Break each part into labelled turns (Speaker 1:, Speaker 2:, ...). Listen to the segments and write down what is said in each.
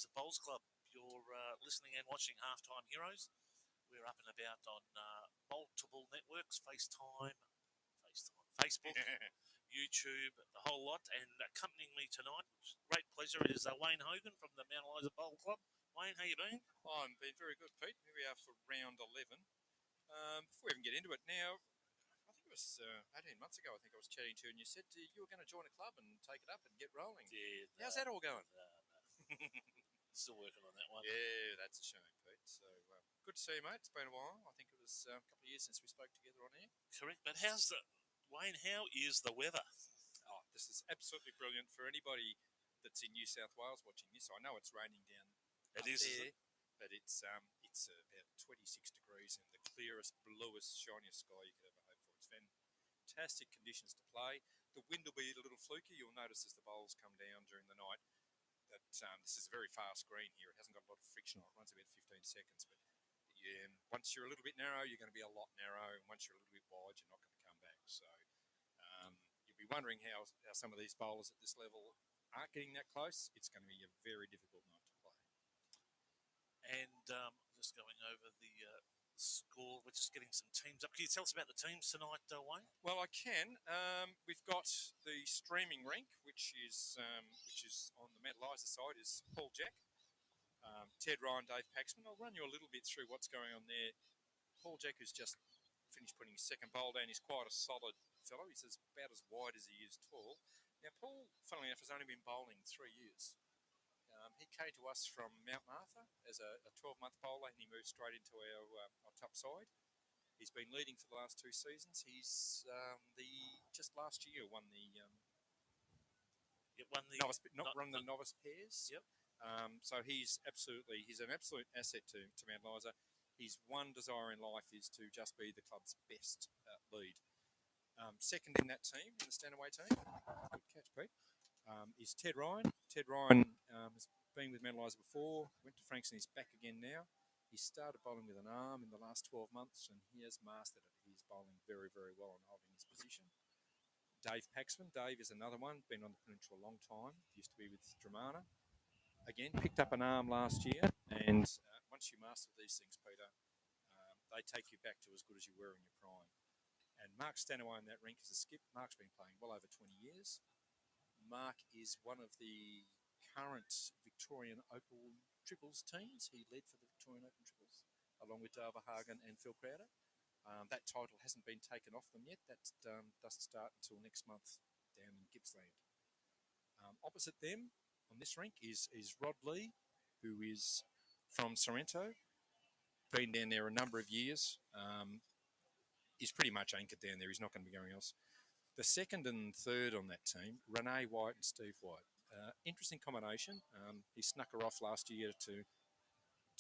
Speaker 1: Eliza Bowls Club. You're listening and watching Halftime Heroes. We're up and about on multiple networks, FaceTime, Facebook, YouTube, the whole lot. And accompanying me tonight, which is a great pleasure, is Wayne Hogan from the Mount Eliza Bowl Club. Wayne, how you been?
Speaker 2: I'm been very good, Pete. Here we are for round 11. Before we even get into it now, I think it was 18 months ago, I think I was chatting to you, and you said you were going to join a club and take it up and get rolling.
Speaker 1: Yeah.
Speaker 2: How's that all going?
Speaker 1: Still working on that one.
Speaker 2: Yeah, that's a shame, Pete. So good to see you, mate. It's been a while. I think it was a couple of years since we spoke together on air.
Speaker 1: Correct. But Wayne, how is the weather?
Speaker 2: Oh, this is absolutely brilliant for anybody that's in New South Wales watching this. I know it's raining down
Speaker 1: It is,
Speaker 2: there, but it's about 26 degrees and the clearest, bluest, shiniest sky you could ever hope for. It's fantastic conditions to play. The wind will be a little fluky. You'll notice as the bowls come down during the night that this is a very fast green here. It hasn't got a lot of friction on it. It runs about 15 seconds, but once you're a little bit narrow, you're going to be a lot narrow, and once you're a little bit wide, you're not going to come back. So you'll be wondering how some of these bowlers at this level aren't getting that close. It's going to be a very difficult night to play.
Speaker 1: And just going over the score, we're just getting some teams up. Can you tell us about the teams tonight, Wayne?
Speaker 2: Well, I can. We've got the streaming rink, which is on the Mount Eliza side, is Paul Jack, Ted Ryan, Dave Paxman. I'll run you a little bit through what's going on there. Paul Jack, who's just finished putting his second bowl down, is quite a solid fellow. He's about as wide as he is tall. Now, Paul, funnily enough, has only been bowling 3 years. He came to us from Mount Martha as a 12-month bowler, and he moved straight into our top side. He's been leading for the last 2 seasons. He's just last year won the novice, the novice pairs.
Speaker 1: Yep.
Speaker 2: So he's an absolute asset to Mount Eliza. His one desire in life is to just be the club's best lead. Second in that team, in the Stanaway team, good catch, Pete, is Ted Ryan. Ted Ryan has been with Mount Eliza before, went to Frankston, he's back again now. He started bowling with an arm in the last 12 months, and he has mastered it. He's bowling very, very well and holding his position. Dave Paxman. Dave is another one, been on the peninsula a long time. Used to be with Dramana. Again, picked up an arm last year, and once you master these things, Peter, they take you back to as good as you were in your prime. And Mark Stanaway in that rink is a skip. Mark's been playing well over 20 years. Mark is one of the current Victorian Open Triples teams. He led for the Victorian Open Triples, along with Dava Hagen and Phil Crowder. That title hasn't been taken off them yet. That doesn't start until next month down in Gippsland. Opposite them on this rink is Rod Lee, who is from Sorrento. Been down there a number of years. He's pretty much anchored down there. He's not going to be going else. The second and third on that team, Renee White and Steve White. Interesting combination. He snuck her off last year to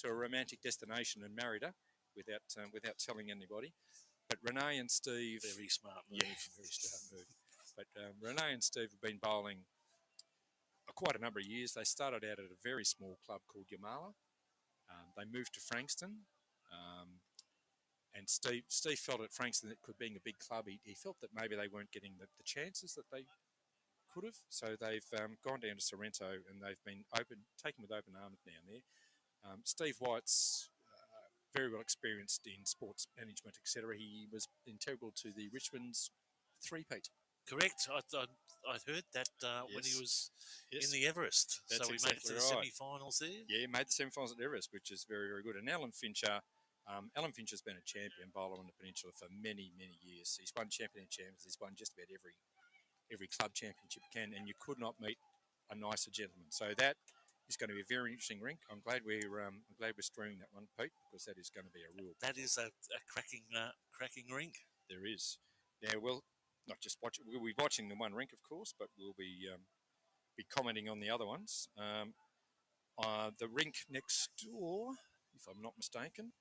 Speaker 2: a romantic destination and married her without telling anybody. But Renee and Steve...
Speaker 1: Very smart move.
Speaker 2: Yeah, very smart move. But Renee and Steve have been bowling quite a number of years. They started out at a very small club called Yamala. They moved to Frankston. And Steve felt at Frankston that being a big club, he felt that maybe they weren't getting the chances that they could have. So they've gone down to Sorrento and they've been taken with open arms down there. Steve White's very well experienced in sports management, etc. He was integral to the Richmond's three-peat.
Speaker 1: Correct. I'd heard that when he was in the Everest.
Speaker 2: That's
Speaker 1: so we
Speaker 2: exactly
Speaker 1: made it to the semi-finals there.
Speaker 2: Yeah, he made the semi-finals at Everest, which is very, very good. And Alan Fincher's been a champion bowler on the peninsula for many, many years. He's won champion champions. He's won just about every club championship he can, and you could not meet a nicer gentleman. So that is going to be a very interesting rink. I'm glad we're streaming that one, Pete, because that is going to be a real.
Speaker 1: That is a cracking rink.
Speaker 2: There is. Now we'll not just watch. We'll be watching the one rink, of course, but we'll be commenting on the other ones. The rink next door, if I'm not mistaken,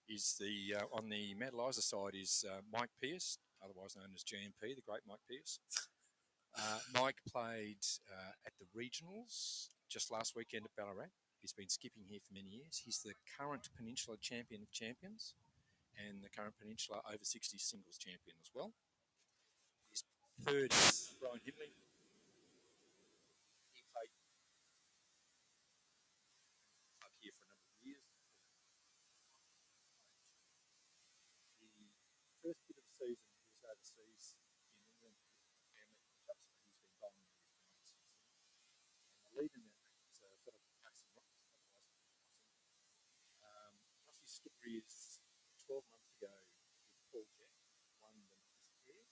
Speaker 2: is on the Mount Eliza side is Mike Pearce, otherwise known as GMP, the great Mike Pearce. Mike played at the regionals just last weekend at Ballarat. He's been skipping here for many years. He's the current Peninsula champion of champions and the current Peninsula over 60 singles champion as well. His third is Brian Himley. He played first bit of the season, he was overseas in England with the family clubs, but he's been bowling there for months. And the lead in that Rink is a fellow called Jason Ross, otherwise known as Rossi. Rossi's story is 12 months ago with Paul Jack, won the novice pairs.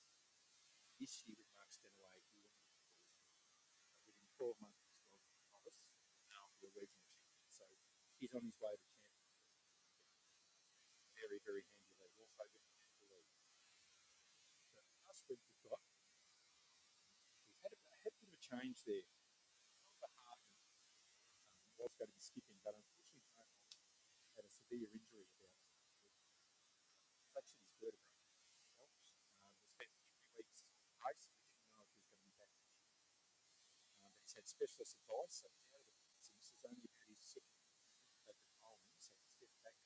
Speaker 2: This year with Mark Stenaway, he won the balls. But within 12 months of novice, now the regional champion. So he's on his way to championship. Very, very handy lead. Also very gentle lead. So last week we've had a bit of a change there. Oliver Hartman was going to be skipping, but unfortunately Tony had a severe injury about fractured his vertebrae. He spent 3 weeks race. We didn't know if he was going to be back this year. But he's had specialist advice, so he's out of the box, and this is only about his second at the bowling, so he stepped back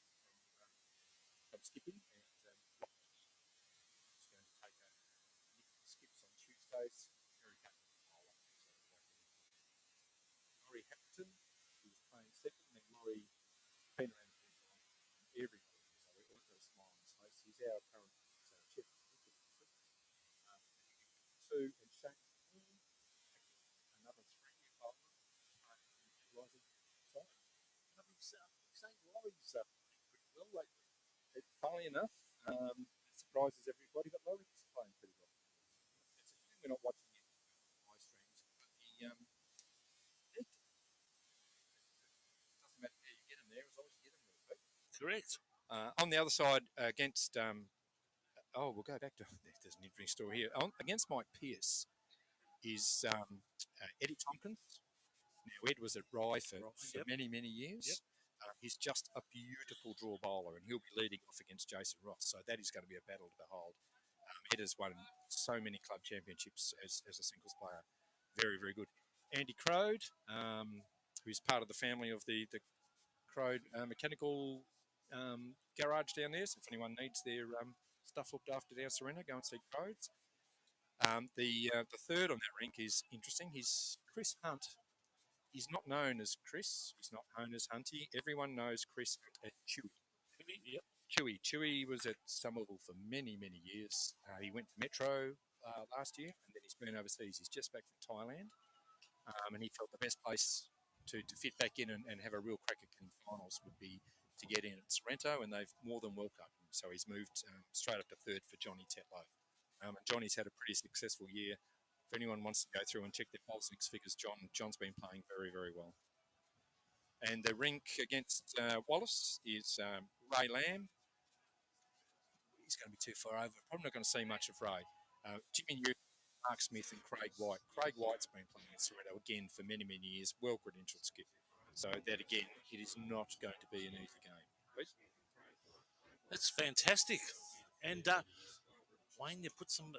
Speaker 2: from skipping, and he's going to take skips on Tuesdays. Very happy with the bowler. Laurie Hamilton, who was playing second, and Laurie been around the bench everybody, so we always got a smile on his face. He's our current chief wicket keeper. Two, and Shane Queen, another 3-year bowler, Eliza. So, saying Laurie's playing pretty well lately. Funnily enough, it surprises everybody, but Laurie's playing pretty well. It's a shame we're not watching it on live streams, but it doesn't matter how you get them there, as long as you get them there, Pete.
Speaker 1: Correct.
Speaker 2: On the other side, against we'll go back to there's an interesting story here. Against Mike Pearce is Eddie Tompkins. Now, Ed was at Rye for many, many years.
Speaker 1: Yep.
Speaker 2: He's just a beautiful draw bowler, and he'll be leading off against Jason Ross. So that is going to be a battle to behold. Ed has won so many club championships as a singles player. Very, very good. Andy Crode, who's part of the family of the Crode mechanical garage down there. So if anyone needs their stuff looked after down Sorrento, go and see Crode's. The third on that Rink is interesting. He's Chris Hunt. He's not known as Chris. He's not known as Hunty. Everyone knows Chris as Chewy.
Speaker 1: Yep.
Speaker 2: Chewy was at Somerville for many, many years. He went to Metro last year, and then he's been overseas. He's just back from Thailand, and he felt the best place to fit back in and have a real crack at getting finals would be to get in at Sorrento, and they've more than welcomed him. So he's moved straight up to third for Johnny Tetlow. And Johnny's had a pretty successful year. If anyone wants to go through and check their Polsix figures, John's been playing very, very well. And the Rink against Wallace is Ray Lamb. He's going to be too far over. Probably not going to see much of Ray. Jimmy Newton, Mark Smith, and Craig White. Craig White's been playing at Sorrento again for many, many years. Well-credentialed skip. So that, again, it is not going to be an easy game. Please?
Speaker 1: That's fantastic. And Wayne, you put some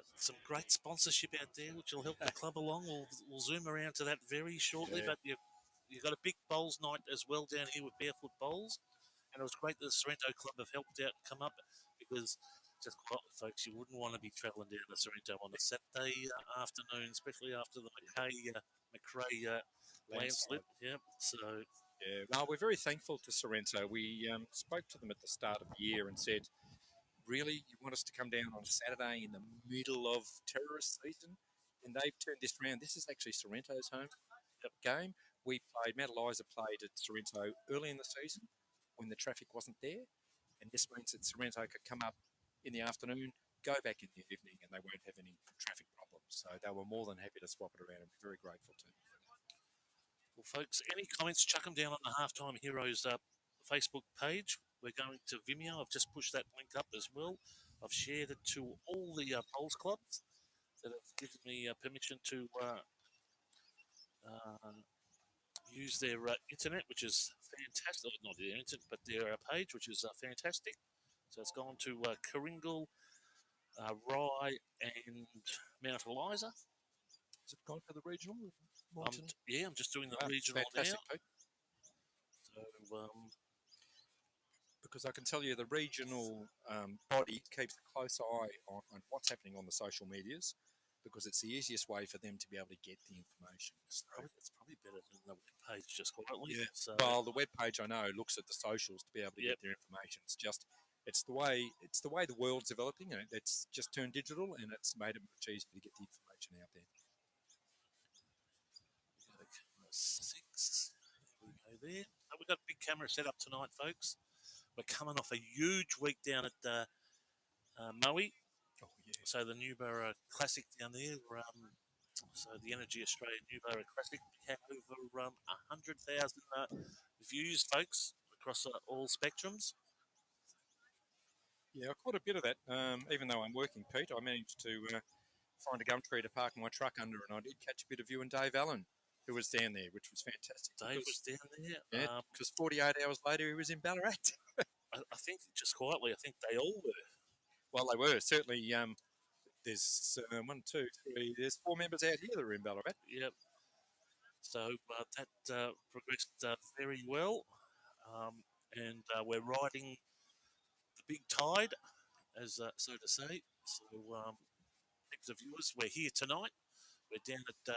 Speaker 1: great sponsorship out there, which will help the club along. We'll zoom around to that very shortly.
Speaker 2: Yeah.
Speaker 1: But you've got a big bowls night as well down here with Barefoot Bowls. And it was great that the Sorrento Club have helped out and come up, because just quite, folks, you wouldn't want to be travelling down to Sorrento on a Saturday afternoon, especially after the McRae landslip. Yeah, so
Speaker 2: yeah, no, we're very thankful to Sorrento. We spoke to them at the start of the year and said, really, you want us to come down on a Saturday in the middle of terrorist season? And they've turned this around. This is actually Sorrento's home game. Matt Eliza played at Sorrento early in the season when the traffic wasn't there. And this means that Sorrento could come up in the afternoon, go back in the evening, and they won't have any traffic problems. So they were more than happy to swap it around, and we're very grateful to them.
Speaker 1: well, folks, any comments, chuck them down on the Halftime Heroes Facebook page. We're going to Vimeo. I've just pushed that link up as well. I've shared it to all the bowls clubs that have given me permission to use their internet, which is fantastic. Not their internet, but their page, which is fantastic. So it's gone to Kooringal, Rye, and Mount Eliza.
Speaker 2: Has it gone to the regional?
Speaker 1: I'm just doing the regional
Speaker 2: fantastic,
Speaker 1: now.
Speaker 2: Pete.
Speaker 1: So,
Speaker 2: because I can tell you the regional body keeps a close eye on what's happening on the social medias, because it's the easiest way for them to be able to get the information.
Speaker 1: It's probably better than the web page just quietly.
Speaker 2: Yeah.
Speaker 1: So,
Speaker 2: well, the web page, I know, looks at the socials to be able to get their information. It's just it's the way the world's developing, and it's just turned digital, and it's made it much easier to get the information out there.
Speaker 1: Six. There we go there. So we've got a big camera set up tonight, folks. We're coming off a huge week down at Maui.
Speaker 2: Oh yeah.
Speaker 1: So the Newborough Classic down there. So the Energy Australia Newborough Classic had over 100,000 views, folks, across all spectrums.
Speaker 2: Yeah, I caught a bit of that. Even though I'm working, Pete, I managed to find a gum tree to park my truck under, and I did catch a bit of you and Dave Allen, who was down there, which was fantastic.
Speaker 1: Dave was down there.
Speaker 2: Yeah, because 48 hours later he was in Ballarat.
Speaker 1: I think, just quietly, I think they all were.
Speaker 2: Well, they were. Certainly, there's 1, 2, 3, there's 4 members out here that are in Ballarat.
Speaker 1: Yep. So that progressed very well. And we're riding the big tide, as so to say. So, heaps of viewers, we're here tonight. We're down at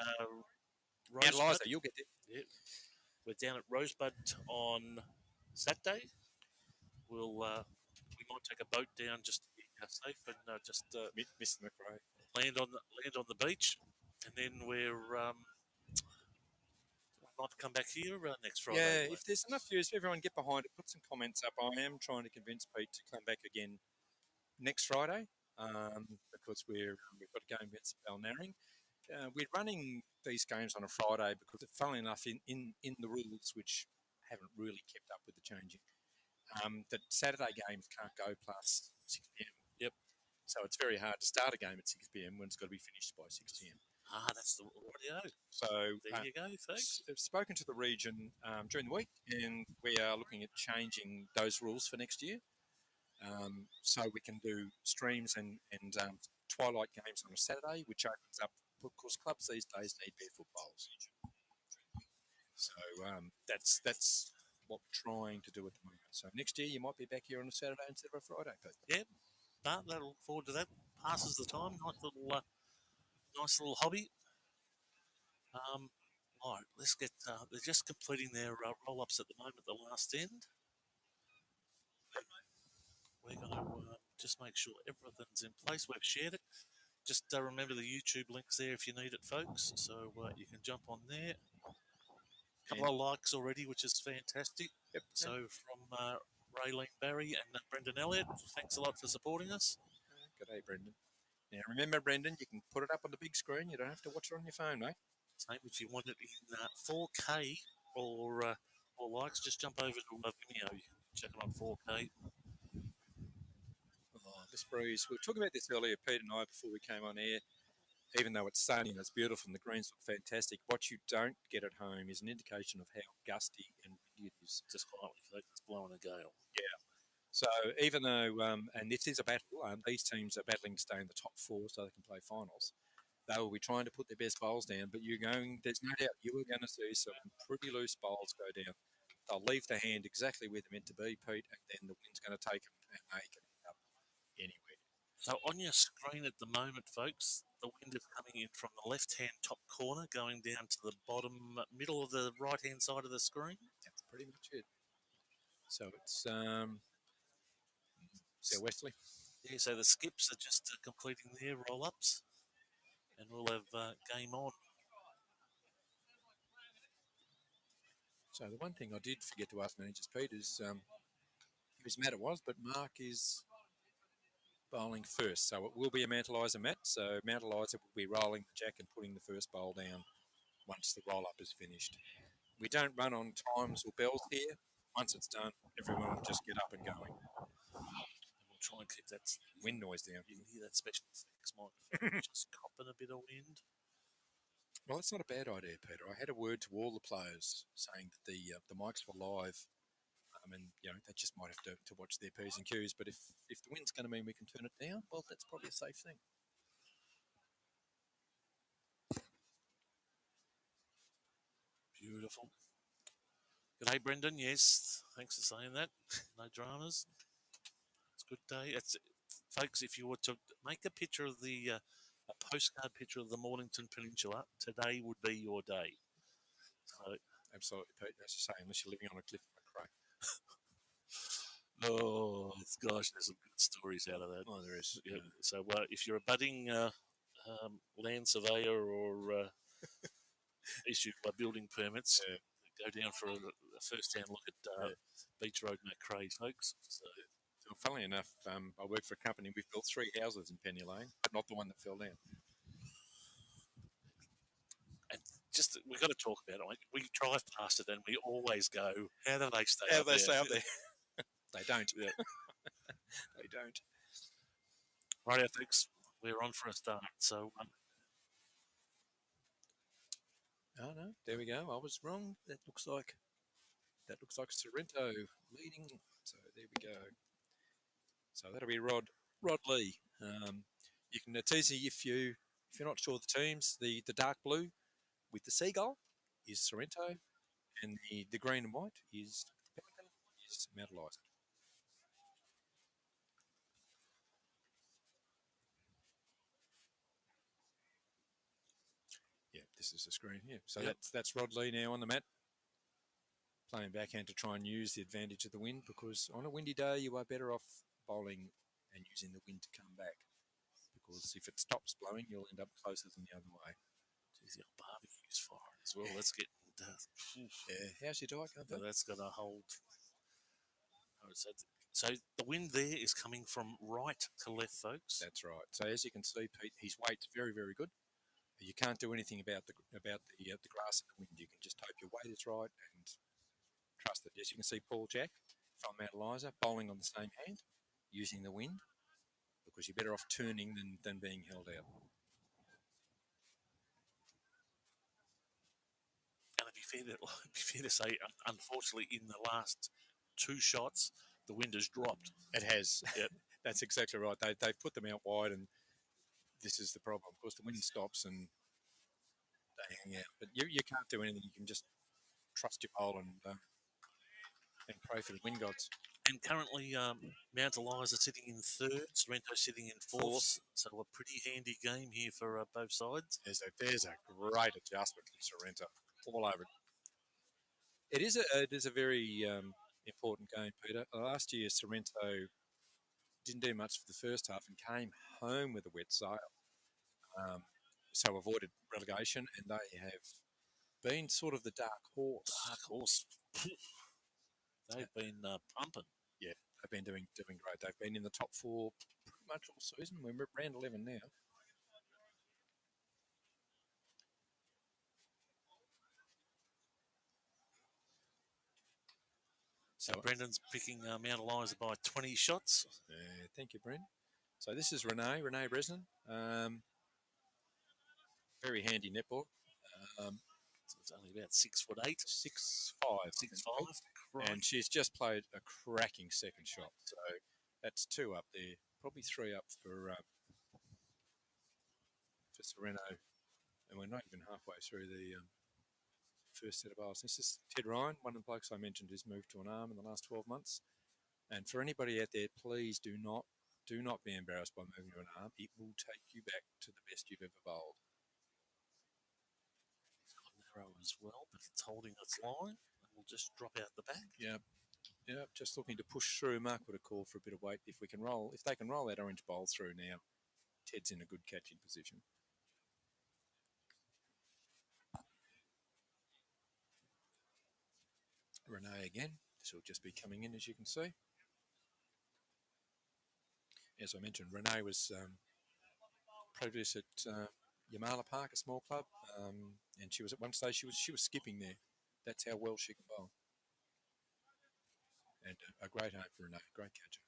Speaker 1: Rosebud.
Speaker 2: Eliza, you'll get there.
Speaker 1: Yep. We're down at Rosebud on Saturday. We might take a boat down just to be safe and just
Speaker 2: missing the crow.
Speaker 1: Land on the beach, and then we might come back here next Friday.
Speaker 2: Yeah, if there's enough views, everyone get behind it. Put some comments up. I am trying to convince Pete to come back again next Friday because we've got a game against Balnarring. We're running these games on a Friday because, funnily enough, in the rules, which haven't really kept up with the changing, that Saturday games can't go plus 6 p.m.
Speaker 1: Yep.
Speaker 2: So it's very hard to start a game at 6 p.m. when it's got to be finished by 6 p.m.
Speaker 1: That's the audio.
Speaker 2: So
Speaker 1: there you go, folks.
Speaker 2: I've spoken to the region during the week, and we are looking at changing those rules for next year. So we can do streams and twilight games on a Saturday, which opens up, because clubs these days need barefoot bowls. So that's what we're trying to do at the moment. So next year you might be back here on a Saturday instead of a Friday, Pete.
Speaker 1: Yeah, but I look forward to that. Passes the time. Nice little hobby. All right, let's get. They're just completing their roll-ups at the moment, the last end. We're going to just make sure everything's in place. We've shared it. Just remember the YouTube links there if you need it, folks. So you can jump on there. A couple of likes already, which is fantastic.
Speaker 2: Yep.
Speaker 1: So from Raylene Barry and Brendan Elliott, thanks a lot for supporting us.
Speaker 2: Good day, Brendan. Now remember, Brendan, you can put it up on the big screen. You don't have to watch it on your phone, mate.
Speaker 1: Same if you want it in 4K or likes, just jump over to Vimeo. You can check it on 4K.
Speaker 2: Oh, this breeze. We were talking about this earlier, Pete and I, before we came on air. Even though it's sunny and it's beautiful and the greens look fantastic, what you don't get at home is an indication of how gusty and windy it is.
Speaker 1: Just quietly, folks, it's blowing a gale.
Speaker 2: Yeah. So even though, and this is a battle, these teams are battling to stay in the top 4 so they can play finals. They will be trying to put their best bowls down, but there's no doubt you are going to see some pretty loose bowls go down. They'll leave the hand exactly where they're meant to be, Pete, and then the wind's going to take them and they can end up anywhere.
Speaker 1: So on your screen at the moment, folks, the wind is coming in from the left-hand top corner, going down to the bottom middle of the right-hand side of the screen.
Speaker 2: That's pretty much it. So it's southwesterly.
Speaker 1: Yeah, so the skips are just completing their roll-ups, and we'll have game on.
Speaker 2: So the one thing I did forget to ask managers, Pete, is whose mat it was, but Mark is bowling first. So it will be a Mount Eliza mat. So Mount Eliza will be rolling the jack and putting the first bowl down once the roll-up is finished. We don't run on times or bells here. Once it's done, everyone will just get up and going.
Speaker 1: And we'll try and keep that
Speaker 2: wind noise down.
Speaker 1: You can hear that special effects microphone just copping a bit of wind.
Speaker 2: Well, it's not a bad idea, Peter. I had a word to all the players saying that the mics were live. And, they just might have to watch their P's and Q's. But if the wind's going to mean we can turn it down, well, that's probably a safe thing.
Speaker 1: Beautiful. Good day, Brendan. Yes, thanks for saying that. No dramas. It's a good day. Folks, if you were to make a picture of a postcard picture of the Mornington Peninsula, today would be your day. So,
Speaker 2: absolutely, Pete. As you say, unless you're living on a cliff in a crack.
Speaker 1: Oh, gosh, there's some good stories out of that.
Speaker 2: Oh, there is.
Speaker 1: Yeah. So if you're a budding land surveyor or issued by building permits, go down for a first-hand look at Beach Road, Macrae, folks. So,
Speaker 2: funnily enough, I work for a company. We've built 3 houses in Penny Lane, but not the one that fell down.
Speaker 1: and just we've got to talk about it. We drive past it and we always go, how do they stay
Speaker 2: How
Speaker 1: up
Speaker 2: do they
Speaker 1: there?
Speaker 2: stay up there? They don't.
Speaker 1: Yeah.
Speaker 2: They don't.
Speaker 1: Right, folks, we're on for a start. So,
Speaker 2: Oh no, there we go. I was wrong. That looks like Sorrento leading. So there we go. So that'll be Rod Lee. You can. It's easy if you're not sure of the teams. The dark blue with the seagull is Sorrento, and the green and white is Mount Eliza. Yeah, this is the screen here. So that's Rod Lee now on the mat, playing backhand to try and use the advantage of the wind, because on a windy day you are better off bowling and using the wind to come back, because if it stops blowing you'll end up closer than the other way.
Speaker 1: Geez, the barbecue's firing as well. Let's get
Speaker 2: How's your diet going?
Speaker 1: That's got to hold. So the wind there is coming from right to left, folks.
Speaker 2: That's right. So as you can see, Pete, his weight's very, very good. You can't do anything about the grass and the wind. You can just hope your weight is right and trust it. As you can see, Paul Jack from Mount Eliza bowling on the same hand, using the wind, because you're better off turning than being held out.
Speaker 1: And it'd be fair to say, unfortunately, in the last 2 shots, the wind has dropped.
Speaker 2: It has.
Speaker 1: Yep.
Speaker 2: That's exactly right. They've put them out wide, and this is the problem. Of course, the wind stops and they hang out. But you can't do anything. You can just trust your bowl and pray for the wind gods.
Speaker 1: And currently, Mount Eliza sitting in 3rd, Sorrento sitting in 4th. So a pretty handy game here for both sides.
Speaker 2: There's a great adjustment from Sorrento all over it. It is a very important game, Peter. Last year, Sorrento didn't do much for the first half and came home with a wet sail. So avoided relegation, and they have been sort of the dark horse.
Speaker 1: Dark horse. They've been pumping.
Speaker 2: Yeah, they've been doing great. They've been in the top 4 pretty much all season. We're at round 11 now.
Speaker 1: So Brendan's picking Mount Eliza by 20 shots.
Speaker 2: Thank you, Brendan. So this is Renee Bresnan. Very handy netball.
Speaker 1: So it's only about 6'8",
Speaker 2: 6'5",
Speaker 1: 6'5",
Speaker 2: and she's just played a cracking second shot. So that's 2 up there, probably 3 up for Sorrento, and we're not even halfway through the first set of bowls. This is Ted Ryan, one of the blokes I mentioned who's moved to an arm in the last 12 months. And for anybody out there, please do not be embarrassed by moving to an arm. It will take you back to the best you've ever bowled.
Speaker 1: It's got narrow as well, but it's holding its line. And we'll just drop out the back.
Speaker 2: Yeah, just looking to push through. Mark would have called for a bit of weight. If they can roll that orange bowl through now, Ted's in a good catching position. Renee again. This will just be coming in, as you can see. As I mentioned, Renee was produced at Yamala Park, a small club, and she was at one stage she was skipping there. That's how well she can bowl. And a great home for Renee, great catcher.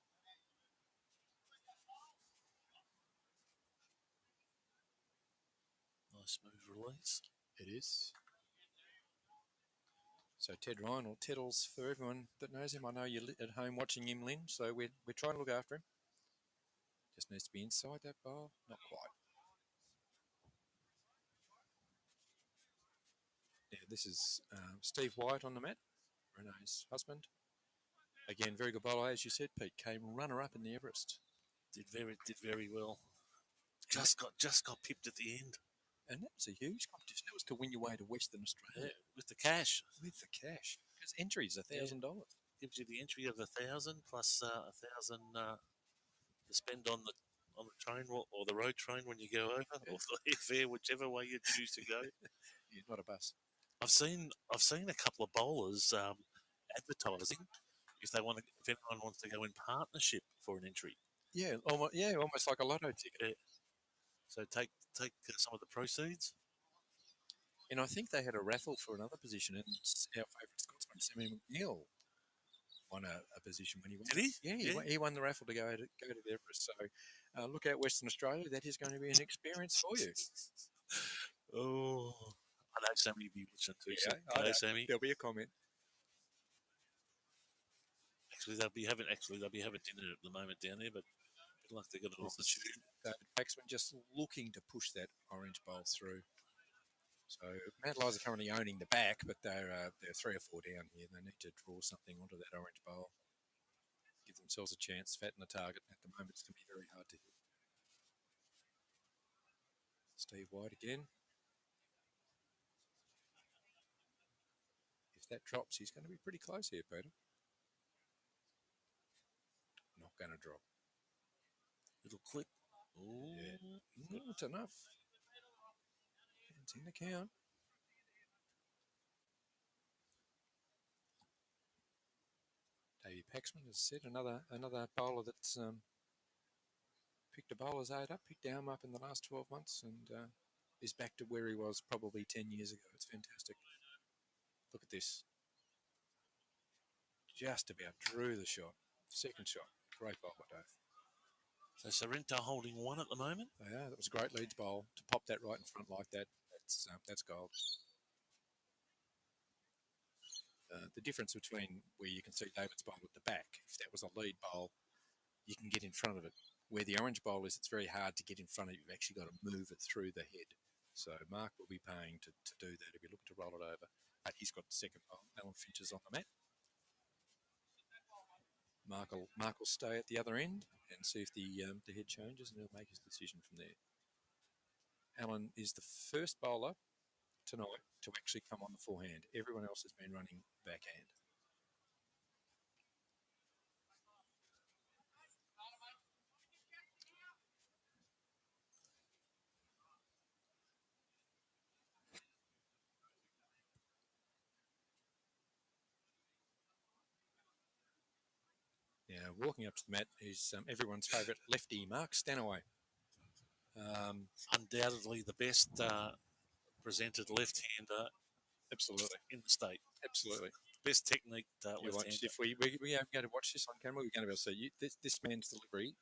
Speaker 1: Nice smooth release.
Speaker 2: It is. So Ted Ryan, or Teddles for everyone that knows him. I know you're at home watching him, Lynn, so we're trying to look after him. Just needs to be inside that bowl. Not quite. Yeah, this is Steve White on the mat, Renee's husband. Again, very good bowler, as you said, Pete. Came runner-up in the Everest.
Speaker 1: Did very well. Just got pipped at the end.
Speaker 2: And that was a huge competition. That was to win your way to Western Australia.
Speaker 1: Yeah, with the cash.
Speaker 2: Because entries $1,000.
Speaker 1: gives you the entry of 1,000 plus 1,000 to spend on the train or the road train when you go over, or the airfare, whichever way you choose to go.
Speaker 2: Yeah, not a bus.
Speaker 1: I've seen a couple of bowlers advertising if anyone wants to go in partnership for an entry.
Speaker 2: Yeah, almost like a lotto ticket.
Speaker 1: Yeah. So take some of the proceeds.
Speaker 2: And I think they had a raffle for another position, and our favourite Scotsman, Sammy McNeil, won a position when he won.
Speaker 1: Did he?
Speaker 2: Yeah, he won the raffle to go to the Everest. So look out, Western Australia. That is going to be an experience for you.
Speaker 1: Oh, I know Sammy will be watching too.
Speaker 2: Yeah,
Speaker 1: So, hello, Sammy.
Speaker 2: There'll be a comment.
Speaker 1: Actually, they'll be having dinner at the moment down there, but good luck they got it on the tube.
Speaker 2: David Paxman just looking to push that orange bowl through. So Mount Eliza currently owning the back, but they're 3 or 4 down here. They need to draw something onto that orange bowl. Give themselves a chance, fatten the target. At the moment, it's going to be very hard to hit. Steve White again. If that drops, he's going to be pretty close here, Peter. Not going to drop.
Speaker 1: Little clip. Oh,
Speaker 2: yeah. It's enough. It's in the count. Davey Paxman has said another bowler that's picked a bowler's 8 up, picked Down up in the last 12 months, and is back to where he was probably 10 years ago. It's fantastic. Look at this. Just about drew the shot. Second shot. Great bowl by Dave.
Speaker 1: So Sorrento holding 1 at the moment.
Speaker 2: Yeah, that was a great leads bowl. To pop that right in front like that, that's gold. The difference between where you can see David's bowl at the back, if that was a lead bowl, you can get in front of it. Where the orange bowl is, it's very hard to get in front of it. You've actually got to move it through the head. So Mark will be paying to do that if you look to roll it over. But he's got the second bowl. Alan Finch is on the mat. Mark will stay at the other end and see if the head changes, and he'll make his decision from there. Alan is the first bowler tonight to actually come on the forehand. Everyone else has been running backhand. Now, walking up to the mat is everyone's favourite lefty, Mark Stanaway.
Speaker 1: Undoubtedly the best presented left-hander
Speaker 2: Absolutely.
Speaker 1: in the state.
Speaker 2: Absolutely.
Speaker 1: Best technique left-hander.
Speaker 2: If we're going to watch this on camera, we're going to be able to see this man's delivery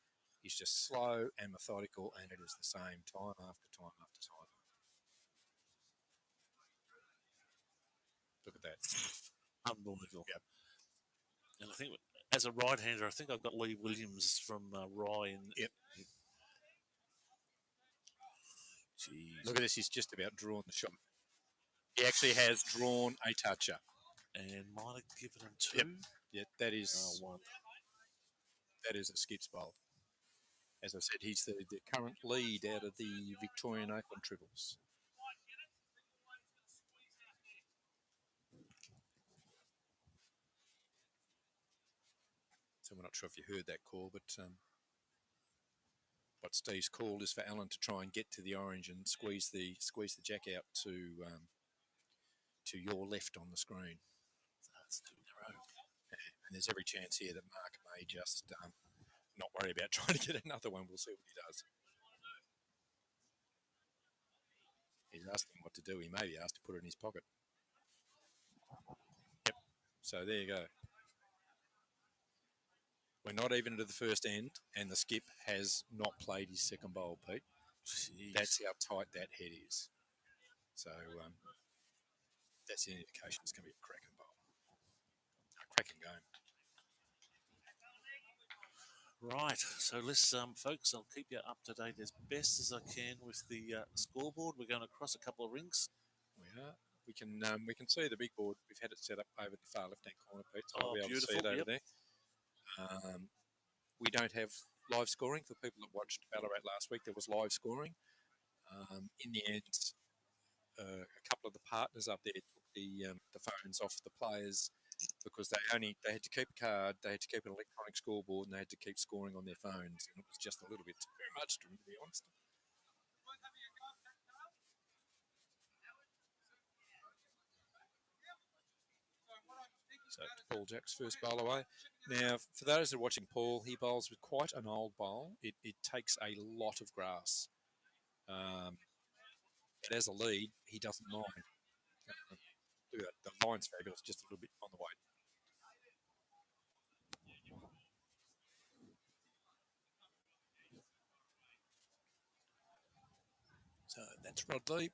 Speaker 2: is just slow and methodical, and it is the same time after time after time. Look at that.
Speaker 1: Unbelievable. Yep. And I think as a right-hander, I think I've got Lee Williams from Rye.
Speaker 2: Yep.
Speaker 1: Jeez.
Speaker 2: Look at this. He's just about drawn the shot. He actually has drawn a toucher.
Speaker 1: And might have given him 2.
Speaker 2: Yep, that is
Speaker 1: 1.
Speaker 2: That is a skips bowl. As I said, he's the current lead out of the Victorian Open Triples. So we're not sure if you heard that call, but what Steve's called is for Alan to try and get to the orange and squeeze the jack out to your left on the screen.
Speaker 1: That's too narrow.
Speaker 2: And there's every chance here that Mark may just not worry about trying to get another one. We'll see what he does. He's asking what to do. He may be asked to put it in his pocket. Yep. So there you go. We're not even to the first end, and the skip has not played his second bowl, Pete.
Speaker 1: Jeez.
Speaker 2: That's how tight that head is. So that's an indication it's going to be a cracking bowl. A cracking game.
Speaker 1: Right. So let's, folks, I'll keep you up to date as best as I can with the scoreboard. We're going across a couple of rinks.
Speaker 2: We are. We can see the big board. We've had it set up over the far left-hand corner, Pete. So
Speaker 1: Oh,
Speaker 2: we'll be able
Speaker 1: beautiful.
Speaker 2: to see it over there. We don't have live scoring for people that watched Ballarat last week. There was live scoring. In the end, a couple of the partners up there took the phones off the players because they had to keep a card, they had to keep an electronic scoreboard, and they had to keep scoring on their phones, and it was just a little bit too much, to be honest. So Paul Jack's first bowl away. Now, for those that are watching Paul, he bowls with quite an old bowl. It takes a lot of grass. But as a lead, he doesn't mind. Look at that. The line's fabulous, just a little bit on the way. So that's Rod Lee,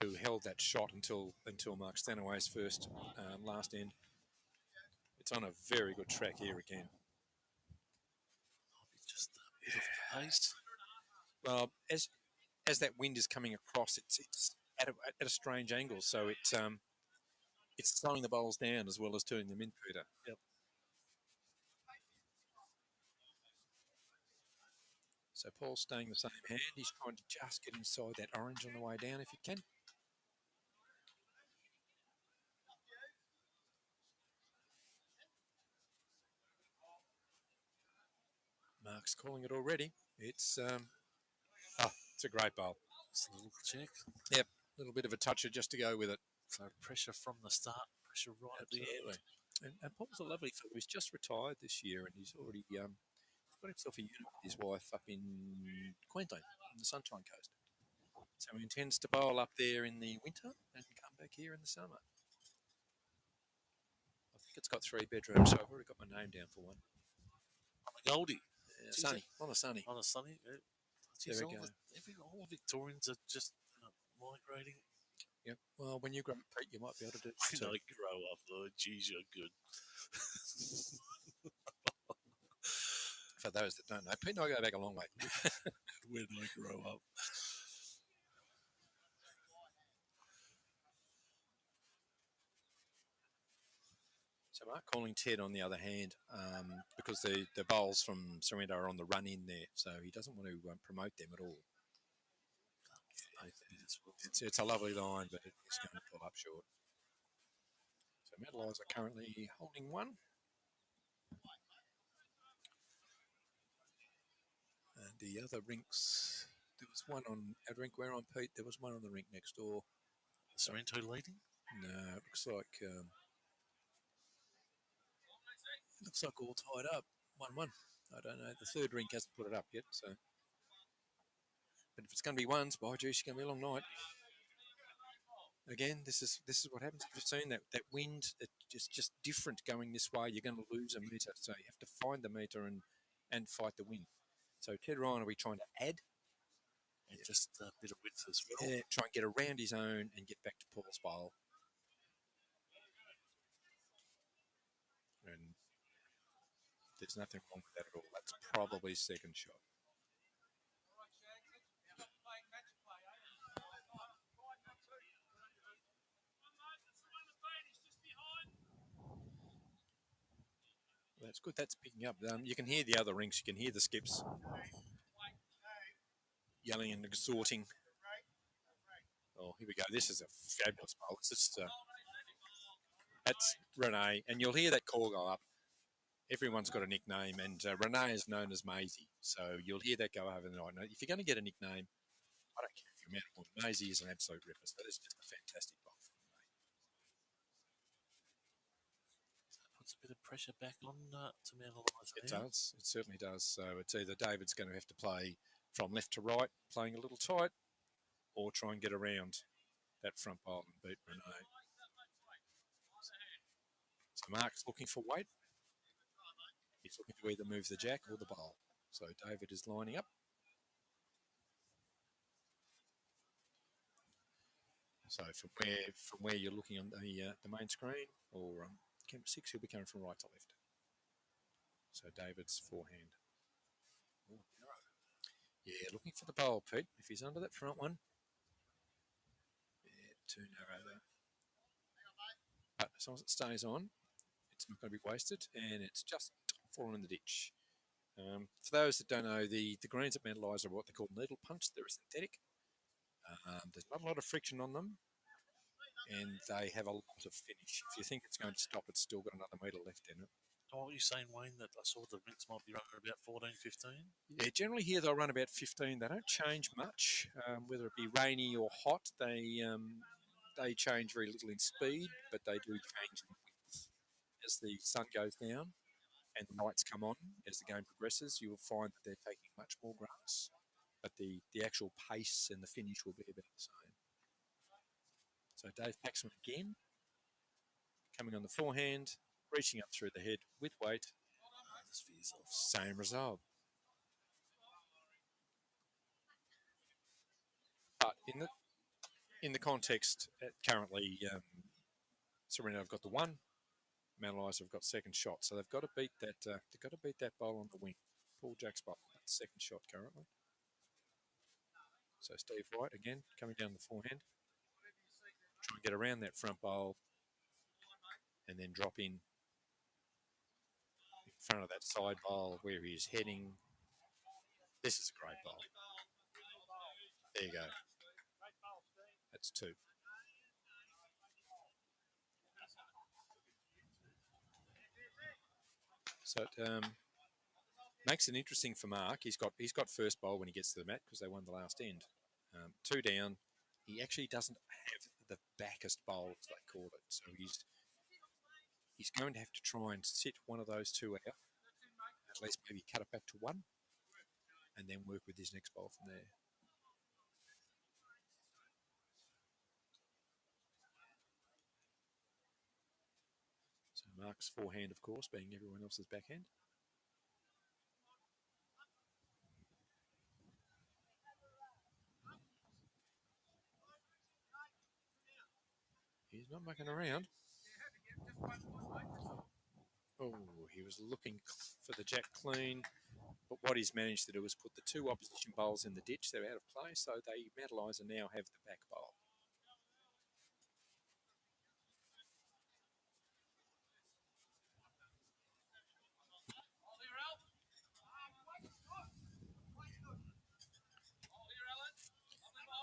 Speaker 2: who held that shot until Mark Stanaway's first last end. It's on a very good track here again.
Speaker 1: Just a bit of pace.
Speaker 2: Well, as that wind is coming across, it's at a strange angle, so it's slowing the bowls down as well as turning them in, Peter.
Speaker 1: Yep.
Speaker 2: So Paul's staying the same hand. He's trying to just get inside that orange on the way down if he can. Mark's calling it already. It's a great bowl.
Speaker 1: Just a little check.
Speaker 2: Yep, a little bit of a toucher just to go with it.
Speaker 1: So pressure from the start, pressure right
Speaker 2: Absolutely.
Speaker 1: at the end.
Speaker 2: And Paul's a lovely fellow. He's just retired this year, and he's already got himself a unit with his wife up in Queensland, on the Sunshine Coast. So he intends to bowl up there in the winter and come back here in the summer. I think it's got 3 bedrooms, so I've already got my name down for one.
Speaker 1: On a Goldie.
Speaker 2: Sunny, on a sunny.
Speaker 1: On a sunny.
Speaker 2: There we go.
Speaker 1: All Victorians are just migrating.
Speaker 2: Yep. Well, when you grow up, Pete, you might be able to do it too.
Speaker 1: When I grow up, though, geez, you're good.
Speaker 2: For those that don't know, Pete and I go back a long way.
Speaker 1: When I grow up.
Speaker 2: So Mark calling Ted on the other hand, because the bowls from Sorrento are on the run in there, so he doesn't want to promote them at all. It's a lovely line, but it's going to pull up short. So Eliza currently holding one. And the other rinks, there was one on at Rink we're on, Pete. There was one on the rink next door.
Speaker 1: Sorrento leading?
Speaker 2: No, it looks like all tied up. 1-1. I don't know. The third rink hasn't put it up yet, so. But if it's going to be ones, by geez, it's going to be a long night. Again, this is what happens. You've seen that wind. It's just different going this way. You're going to lose a metre, so you have to find the metre and fight the wind. So Ted Ryan, are we trying to add?
Speaker 1: And just a bit of width as well.
Speaker 2: Yeah, try and get around his own and get back to Paul's bowl. And there's nothing wrong with that at all. That's probably second shot. That's good. That's picking up. You can hear the other rinks. You can hear the skips yelling and exhorting. Oh, here we go. This is a fabulous bowl. That's Renee, and you'll hear that call go up. Everyone's got a nickname, and Renee is known as Maisie, so you'll hear that go over the night. Now, if you're going to get a nickname, I don't care if you're medical. Maisie is an absolute ripper, so it's just a fantastic bowl for me.
Speaker 1: Puts a bit of pressure back on to Mount Eliza.
Speaker 2: It does. It certainly does. So it's either David's going to have to play from left to right, playing a little tight, or try and get around that front bowl and beat Renee. So Mark's looking for weight. He's looking to either move the jack or the bowl. So David is lining up. So from where you're looking on the main screen or camera 6, he'll be coming from right to left. So David's forehand. Oh, narrow. Yeah, looking for the bowl, Pete. If he's under that front one. Yeah, too narrow there. But as long as it stays on, it's not going to be wasted, and it's just fallen in the ditch. For those that don't know, the greens at Mount Eliza are what they call needle punch. They're synthetic. There's not a lot of friction on them. and they have a lot of finish. If you think it's going to stop, it's still got another metre left in it.
Speaker 1: Oh, what are you saying, Wayne, that I saw the Rinks might be running about 14, 15?
Speaker 2: Yeah, generally here they'll run about 15. They don't change much, whether it be rainy or hot. They change very little in speed, but they do change in width. As the sun goes down and the lights come on, as the game progresses, you will find that they're taking much more grass, but the actual pace and the finish will be about the same. So Dave Paxman again, coming on the forehand, reaching up through the head with weight.
Speaker 1: Just for yourself.
Speaker 2: Same result. But in the context, currently, Sorrento have got the one, Mount Eliza have got second shot, so they've got to beat that. They've got to beat that bowl on the wing. Paul Jack's bowl, that's second shot currently. So Steve White again coming down the forehand, try and get around that front bowl, and then drop in front of that side bowl where he's heading. This is a great bowl. There you go. That's two. So it makes it interesting for Mark. He's got first bowl when he gets to the mat because they won the last end. Two down. He actually doesn't have the backest bowl, as they call it. So he's going to have to try and sit one of those two out. At least maybe cut it back to one, and then work with his next bowl from there. So Mark's forehand, of course, being everyone else's backhand. He's not mucking around. Oh, he was looking for the jack clean, but what he's managed to do is put the two opposition bowls in the ditch. They're out of play, so they Mount Eliza now have the back bowl.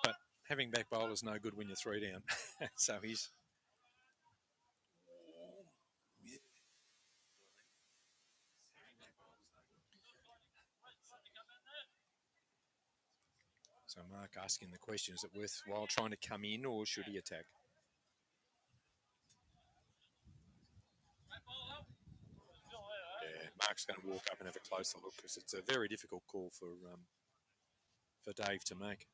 Speaker 2: But having back bowl is no good when you're three down. So he's... So Mark asking the question, is it worthwhile trying to come in or should he attack? Yeah, Mark's going to walk up and have a closer look because it's a very difficult call for Dave to make.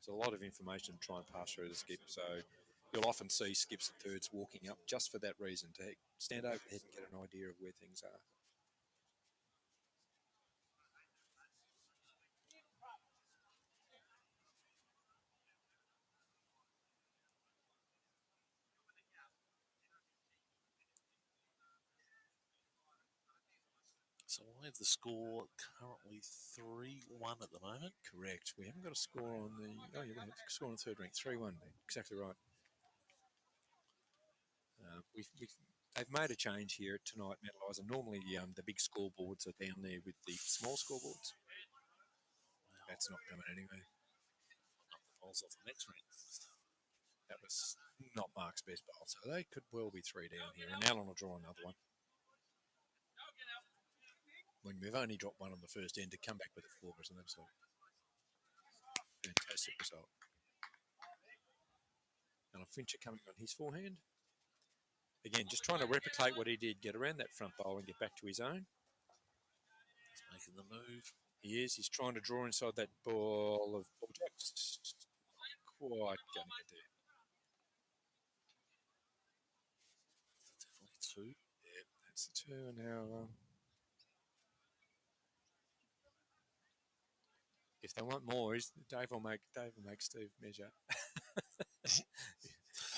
Speaker 2: There's a lot of information to try and pass through the skip, so you'll often see skips and thirds walking up just for that reason, to stand overhead and get an idea of where things are.
Speaker 1: So I have the score currently 3-1 at the moment.
Speaker 2: Correct. We haven't got a score on the... Oh, yeah, we have a score on the third rank. 3-1. Exactly right. They've made a change here tonight, Mount Eliza. Normally, the big scoreboards are down there with the small scoreboards. Wow. That's not coming anywhere.
Speaker 1: Up the bowls off the next ring.
Speaker 2: That was not Mark's best bowl, so they could well be three down here. And Alan will draw another one. When we've only dropped one on the first end, to come back with a four is an absolute fantastic result. Alan Fincher coming on his forehand. Again, just trying to replicate what he did, get around that front bowl and get back to his own.
Speaker 1: He's making the move.
Speaker 2: He is. He's trying to draw inside that ball of Paul Jack's. Quite going to get there.
Speaker 1: Definitely two.
Speaker 2: Yeah, that's the two. And now, if they want more, Dave will make Steve measure.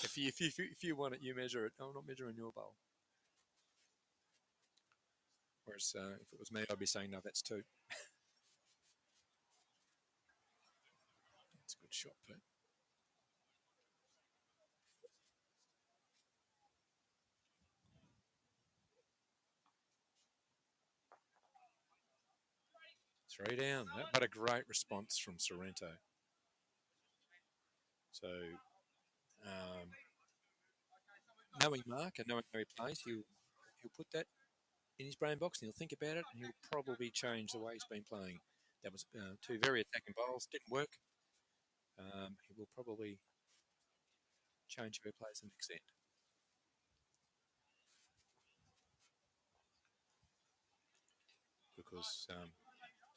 Speaker 2: If you want it, you measure it. I'm not measuring your bowl. Whereas if it was me, I'd be saying, no, that's two. That's a good shot, Pete. Three down. But a great response from Sorrento. So Knowing Mark and knowing how he plays, he'll put that in his brain box and he'll think about it and he'll probably change the way he's been playing. That was two very attacking bowls, didn't work. He will probably change how he plays the next end. Because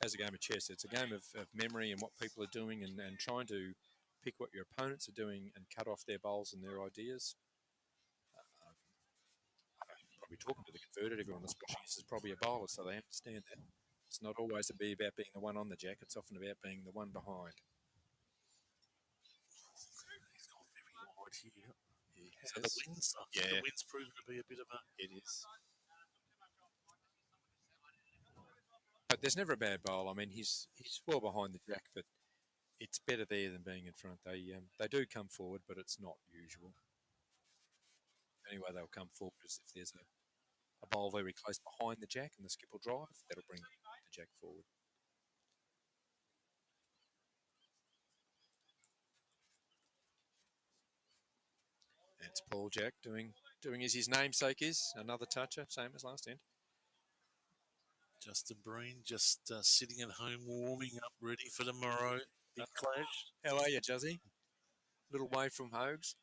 Speaker 2: as a game of chess, it's a game of memory and what people are doing and trying to pick what your opponents are doing and cut off their bowls and their ideas. Probably talking to the converted, everyone that's watching this is probably a bowler, so they understand that. It's not always about being the one on the jack, it's often about being the one behind.
Speaker 1: He's gone very wide here.
Speaker 2: So
Speaker 1: the wind's, the wind's proven to be a bit of a...
Speaker 2: It is. But there's never a bad bowl. I mean, he's well behind the jack, but it's better there than being in front. They do come forward, but it's not usual. Anyway, they'll come forward is if there's a bowl very close behind the jack and the skip will drive, that'll bring the jack forward. It's Paul Jack doing as his namesake is, another toucher, same as last end.
Speaker 1: Justin Breen just sitting at home, warming up, ready for tomorrow. Big clash.
Speaker 2: How are you, Juzzy? Little way from Hogs.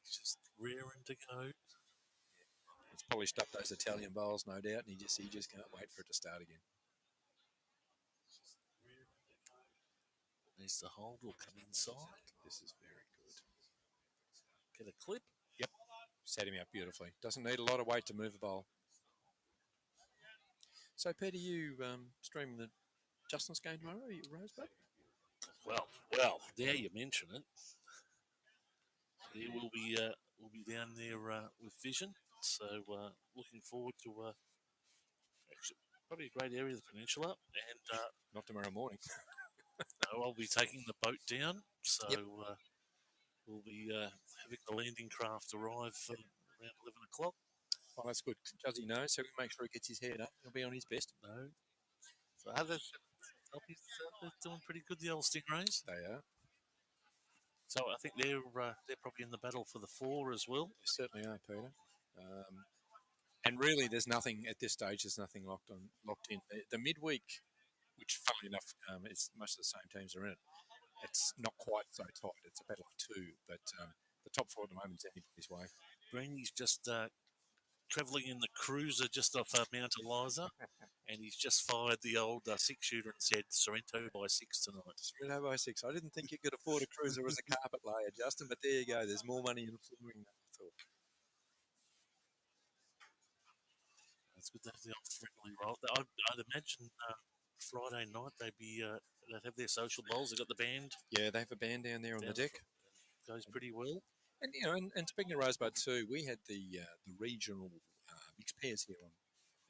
Speaker 1: He's just rearing to go.
Speaker 2: He's polished up those Italian bowls, no doubt, and he just can't wait for it to start again.
Speaker 1: Needs to hold or come inside.
Speaker 2: This is very good.
Speaker 1: Get a clip.
Speaker 2: Yep. Set him up beautifully. Doesn't need a lot of weight to move a bowl. So, Peter, you streaming the Justin's game tomorrow? Are you Rosebud?
Speaker 1: Well, there you mention it. Yeah, we'll be down there with Vision. So looking forward to actually probably a great area of the peninsula. And
Speaker 2: not tomorrow morning.
Speaker 1: No, I'll be taking the boat down. So
Speaker 2: yep.
Speaker 1: We'll be having the landing craft arrive around 11 o'clock.
Speaker 2: Oh, that's good. Does he know? So we make sure he gets his head up. He'll be on his best.
Speaker 1: No. So others, they're doing pretty good, the old Stingrays.
Speaker 2: They are.
Speaker 1: So I think they're probably in the battle for the 4 as well.
Speaker 2: They certainly are, Peter. And really, there's nothing at this stage. There's nothing locked in. The midweek, which, funnily enough, is most of the same teams are in it. It's not quite so tight. It's a battle of 2, but the top 4 at the moment is anybody's way.
Speaker 1: Breeny's just travelling in the cruiser just off Mount Eliza, and he's just fired the old 6-shooter and said Sorrento by 6 tonight.
Speaker 2: Sorrento by 6. I didn't think you could afford a cruiser as a carpet layer, Justin, but there you go. There's more money in flooring than I thought.
Speaker 1: It's good to have the old friendly roll. I'd imagine Friday night they'd have their social bowls. They've got the band.
Speaker 2: Yeah, they have a band down there on the deck.
Speaker 1: Goes pretty well.
Speaker 2: And and speaking of Rosebud too, we had the regional mixed pairs here on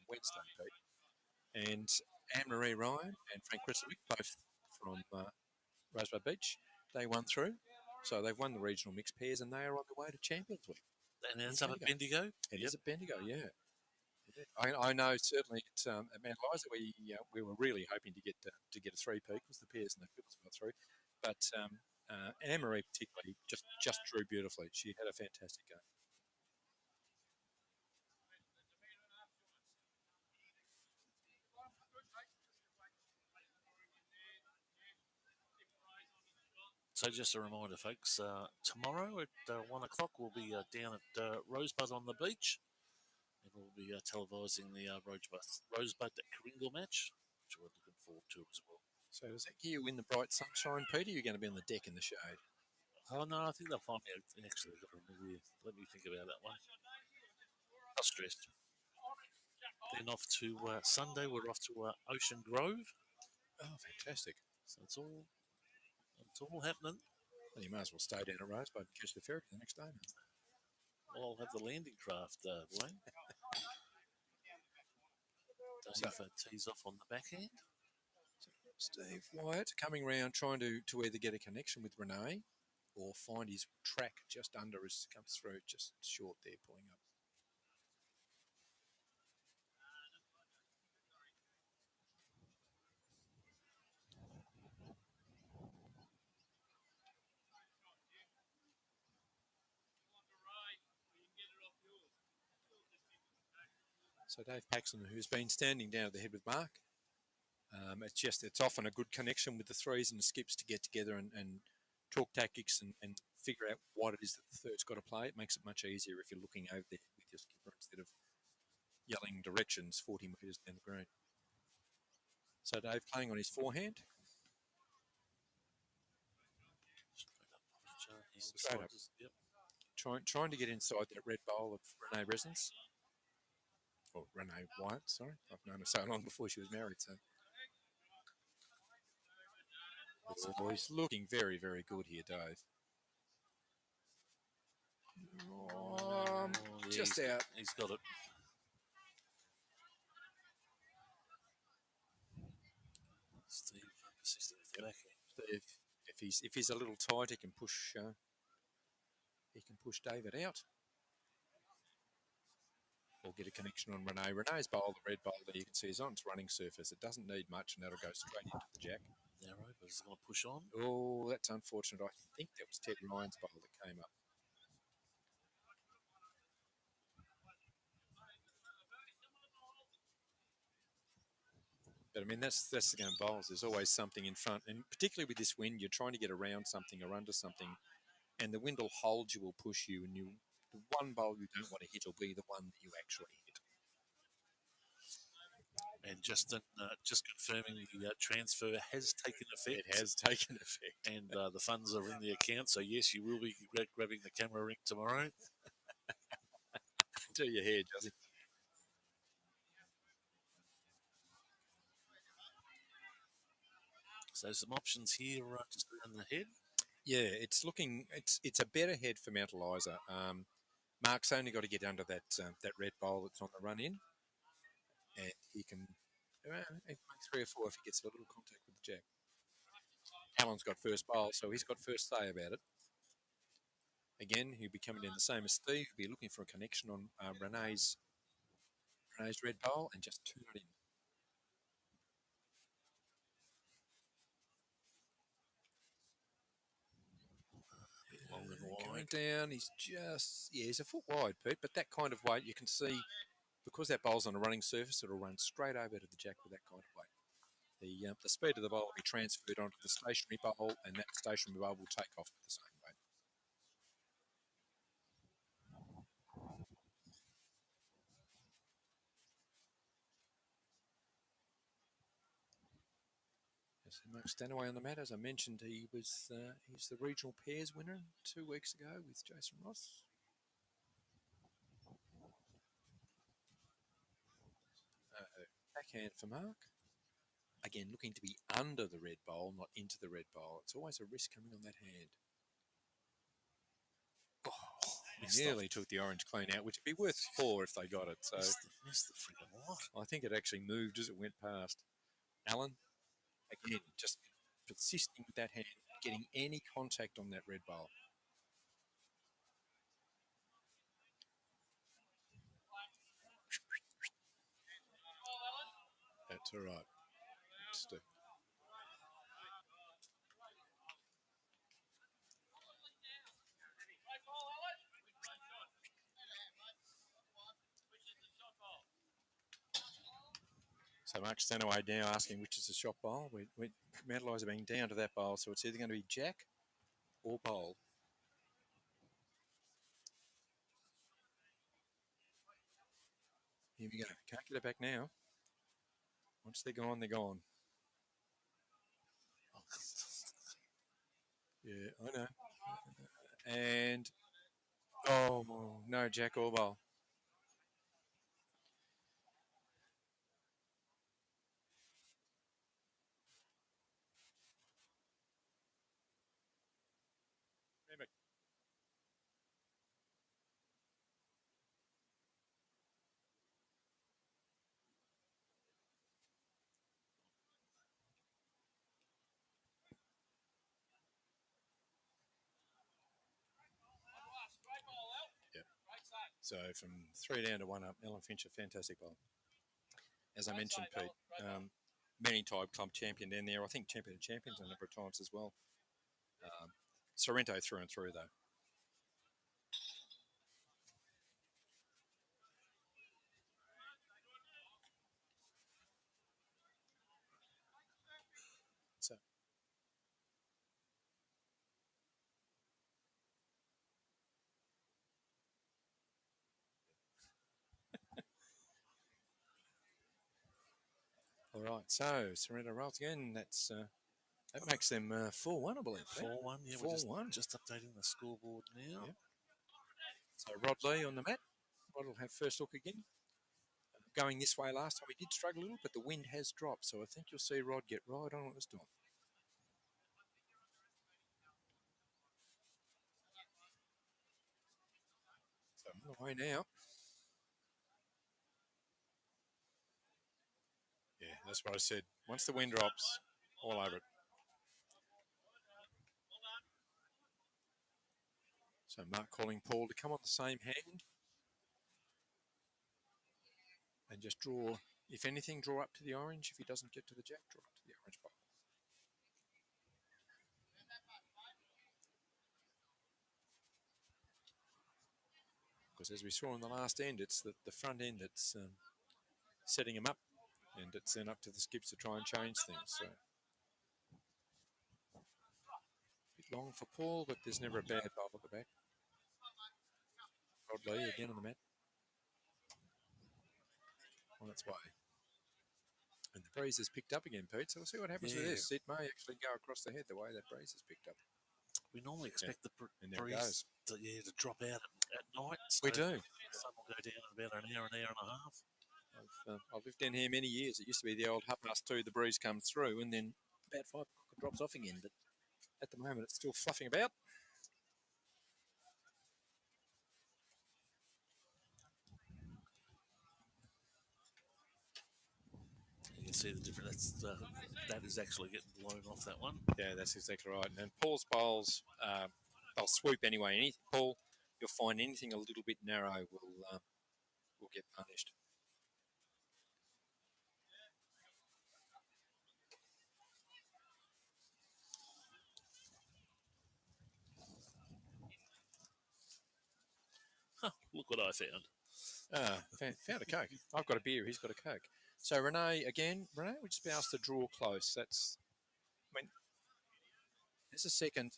Speaker 2: Wednesday, Pete. And Anne-Marie Ryan and Frank Christovic, both from Rosebud Beach, they won through. So they've won the regional mixed pairs and they are on the way to Champions Week.
Speaker 1: And it's up at Bendigo?
Speaker 2: It is at Bendigo, yeah. I know certainly at Mount Eliza we were really hoping to get a 3-peat because the pairs and the couples got through. But Anne-Marie particularly just drew beautifully. She had a fantastic game.
Speaker 1: So just a reminder, folks, tomorrow at 1 o'clock we'll be down at Rosebud on the beach. And we'll be televising the Rosebud Kringle match, which we're looking forward to as well.
Speaker 2: So does that give you in the bright sunshine, Peter? You're going to be on the deck in the shade?
Speaker 1: Oh, no, I think they'll find me actually. Let me think about that one. Not stressed. Then off to Sunday, we're off to Ocean Grove.
Speaker 2: Oh, fantastic.
Speaker 1: So it's all happening.
Speaker 2: Well, you might as well stay down at Rosebud and catch the ferry the next day.
Speaker 1: Well, I'll have the landing craft, Wayne. Dave tees off on the backhand.
Speaker 2: Steve Wyatt coming round trying to either get a connection with Renee or find his track just under as it comes through, just short there, pulling up. So Dave Paxton, who's been standing down at the head with Mark, it's often a good connection with the threes and the skips to get together and talk tactics and figure out what it is that the third's got to play. It makes it much easier if you're looking over there with your skipper instead of yelling directions 40 metres down the green. So Dave playing on his forehand. Straight up.
Speaker 1: Yep.
Speaker 2: Trying to get inside that red bowl of Renee Resonance. Or Renee White, sorry. I've known her so long before she was married. So he's looking very, very good here, Dave. Just out.
Speaker 1: He's got it. Steve persisting with the backhand.
Speaker 2: Steve, if he's a little tight, he can push David out. Or get a connection on Renee. Renee's bowl, the red bowl there, you can see is on its running surface. It doesn't need much, and that'll go straight into the jack.
Speaker 1: Narrow, but it's going to push on.
Speaker 2: Oh, that's unfortunate. I think that was Ted Ryan's bowl that came up. But I mean, that's the game of bowls. There's always something in front, and particularly with this wind, you're trying to get around something or under something, and the wind will hold you, will push you, and the one bowl you don't want to hit will be the one that you actually hit.
Speaker 1: And just confirming the transfer has taken effect.
Speaker 2: It has taken effect.
Speaker 1: And the funds are in the account. So, yes, you will be grabbing the camera Rink tomorrow.
Speaker 2: Do your hair, Juzzy.
Speaker 1: So, some options here just around the head.
Speaker 2: Yeah, it's a better head for Mount Eliza. Mark's only got to get under that red bowl that's on the run in. And he can make 3 or 4 if he gets a little contact with the jack. Alan's got first bowl, so he's got first say about it. Again, he'll be coming in the same as Steve. He'll be looking for a connection on Renee's red bowl and just turn it in.
Speaker 1: Long and wide.
Speaker 2: Going down, he's a foot wide, Pete, but that kind of weight you can see. Because that bowl's on a running surface, it'll run straight over to the jack with that kind of weight. The speed of the bowl will be transferred onto the stationary bowl, and that stationary bowl will take off with the same weight. So Mark Stanaway on the mat, as I mentioned, he's the regional pairs winner 2 weeks ago with Jason Ross. Backhand for Mark. Again, looking to be under the red bowl, not into the red bowl. It's always a risk coming on that hand. He nearly took the orange clean out, which would be worth 4 if they got it. So
Speaker 1: missed the freaking lot.
Speaker 2: I think it actually moved as it went past. Alan, again, just persisting with that hand, getting any contact on that red bowl. That's all right. So Mark Stanaway now asking which is the shot bowl. Mount Eliza being down to that bowl, so it's either going to be jack or bowl. Here we go. Can't get it back now. Once they're gone, they're gone. Yeah, I know. And, no, jack or bowl. So from 3 down to 1 up, Ellen Finch, a fantastic bowl. As I mentioned, Pete, many time club champion down there. I think champion of champions a number of times as well. Sorrento through and through, though. All right, so Sorrento rolls again. That makes them 4-1, I believe.
Speaker 1: 4-1, yeah.
Speaker 2: 4-1.
Speaker 1: We're just updating the scoreboard now.
Speaker 2: Yep. So Rod Lee on the mat. Rod will have first hook again. Going this way last time, he did struggle a little, but the wind has dropped, so I think you'll see Rod get right on it this time. So on the way now. Yeah, that's what I said. Once the wind drops, all over it. So Mark calling Paul to come on the same hand and just draw, if anything, draw up to the orange. If he doesn't get to the jack, draw up to the orange bowl. Because as we saw in the last end, it's the front end that's setting him up, and it's then up to the skips to try and change things. So a bit long for Paul, but there's never a bad bowl at the back. Rod Lee again on the mat. On its way. And the breeze has picked up again, Pete. So we'll see what happens with this. It may actually go across the head the way that breeze has picked up.
Speaker 1: We normally expect the
Speaker 2: breeze
Speaker 1: to drop out at night. So
Speaker 2: we do.
Speaker 1: Sun will go down in about an hour and a half.
Speaker 2: I've lived down here many years. It used to be the old 2:30, the breeze comes through, and then about 5 o'clock it drops off again. But at the moment, it's still fluffing about.
Speaker 1: You can see the difference. That is actually getting blown off that one.
Speaker 2: Yeah, that's exactly right. And Paul's bowls, they'll swoop anyway. Paul, you'll find anything a little bit narrow will get punished.
Speaker 1: Huh, look what I found.
Speaker 2: Found a Coke. I've got a beer. He's got a Coke. So Renee, again, Renee would just be asked to draw close. There's a second.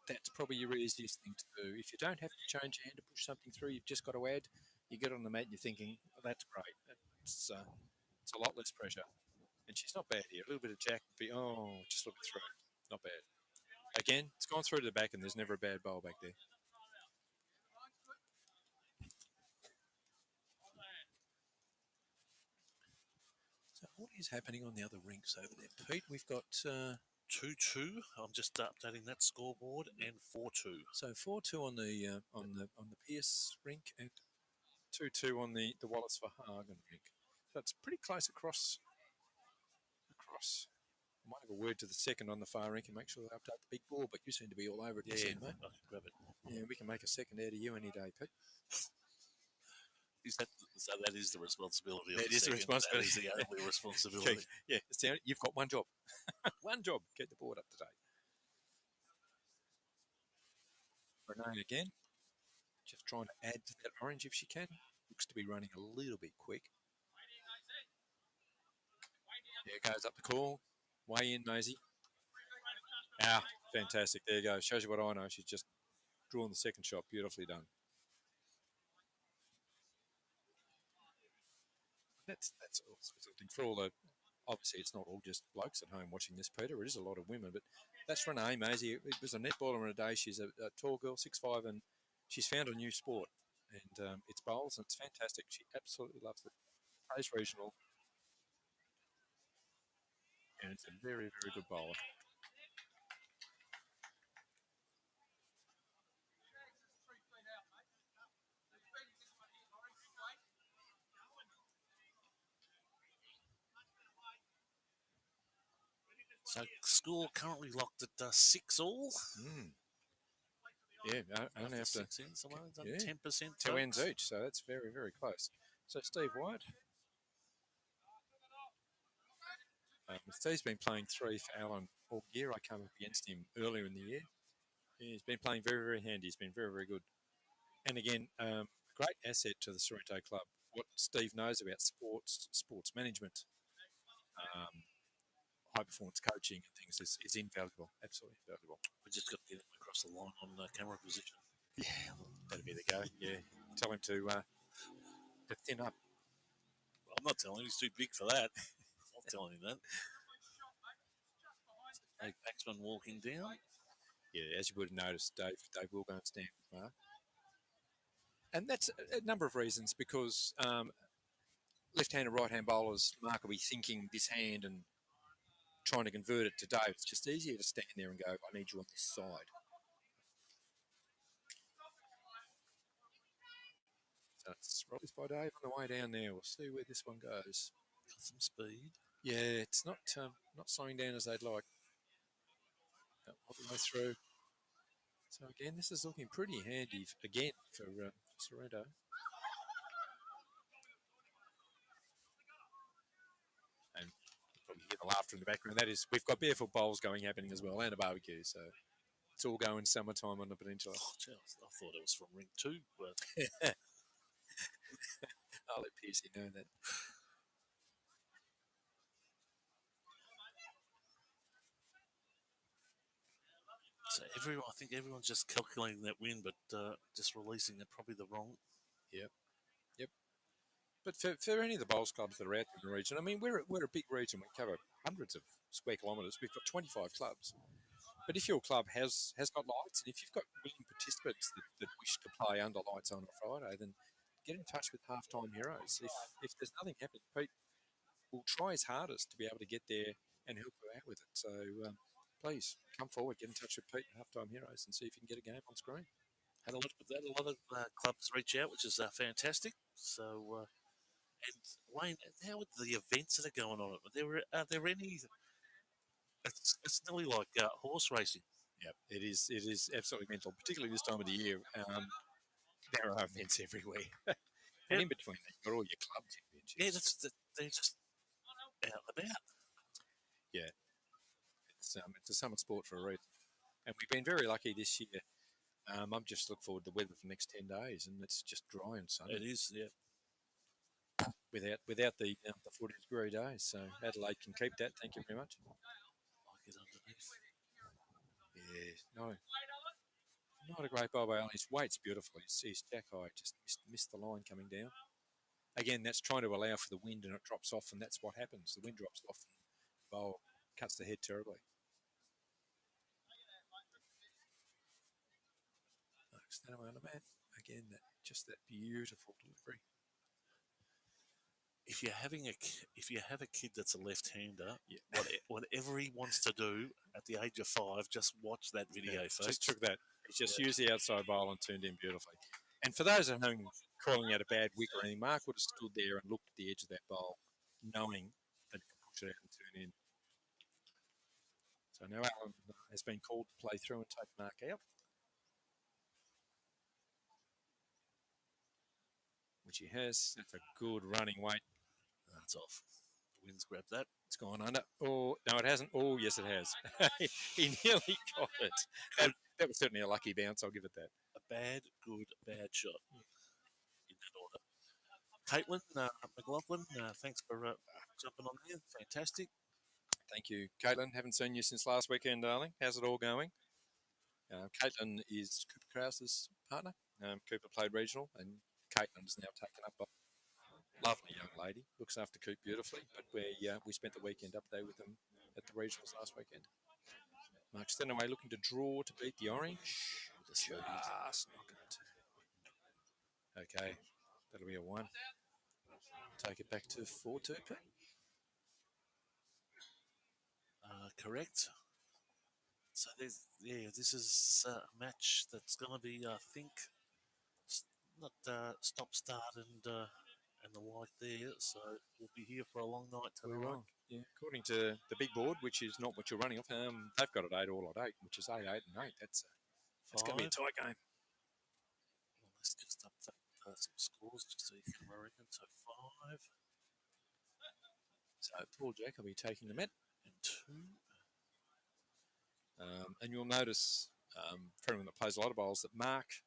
Speaker 2: That's probably your easiest thing to do. If you don't have to change your hand to push something through, you've just got to add. You get on the mat and you're thinking, oh, that's great. It's a lot less pressure. And she's not bad here. A little bit of jack would be, just a little bit through. Not bad. Again, it's gone through to the back and there's never a bad bowl back there. So what is happening on the other rinks over there, Pete? We've got
Speaker 1: 2-2. I'm just updating that scoreboard, and 4-2.
Speaker 2: So 4-2 on the Pierce rink and 2-2 on the Wallace for Hagen rink. So it's pretty close across. I might have a word to the second on the far rink and make sure they update the big ball, but you seem to be all over it.
Speaker 1: Yeah,
Speaker 2: mate.
Speaker 1: I can grab it.
Speaker 2: Yeah, we can make a second out of you any day, Pete.
Speaker 1: So that is the responsibility.
Speaker 2: That is the responsibility.
Speaker 1: That is the only responsibility.
Speaker 2: Yeah, you've got one job. One job. Get the board up to date. Renee again. Just trying to add to that orange if she can. Looks to be running a little bit quick. There goes up the call. Way in, Maisie. Fantastic. There you go. Shows you what I know. She's just drawn the second shot. Beautifully done. That's something for all the. Obviously, it's not all just blokes at home watching this, Peter. It is a lot of women, but that's Renee, Maisie. It was a netballer in a day. She's a tall girl, 6'5", and she's found a new sport, and it's bowls, and it's fantastic. She absolutely loves it. Plays regional, and it's a very, very good bowler.
Speaker 1: So score currently locked at 6-all.
Speaker 2: Yeah, I only have to
Speaker 1: 10%.
Speaker 2: 2 ends each, so that's very, very close. So Steve White. Steve's been playing 3 for Alan all year. I came up against him earlier in the year. He's been playing very, very handy. He's been very, very good. And again, a great asset to the Sorrento club. What Steve knows about sports management, high performance coaching and things is invaluable. Absolutely invaluable.
Speaker 1: We just got to get him across the line on camera position.
Speaker 2: Yeah, that'd be the go. Yeah, tell him to thin up.
Speaker 1: I'm I'm not telling him. He's too big for that. I'm not telling him that. Dave Paxman walking down.
Speaker 2: Yeah, as you would have noticed, Dave will go and stand with Mark. And that's a number of reasons, because left-hand and right-hand bowlers, Mark will be thinking this hand and trying to convert it to Dave. It's just easier to stand there and go, I need you on this side. So it's released by Dave on the way down there. We'll see where this one goes.
Speaker 1: Got some speed.
Speaker 2: Yeah, it's not slowing down as they'd like. All the way through. So again, this is looking pretty handy again for Sorrento. And you probably hear the laughter in the background. That is, we've got barefoot bowls happening as well, and a barbecue. So it's all going summertime on the peninsula.
Speaker 1: Oh, gee, I thought it was from Rink 2, but
Speaker 2: I'll let Piercy know that.
Speaker 1: so I think everyone's just calculating that win, but just releasing it probably the wrong.
Speaker 2: Yep. But for any of the bowls clubs that are out in the region, I mean, we're a big region. We cover hundreds of square kilometres. We've got 25 clubs. But if your club has got lights, and if you've got willing participants that wish to play under lights on a Friday, then get in touch with Halftime Heroes. If there's nothing happening, Pete will try his hardest to be able to get there and help you out with it. So please come forward, get in touch with Pete at Halftime Heroes, and see if you can get a game on screen.
Speaker 1: Had a look at that. A lot of clubs reach out, which is fantastic. So, and Wayne, how are the events that are going on? Are there any? It's nearly like horse racing.
Speaker 2: Yep, it is absolutely mental, particularly this time of the year. There are events everywhere. And in between that, you've got all your club championships.
Speaker 1: Yeah, they're just out and about.
Speaker 2: Yeah, it's a summer sport for a reason. And we've been very lucky this year. I'm just looking forward to the weather for the next 10 days, and it's just dry and sunny.
Speaker 1: It is, yeah.
Speaker 2: Without the 40-degree days. So Adelaide can keep that. Thank you very much.
Speaker 1: Like it underneath.
Speaker 2: Yeah, not a great bow by Allen. His weight's beautiful. His jack high just missed the line coming down. Again, that's trying to allow for the wind, and it drops off, and that's what happens. The wind drops off, and the bowl cuts the head terribly. Stand away on the mat. Again, that beautiful delivery.
Speaker 1: If you have a kid that's a left-hander, whatever he wants to do at the age of 5, just watch that video first.
Speaker 2: Just took that. He just used the outside bowl and turned in beautifully. And for those at home calling out a bad wick or anything, Mark would have stood there and looked at the edge of that bowl, knowing that he could push it out and turn in. So now Alan has been called to play through and take Mark out, which he has. That's a good running weight.
Speaker 1: That's off. The wind's grabbed that.
Speaker 2: It's gone under. Oh, no, it hasn't. Oh, yes, it has. He nearly got it. That was certainly a lucky bounce. I'll give it that.
Speaker 1: A bad shot in that order. Caitlin McLaughlin, thanks for jumping on there. Fantastic.
Speaker 2: Thank you, Caitlin. Haven't seen you since last weekend, darling. How's it all going? Caitlin is Cooper Krause's partner. Cooper played regional, and Caitlin is now taken up by a lovely young lady. Looks after Coop beautifully, but we spent the weekend up there with them at the regionals last weekend. Mark Stenaway looking to draw to beat the Orange. Just not going to. Okay, that'll be a 1. Take it back to 4-2.
Speaker 1: Correct. So this is a match that's going to be, I think, not stop, start, and the like there. So we'll be here for a long night tonight.
Speaker 2: Yeah, according to the big board, which is not what you're running off, they've got it 8 all at 8, which is 8, 8, and 8. That's going to be a tight game.
Speaker 1: Well, let's just update some scores just so you can reckon. So 5.
Speaker 2: So Paul Jack will be taking the met.
Speaker 1: And 2.
Speaker 2: And you'll notice, for anyone that plays a lot of bowls, that Mark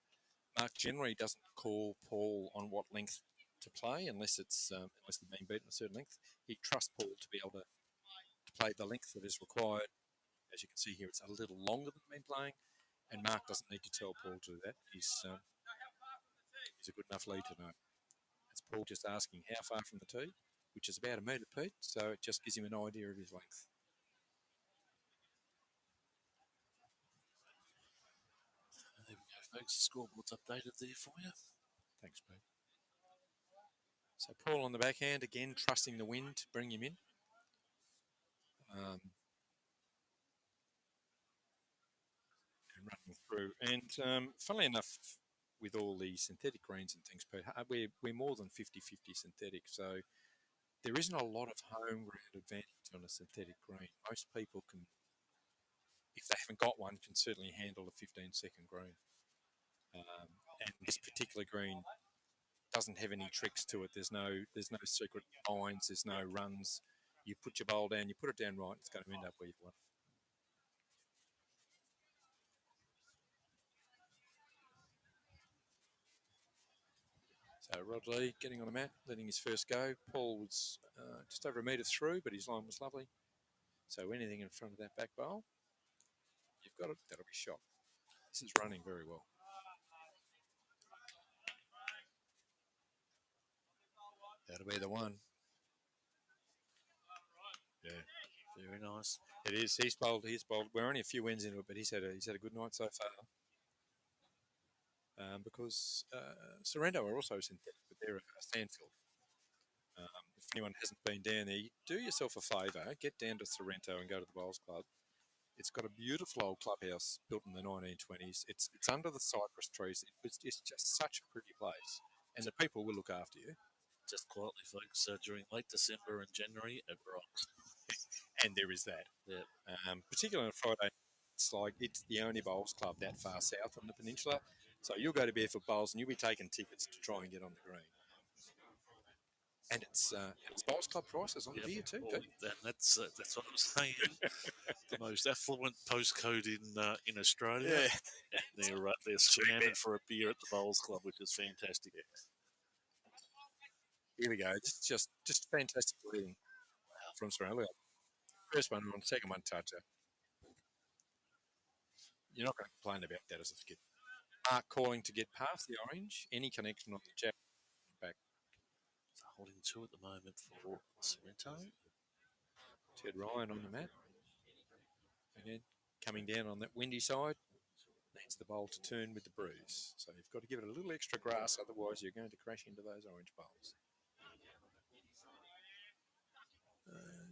Speaker 2: generally doesn't call Paul on what length to play unless they're being beaten a certain length. He trusts Paul to be able to play the length that is required. As you can see here, it's a little longer than been playing, and Mark doesn't need to tell Paul to do that. He's a good enough lead to know. It's Paul just asking how far from the tee. which is about 1 metre, Pete. So it just gives him an idea of his length.
Speaker 1: There we go, folks. The scoreboard's updated there for you.
Speaker 2: Thanks, Pete. So Paul on the backhand, again, trusting the wind to bring him in. And running through. And funnily enough, with all the synthetic greens and things, Pete, we're more than 50-50 synthetic. So there isn't a lot of home ground advantage on a synthetic green. Most people can, if they haven't got one, can certainly handle a 15-second green. And this particular green doesn't have any tricks to it. There's no secret lines. There's no runs. You put your bowl down, you put it down right, it's going to end up where you want. So Rod Lee getting on the mat, letting his first go. Paul was just over 1 metre through, but his line was lovely. So anything in front of that back bowl, you've got it. That'll be shot. This is running very well. That'll be the one. Yeah,
Speaker 1: very nice.
Speaker 2: It is. He's bowled. We're only a few wins into it, but he's had a good night so far. Because Sorrento are also synthetic, but they're a sandfield. If anyone hasn't been down there, do yourself a favour, get down to Sorrento and go to the Bowls Club. It's got a beautiful old clubhouse built in the 1920s. It's under the cypress trees. It's just such a pretty place, and the people will look after you.
Speaker 1: Just quietly, folks, during late December and January, it rocks.
Speaker 2: And there is that.
Speaker 1: Yeah.
Speaker 2: Particularly on Friday, it's the only bowls club that far south on the peninsula. So you'll go to Barefoot Bowls and you'll be taking tickets to try and get on the green. And it's bowls club prices on the beer too.
Speaker 1: Well, that's what I'm saying. The most affluent postcode in Australia. Yeah. And they're slamming for a beer at the Bowls Club, which is fantastic.
Speaker 2: Here we go. Just fantastic leading from Sorrento. First one on, second one toucher. You're not going to complain about that as a skip. Mark calling to get past the orange. Any connection on the jack back.
Speaker 1: So holding two at the moment for Sorrento.
Speaker 2: Ted Ryan on the mat. Again, coming down on that windy side. Needs the bowl to turn with the breeze. So you've got to give it a little extra grass, otherwise you're going to crash into those orange bowls.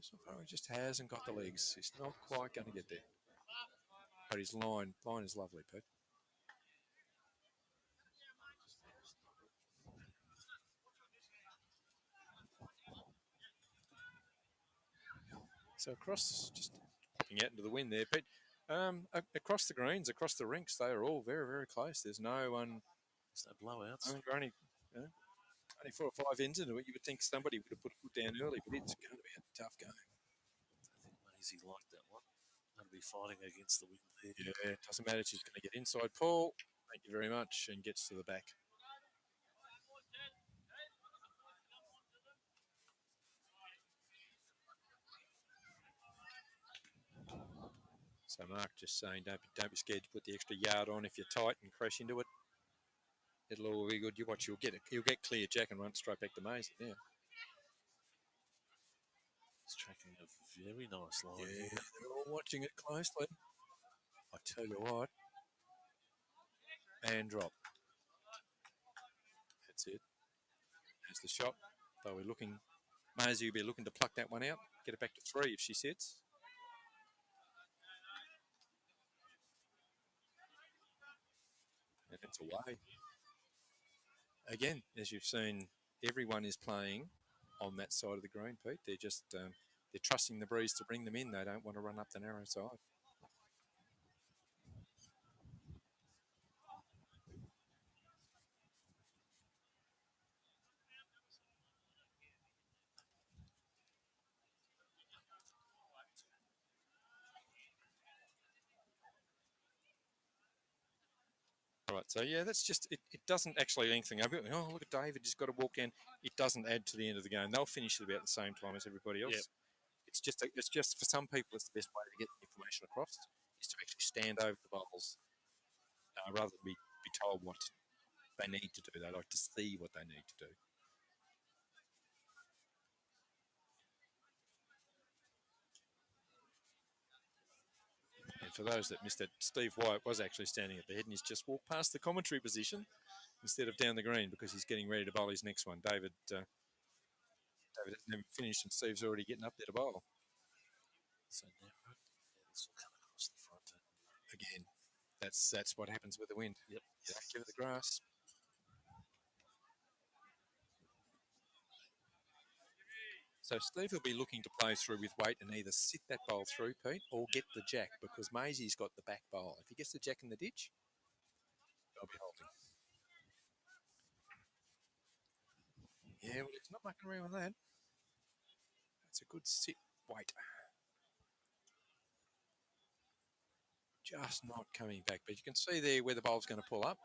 Speaker 2: So far he just hasn't got the legs. He's not quite going to get there. But his line is lovely, Pete. So across, just popping out into the wind there, Pete. Across the greens, across the rinks, they are all very, very close. There's no one.
Speaker 1: There's no blowouts.
Speaker 2: Only 4 or 5 ends into it. You would think somebody would have put a foot down early, but it's going to be a tough game.
Speaker 1: I think Maisie liked that one. Going to be fighting against the wind there.
Speaker 2: Yeah, it doesn't matter. She's going to get inside. Paul, thank you very much, and gets to the back. So Mark just saying, don't be scared to put the extra yard on if you're tight and crash into it. It'll all be good. You watch, you'll get clear, Jack, and run straight back to Maisie. Yeah.
Speaker 1: It's tracking a very nice line.
Speaker 2: Yeah, they're all watching it closely. I tell you what. And drop. That's it. That's the shot. They'll be looking. Maisie will be looking to pluck that one out. Get it back to 3 if she sits. And it's away. Again, as you've seen, everyone is playing on that side of the green, Pete. They're just they're trusting the breeze to bring them in. They don't want to run up the narrow side. All right, so yeah, that's just it doesn't actually anything. Oh, look at David, he's got to walk in. It doesn't add to the end of the game. They'll finish at about the same time as everybody else. Yep. It's just for some people, it's the best way to get the information across is to actually stand over the bowls rather than be told what they need to do. They like to see what they need to do. for those that missed it, Steve White was actually standing at the head and he's just walked past the commentary position instead of down the green because he's getting ready to bowl his next one. David hasn't even finished and Steve's already getting up there to bowl.
Speaker 1: So now this will come across the front.
Speaker 2: Again, that's what happens with the wind.
Speaker 1: Yep.
Speaker 2: You don't give it the grass. So Steve will be looking to play through with weight and either sit that bowl through, Pete, or get the jack because Maisie's got the back bowl. If he gets the jack in the ditch, they'll be holding. Yeah, well, he's not mucking around with that. That's a good sit weight. Just not coming back. But you can see there where the bowl's going to pull up.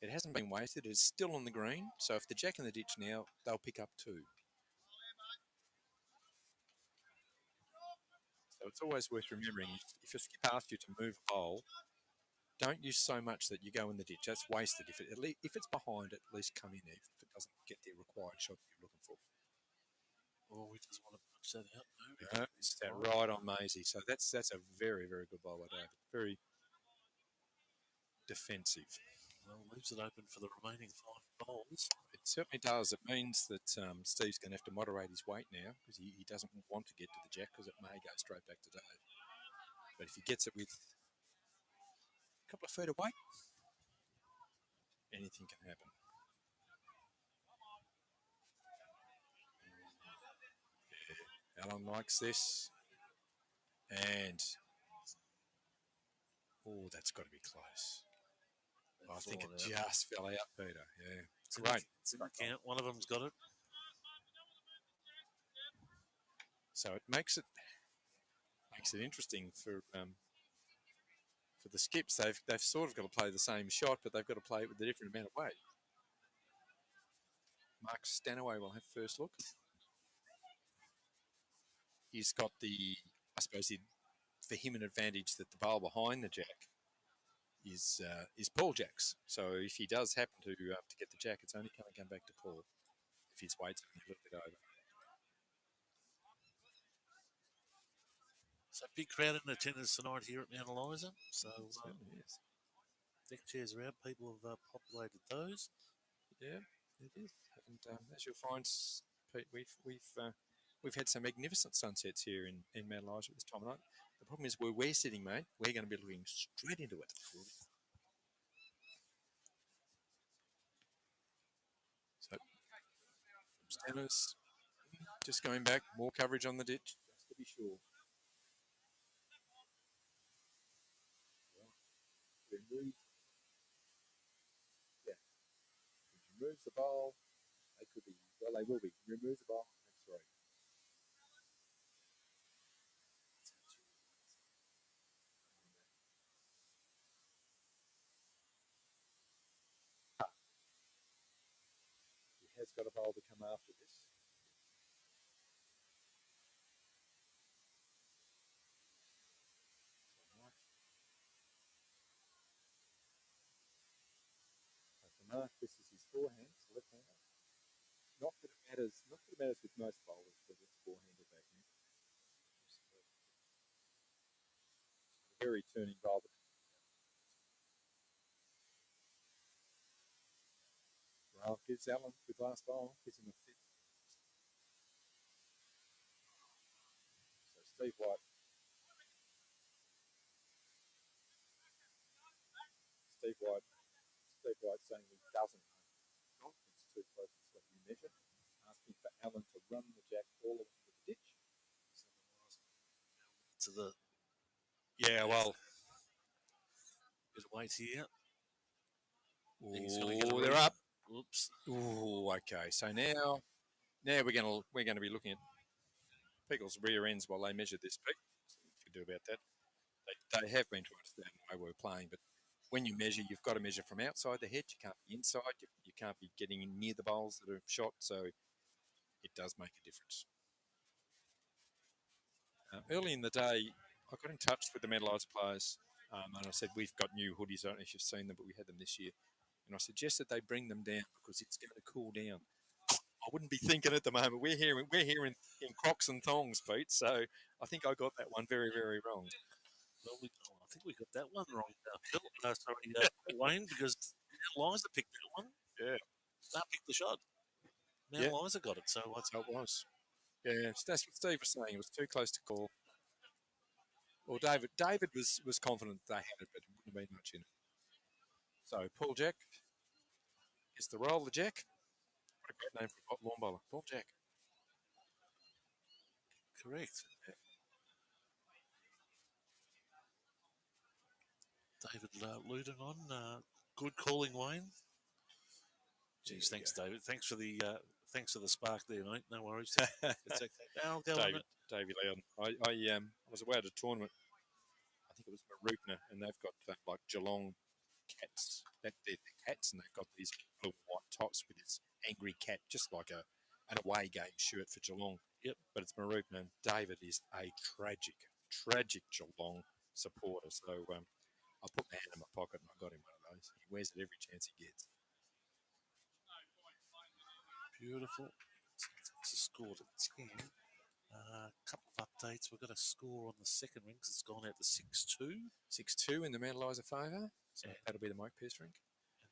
Speaker 2: It hasn't been wasted. It's still on the green. So if the jack in the ditch now, they'll pick up two. So it's always worth remembering, if a skip asks you to move a bowl, don't use so much that you go in the ditch. That's wasted. If it's behind, at least come in there if it doesn't get the required shot that you're looking for.
Speaker 1: Oh, we just want to punch that out.
Speaker 2: No, it's that right on Maisie. So that's a very, very good bowl by David. Very defensive.
Speaker 1: Well, leaves it open for the remaining 5 bowls.
Speaker 2: It certainly does. It means that Steve's going to have to moderate his weight now because he doesn't want to get to the jack because it may go straight back to Dave. But if he gets it with a couple of feet away, anything can happen. Yeah, Alan likes this. And, oh, that's got to be close. I think it just fell out, Peter. Yeah, it's great.
Speaker 1: Count. One of them's got it.
Speaker 2: So it makes it interesting for the skips. They've sort of got to play the same shot, but they've got to play it with a different amount of weight. Mark Stanaway will have first look. He's got I suppose, for him an advantage that the bowl behind the jack is Paul Jacks. So if he does happen to get the jack, it's only going to come back to Paul if his weight's a little bit over.
Speaker 1: So big crowd in attendance tonight here at Mount Eliza. So
Speaker 2: yes.
Speaker 1: Deck chairs are out. People have populated those.
Speaker 2: Yeah, it is. And as you'll find, Pete, we've had some magnificent sunsets here in Mount Eliza at this time of night. The problem is where we're sitting, mate, we're going to be looking straight into it. So, Stanners, just going back, more coverage on the ditch, just to be sure. Remove the bowl. They will be. Remove the bowl. That's right. He has got a bowl to come after this. Mark, this is his forehand, left-hander. Not that it matters with most bowlers, but it's forehand or backhand. Very turning bowl. Ralph gives Alan the glass bowl, gives him a fit. So Steve White. Steve White saying he doesn't know. It's too close, it's got to be measured. Asking for Alan to run the jack all the way to the ditch.
Speaker 1: To the
Speaker 2: well,
Speaker 1: bit of weight here.
Speaker 2: Oh, they're up.
Speaker 1: Oops.
Speaker 2: Oh, okay. So now we're going to be looking at people's rear ends while they measure this peak. So what you can do about that? They have been trying to stand the way we're playing, but when you measure, you've got to measure from outside the head. You can't be inside. You can't be getting in near the bowls that are shot. So it does make a difference. Early in the day, I got in touch with the medalised players, and I said, we've got new hoodies. I don't know if you've seen them, but we had them this year. And I suggested they bring them down because it's going to cool down. I wouldn't be thinking at the moment. We're here in Crocs and thongs, Pete. So I think I got that one very, very wrong.
Speaker 1: Well, I think we got that one wrong, Phil. Wayne, because Eliza picked that one.
Speaker 2: Yeah.
Speaker 1: That picked the shot. Now
Speaker 2: Yeah.
Speaker 1: Eliza got it, so what's
Speaker 2: So it was. Yeah, that's what Steve was saying. It was too close to call. Well, David was confident they had it, but it wouldn't have been much in it. So Paul Jack gets the roll, the Jack. What a great name for a lawn bowler. Paul Jack.
Speaker 1: correct? David Luton on. Good calling, Wayne. Geez, thanks, David. Thanks for the spark there, mate. No worries. It's okay. I'll go on it.
Speaker 2: David Loudon. I was away at a tournament. I think it was Marupna, and they've got like Geelong cats. They're cats, and they've got these little white tops with this angry cat, just like an away game shirt for Geelong.
Speaker 1: Yep.
Speaker 2: But it's Marupna, and David is a tragic Geelong supporter. So I put my hand in my pocket and I got him one of those. He wears it every chance he gets.
Speaker 1: Beautiful. It's a score to 10. A couple of updates. We've got a score on the second rink. It's gone out to 6-2.
Speaker 2: 6-2 in the Mount Eliza favour. So that'll be the Mike Pierce rink.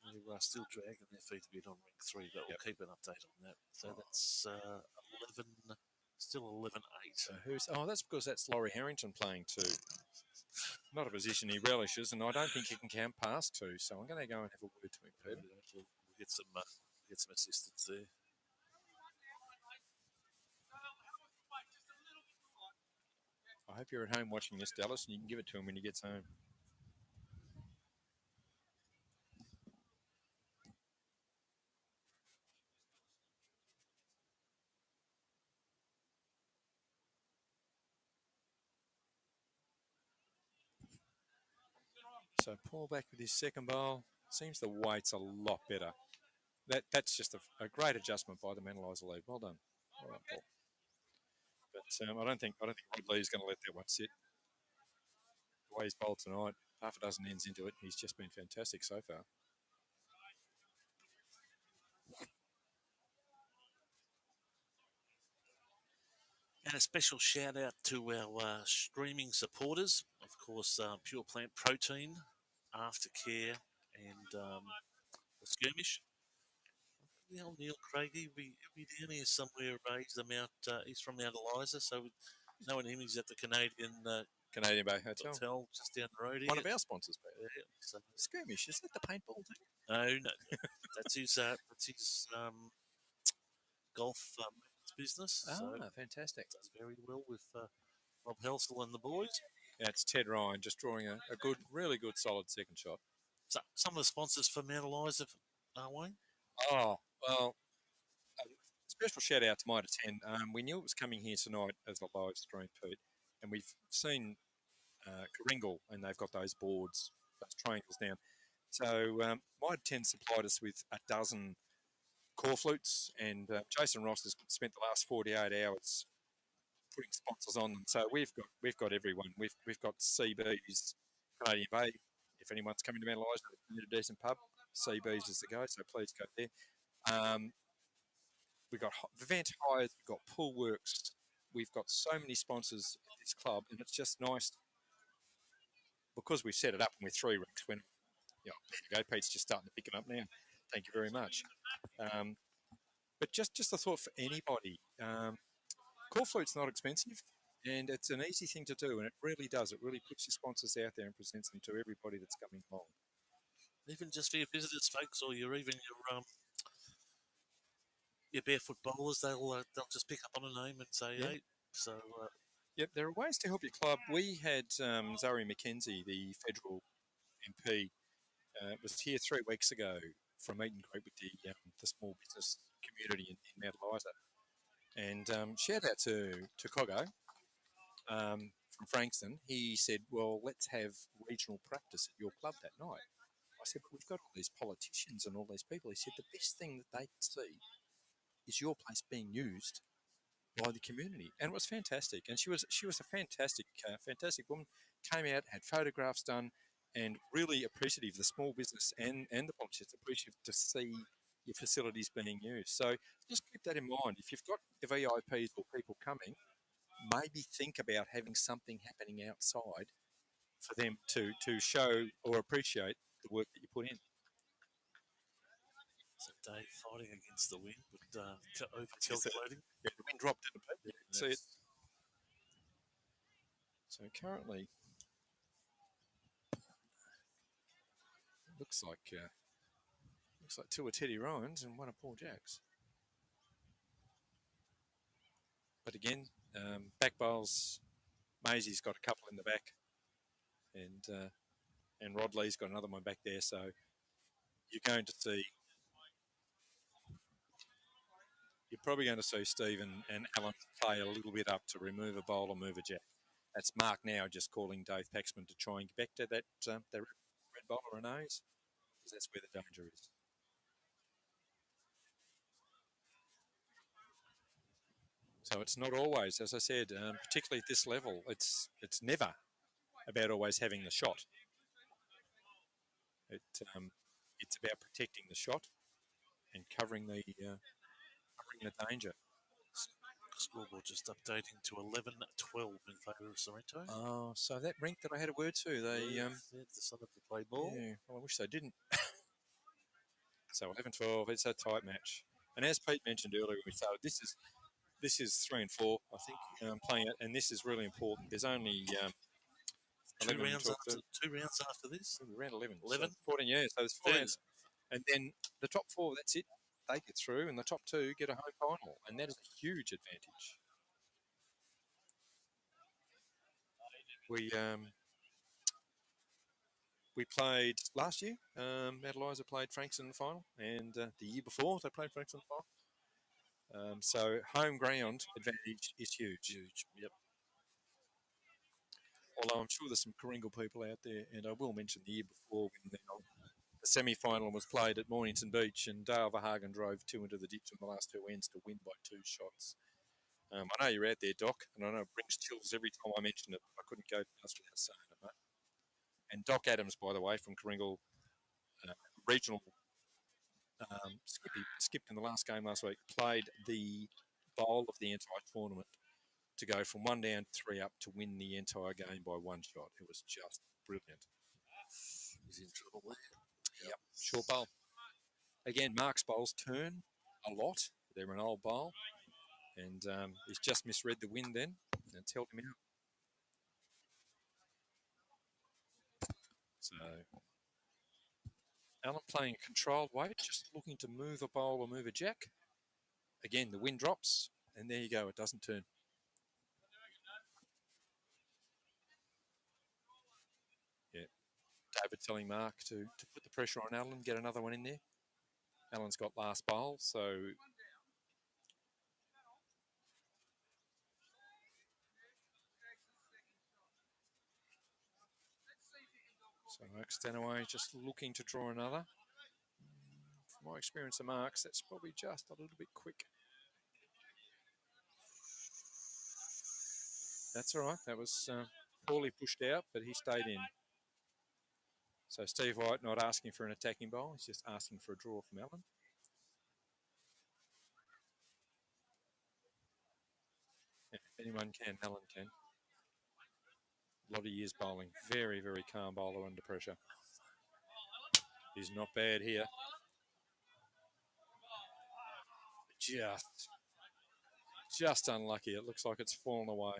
Speaker 1: And they're still dragging their feet a bit on rink 3, but we'll keep an update on that. So that's 11, still 11-8.
Speaker 2: So that's because that's Laurie Harrington playing 2. Not a position he relishes, and I don't think he can count past 2. So I'm going to go and have a word to him, Peter.
Speaker 1: We'll get some assistance there.
Speaker 2: I hope you're at home watching this, Dallas, and you can give it to him when he gets home. So Paul back with his second bowl. Seems the weight's a lot better. That's just a great adjustment by the Mount Eliza lead. Well done. All right, Paul. But I don't think Rod Lee's going to let that one sit. The way he's bowled tonight, half a dozen ends into it, he's just been fantastic so far.
Speaker 1: And a special shout out to our streaming supporters, of course, Pure Plant Protein, Aftercare, and the Skirmish. The old Neil Craigie, he'll be down here somewhere. He's from Mount Eliza, so knowing him, he's at the
Speaker 2: Canadian Bay Hotel
Speaker 1: just down the road here.
Speaker 2: One of our sponsors, Peter.
Speaker 1: Yeah, so.
Speaker 2: Skirmish, is that the paintball thing?
Speaker 1: No, that's his golf business.
Speaker 2: Oh, fantastic.
Speaker 1: Does very well with Rob Helsel and the boys.
Speaker 2: Yeah, it's Ted Ryan just drawing a good, really good, solid second shot.
Speaker 1: So, some of the sponsors for Mount Eliza, Wayne?
Speaker 2: Oh, well, special shout out to Mitre 10. We knew it was coming here tonight as a live stream, Pete, and we've seen Karingal, and they've got those boards, those triangles down. So Mitre 10 supplied us with a dozen core flutes, and Jason Ross has spent the last 48 hours putting sponsors on them. So we've got everyone. We've got CB's Canadian Bay. If anyone's coming to Mount Eliza, need a decent pub, CB's is the go. So please go there. We've got Vivant Hires, we've got Pool Works, we've got so many sponsors at this club, and it's just nice because we've set it up and we're 3 rinks. When there you go, Pete's just starting to pick it up now. Thank you very much. But just a thought for anybody. Core flute's not expensive, and it's an easy thing to do, and it really does. It really puts your sponsors out there and presents them to everybody that's coming along.
Speaker 1: Even just for your visitors, folks, or your barefoot bowlers, they'll just pick up on a name and say, hey. So,
Speaker 2: yep, there are ways to help your club. We had Zoe McKenzie, the federal MP, was here 3 weeks ago for a meet and greet with the small business community in Mount Eliza. And shout out to Coggo from Frankston. He said, well, let's have regional practice at your club that night. I said, but we've got all these politicians and all these people. He said, the best thing that they can see is your place being used by the community. And it was fantastic. And she was a fantastic woman. Came out, had photographs done, and really appreciative of the small business and the politicians, appreciative to see your facilities being used. So just keep that in mind. If you've got the VIPs or people coming, maybe think about having something happening outside for them to show or appreciate the work that you put in.
Speaker 1: So Dave fighting against the wind, but over-calculating.
Speaker 2: Yeah, the wind dropped, didn't it?
Speaker 1: Yeah,
Speaker 2: See it. So currently, looks like 2 are Teddy Ryans and 1 are Paul Jacks. But again, back bowls, Maisie's got a couple in the back, and Rod Lee's got another one back there. So you're probably going to see Steve and Alan play a little bit up to remove a bowl or move a jack. That's Mark now just calling Dave Paxman to try and get back to that red bowler and A's, because that's where the danger is. So it's not always, as I said, particularly at this level, it's never about always having the shot. It's about protecting the shot and covering the danger.
Speaker 1: Scoreboard just updating to 11-12 in favour of Sorrento.
Speaker 2: Oh, so that Rink that I had a word to, they
Speaker 1: decided to play ball.
Speaker 2: Yeah, well, I wish they didn't. So 11-12, it's a tight match. And as Pete mentioned earlier, we started, this is 3 and 4, I think, playing it, and this is really important. There's only
Speaker 1: 2 rounds after this.
Speaker 2: Round 11.
Speaker 1: 11?
Speaker 2: So 14, yeah. So there's 4 rounds. And then the top 4, that's it. They get through, and the top 2 get a home final, and that is a huge advantage. We played last year. Eliza played Franks in the final, and the year before they played Franks in the final. So home ground advantage is huge.
Speaker 1: Yep.
Speaker 2: Although I'm sure there's some Coringal people out there, and I will mention the year before when the semi-final was played at Mornington Beach, and Dale Verhagen drove 2 into the ditch in the last 2 ends to win by 2 shots. I know you're out there, Doc, and I know it brings chills every time I mention it. I couldn't go past without saying it, mate. And Doc Adams, by the way, from Coringal Regional, skipped in the last game last week, played the bowl of the entire tournament to go from 1 down, 3 up to win the entire game by 1 shot. It was just brilliant.
Speaker 1: He's in trouble there.
Speaker 2: Yep, short bowl. Again, Mark's bowls turn a lot. They're an old bowl. And he's just misread the wind then, and it's helped him out. So, Alan playing a controlled weight, just looking to move a bowl or move a jack. Again, the wind drops, and there you go, it doesn't turn. Yeah, David telling Mark to put the pressure on Alan, get another one in there. Alan's got last bowl, so... So Mark's away, just looking to draw another. From my experience of Mark's, that's probably just a little bit quick. That's all right. That was poorly pushed out, but he stayed in. So Steve White not asking for an attacking bowl. He's just asking for a draw from Alan. And if anyone can, Alan can. A lot of years bowling. Very, very calm bowler under pressure. He's not bad here. Just unlucky. It looks like it's fallen away.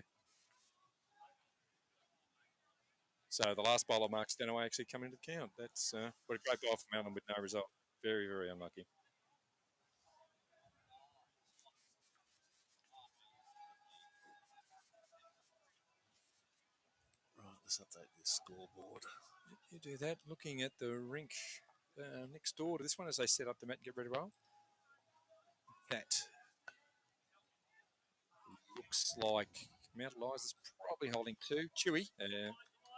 Speaker 2: So the last bowler, Mark Stenaway, actually coming into the count. That's what a great bowl from Alan with no result. Very, very unlucky.
Speaker 1: Right, let's update this scoreboard.
Speaker 2: You do that. Looking at the rink next door to this one as they set up the mat and get ready to roll. That looks like Mount Eliza's probably holding 2. Chewy,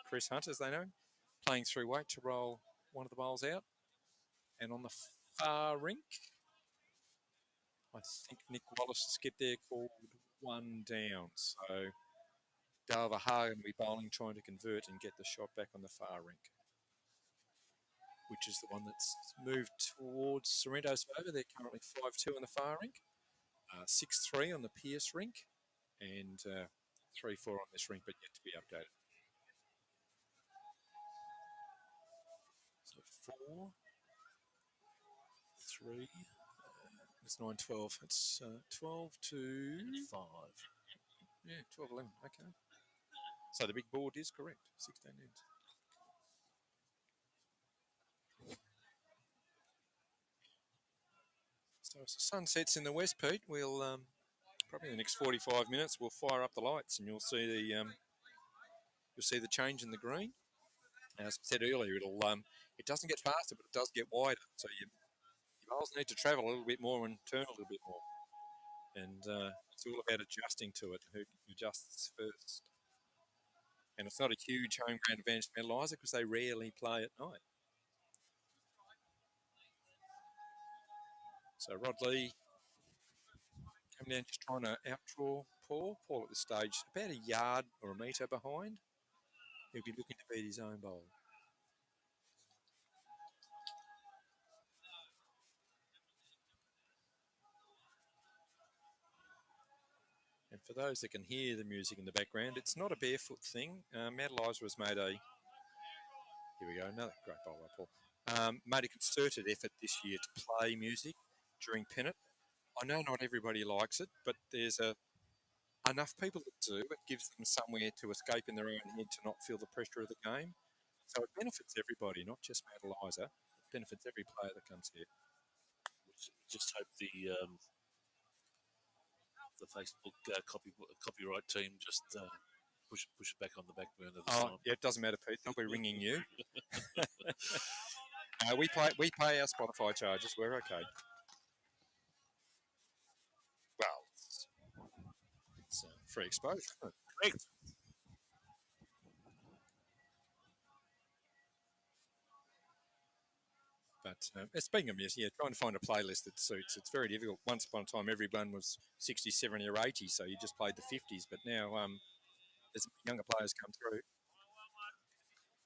Speaker 2: Chris Hunt, as they know, playing through weight to roll one of the bowls out. And on the far rink, I think Nick Wallace has skipped there, called 1 down. So Dale Verhagen will be bowling, trying to convert and get the shot back on the far rink, which is the one that's moved towards Sorrento's favour. They're currently 5-2 on the far rink, 6-3 on the Pierce rink, and 3-4 on this rink, but yet to be updated.
Speaker 1: 4, 3,
Speaker 2: It's 9:12. It's 12 to
Speaker 1: 5.
Speaker 2: yeah, 12:11. Okay. So the big board is correct. 16 ends. So as the sun sets in the west, Pete, we'll probably in the next 45 minutes we'll fire up the lights and you'll see the change in the green. As I said earlier, it doesn't get faster, but it does get wider. So your bowls need to travel a little bit more and turn a little bit more. And it's all about adjusting to it. Who adjusts first? And it's not a huge home ground advantage for Eliza because they rarely play at night. So Rod Lee coming down just trying to outdraw Paul. Paul at this stage about a yard or a metre behind. He'll be looking to beat his own bowl. And for those that can hear the music in the background, it's not a barefoot thing. Matt Eliza has made a... Here we go, another great bowl by Paul. Made a concerted effort this year to play music during pennant. I know not everybody likes it, but there's enough people that do. It gives them somewhere to escape in their own head to not feel the pressure of the game. So it benefits everybody, not just Matt Eliza. It benefits every player that comes here.
Speaker 1: Just hope the Facebook copyright team just push it back on the back burner this time.
Speaker 2: Yeah, it doesn't matter, Pete. They'll be ringing you. We pay our Spotify charges. We're okay. Well, it's free exposure.
Speaker 1: Correct.
Speaker 2: But speaking of music, trying to find a playlist that suits. It's very difficult. Once upon a time, everyone was 60, 70 or 80, so you just played the 50s. But now there's younger players come through.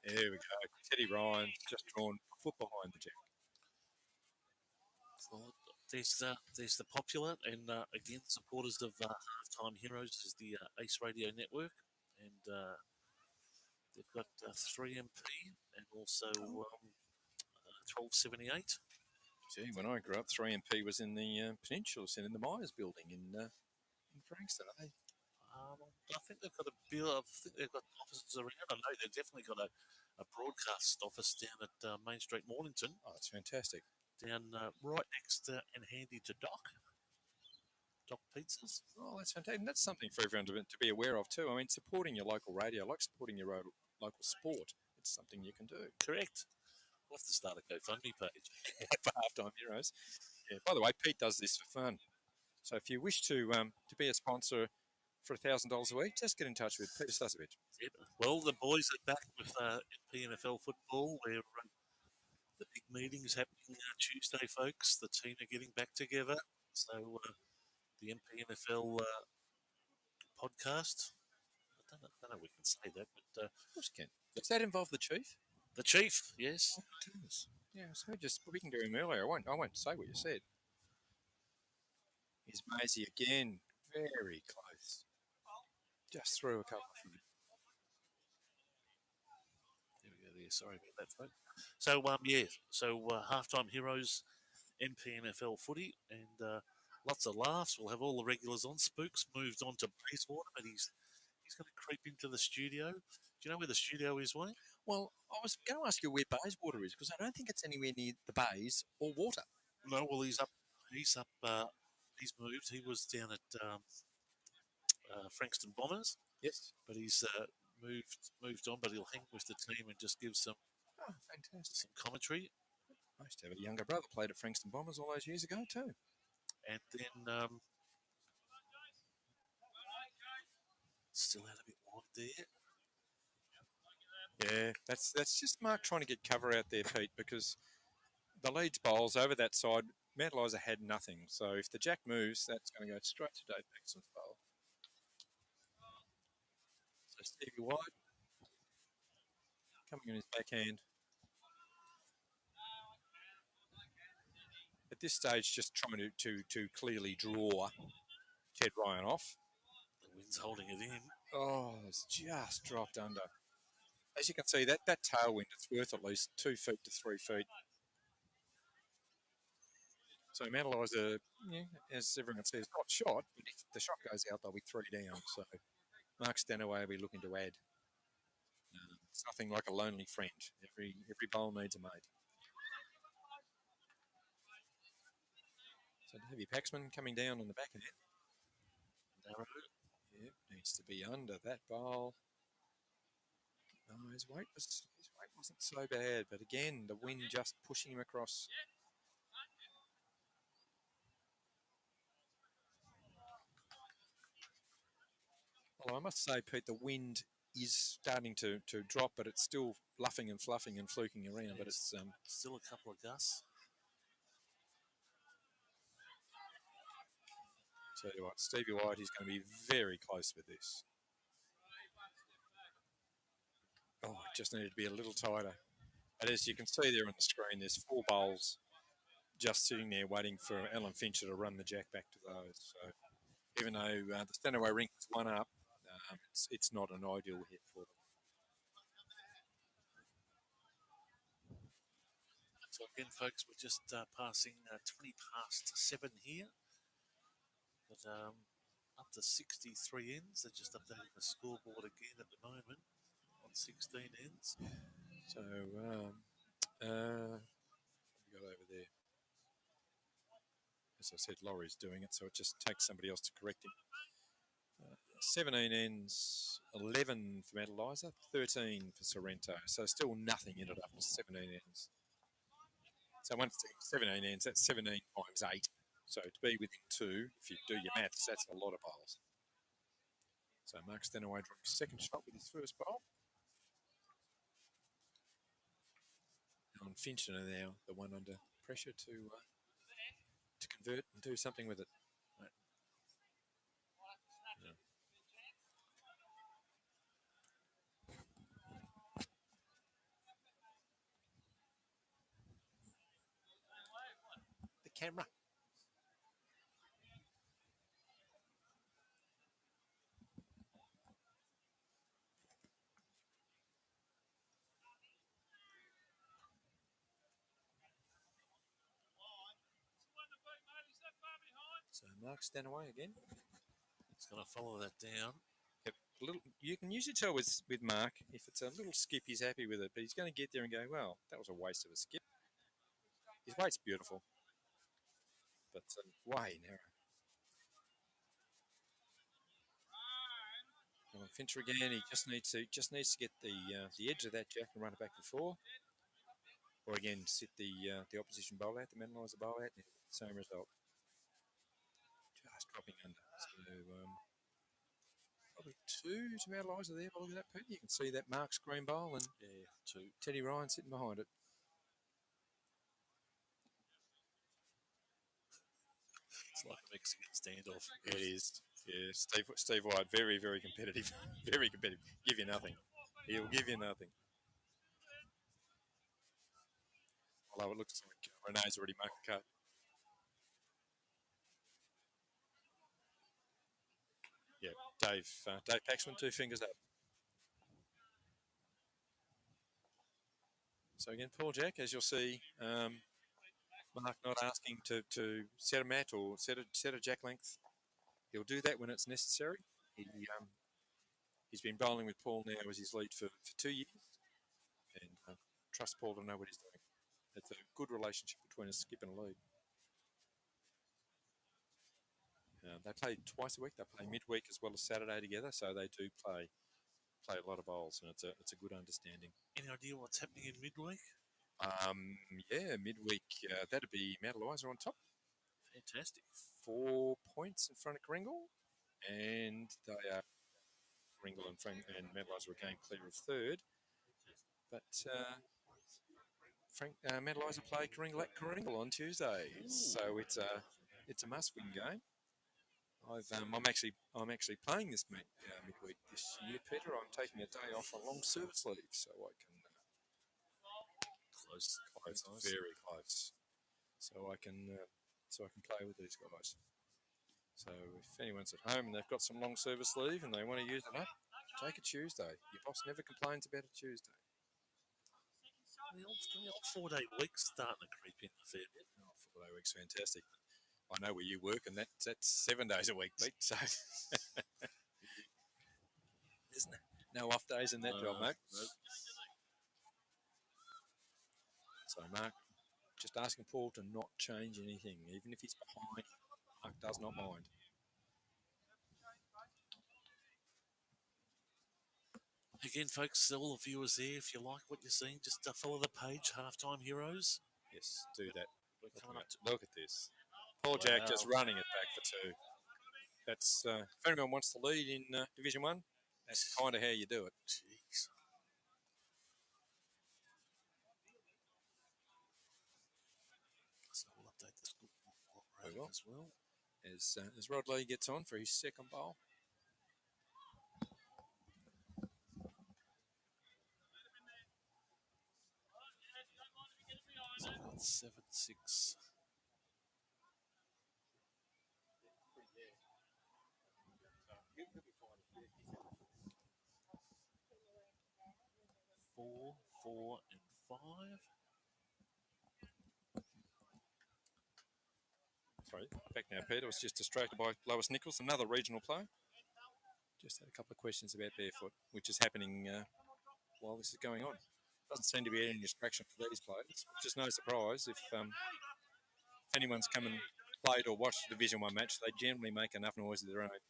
Speaker 2: There we go. Teddy Ryan's just drawn a foot behind the jack.
Speaker 1: Well, there's the popular and again supporters of Halftime Heroes is the Ace Radio Network, and they've got 3MP and also 1278.
Speaker 2: Gee, when I grew up, 3MP was in the Peninsula Centre, in the Myers building in Frankston.
Speaker 1: I think they've got offices around. I know they've definitely got a broadcast office down at Main Street, Mornington.
Speaker 2: Oh, that's fantastic.
Speaker 1: Down right next and handy to Doc Pizzas.
Speaker 2: Oh, that's fantastic. And that's something for everyone to be aware of too. I mean, supporting your local radio, like supporting your local sport, it's something you can do.
Speaker 1: Correct. We'll have to start a GoFundMe page
Speaker 2: for Halftime Heroes. Yeah. By the way, Pete does this for fun. So if you wish to be a sponsor for $1,000 a week, just get in touch with Peter Stasovich.
Speaker 1: Yep. Well, the boys are back with PNFL football, where the big meeting's happening Tuesday, folks. The team are getting back together. So the MPNFL podcast. I don't know if we can say that, but
Speaker 2: of course you can. Does that involve the chief?
Speaker 1: The chief, yes.
Speaker 2: Oh, it does. Yeah, so just speaking to him earlier. I won't say what you said. Here's Maisie again, very close. Just threw a couple of them.
Speaker 1: There we go. There. Sorry about that, folks. So So Halftime Heroes, MPNFL footy, and lots of laughs. We'll have all the regulars on. Spooks moved on to Bayswater, but he's going to creep into the studio. Do you know where the studio is, Wayne?
Speaker 2: Well, I was going to ask you where Bayswater is because I don't think it's anywhere near the bays or water.
Speaker 1: No, well, he's up. He's moved. He was down at Frankston Bombers.
Speaker 2: Yes,
Speaker 1: but he's moved on. But he'll hang with the team and just give some
Speaker 2: fantastic
Speaker 1: commentary.
Speaker 2: I used to have a younger brother played at Frankston Bombers all those years ago too.
Speaker 1: And then still had a bit wide there.
Speaker 2: Yeah, that's just Mark trying to get cover out there, Pete, because the Leeds bowls over that side, Mount Eliza had nothing. So if the jack moves, that's going to go straight to Dave Maxon's bowl. So Stevie White coming in his backhand. At this stage, just trying to clearly draw Ted Ryan off.
Speaker 1: The wind's holding it in.
Speaker 2: Oh, it's just dropped under. As you can see, that tailwind, it's worth at least 2 feet to 3 feet. So Mount Eliza, as everyone says, not shot, but if the shot goes out, they'll be 3 down. So Mark Stanaway will be looking to add. It's nothing like a lonely friend. Every bowl needs a mate. So Davey Paxman coming down on the back end.
Speaker 1: Narrow.
Speaker 2: Yep, needs to be under that bowl. No, his weight wasn't so bad, but again, the wind just pushing him across. Well, I must say, Pete, the wind is starting to drop, but it's still fluffing and fluking around. But it's
Speaker 1: still a couple of gusts.
Speaker 2: Tell you what, Stevie White is going to be very close with this. Oh, it just needed to be a little tighter. But as you can see there on the screen, there's 4 bowls just sitting there waiting for Alan Fincher to run the jack back to those. So even though the Stanaway Rink was 1 up, it's not an ideal hit for them.
Speaker 1: So again, folks, we're just passing 20 past 7 here. But up to 63 ends. They're just updating the scoreboard again at the moment on 16 ends.
Speaker 2: So what have we got over there? As I said, Laurie's doing it, so it just takes somebody else to correct him. 17 ends, 11 for Mount Eliza, 13 for Sorrento. So still nothing in it after 17 ends. So once 17 ends, that's 17 times 8. So to be within 2, if you do your maths, that's a lot of bowls. So Mark Stanaway drawing his second shot with his first bowl. Alan Fincher now, the one under pressure to convert and do something with it. Right. Yeah. The camera. So Mark Stanaway again.
Speaker 1: It's going to follow that down.
Speaker 2: Yep. You can usually tell with Mark, if it's a little skip, he's happy with it, but he's going to get there and go, well, that was a waste of a skip. His weight's beautiful, but way narrow. Well, Fincher again, he just needs to get the edge of that jack and run it back to 4. Or again, sit the opposition bowl out, the Mount Eliza bowl out, and same result. Just dropping under. So probably 2 to Mount Eliza there. But look at that, Pete. You can see that Mark's green bowl and
Speaker 1: 2.
Speaker 2: Teddy Ryan sitting behind it.
Speaker 1: It's like a Mexican standoff.
Speaker 2: It is. Yeah, Steve White, very, very competitive. Very competitive. Give you nothing. He'll give you nothing. Although it looks like Renee's already marked the cut. Yeah, Dave Paxman, 2 fingers up. So again, Paul Jack, as you'll see, Mark not asking to set a mat or set a jack length. He'll do that when it's necessary. He's been bowling with Paul now as his lead for 2 years, and trust Paul to know what he's doing. It's a good relationship between a skip and a lead. They play twice a week. They play midweek as well as Saturday together, so they do play a lot of bowls, and it's a good understanding.
Speaker 1: Any idea what's happening in midweek?
Speaker 2: Yeah, midweek, that'd be Mount Eliza on top.
Speaker 1: Fantastic.
Speaker 2: 4 points in front of Kringle, and they are Kringle and Mount Eliza are game clear of 3rd. But Mount Eliza play Kringle at Kringle on Tuesday, so it's a must-win game. I'm actually playing this midweek this year, Peter. I'm taking a day off on long service leave, so I can close, very close, so I can play with these guys. So if anyone's at home and they've got some long service leave and they want to use it up, take a Tuesday. Your boss never complains about a Tuesday.
Speaker 1: The old 4-day week's starting to creep in a fair bit.
Speaker 2: Well, that works fantastic. I know where you work, and that's 7 days a week, Pete. So there's no off days in that job, mate.
Speaker 1: Nope.
Speaker 2: So Mark, just asking Paul to not change anything, even if he's behind. Mark does not mind.
Speaker 1: Again, folks, all the viewers there, if you like what you're seeing, just follow the page, Halftime Heroes.
Speaker 2: Yes, do that.
Speaker 1: We're coming up to...
Speaker 2: Look at this. Paul Jack just running it back for 2. That's if anyone wants to lead in Division 1, that's kind of how you do it.
Speaker 1: Jeez. So we'll update the scoreboard rating as well.
Speaker 2: As Rod Lee gets on for his second bowl.
Speaker 1: So 7-6. Four, 4, and 5.
Speaker 2: Sorry, back now, Peter. I was just distracted by Lois Nichols, another regional player. Just had a couple of questions about barefoot, which is happening while this is going on. Doesn't seem to be any distraction for these players. Just no surprise if anyone's come and played or watched a Division 1 match, they generally make enough noise of their own.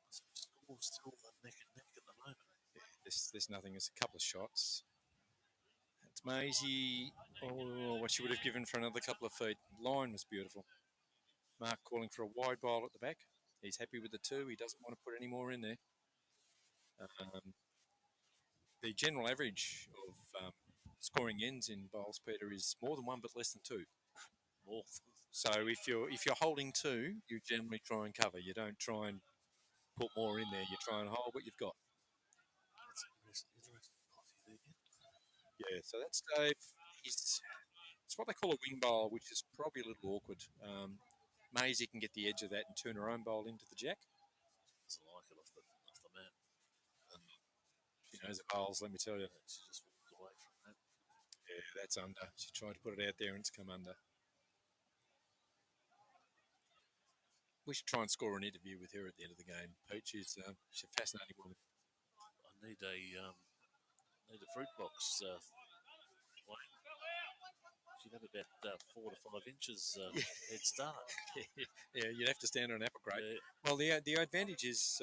Speaker 1: Score's still neck and neck at the moment.
Speaker 2: Yeah, there's nothing. There's a couple of shots. That's Maisie. Oh, what she would have given for another couple of feet. Line was beautiful. Mark calling for a wide bowl at the back. He's happy with the 2. He doesn't want to put any more in there. The general average of scoring ends in bowls, Peter, is more than 1 but less than 2.
Speaker 1: More.
Speaker 2: So if you're holding 2, you generally try and cover. You don't try and put more in there. You try and hold what you've got.
Speaker 1: That's interesting coffee there.
Speaker 2: Yeah, so that's Dave. It's what they call a wing bowl, which is probably a little awkward. Maisie can get the edge of that and turn her own bowl into the jack.
Speaker 1: Doesn't like it off the mat.
Speaker 2: She knows the bowls, let me tell you.
Speaker 1: She just walked away from that.
Speaker 2: Yeah, that's under. She tried to put it out there and it's come under. We should try and score an interview with her at the end of the game. Pete, she's a fascinating woman.
Speaker 1: I need a fruit box. She'd have about 4 to 5 inches head start.
Speaker 2: Yeah, you'd have to stand on an apple crate.
Speaker 1: Yeah.
Speaker 2: Well, the advantage is,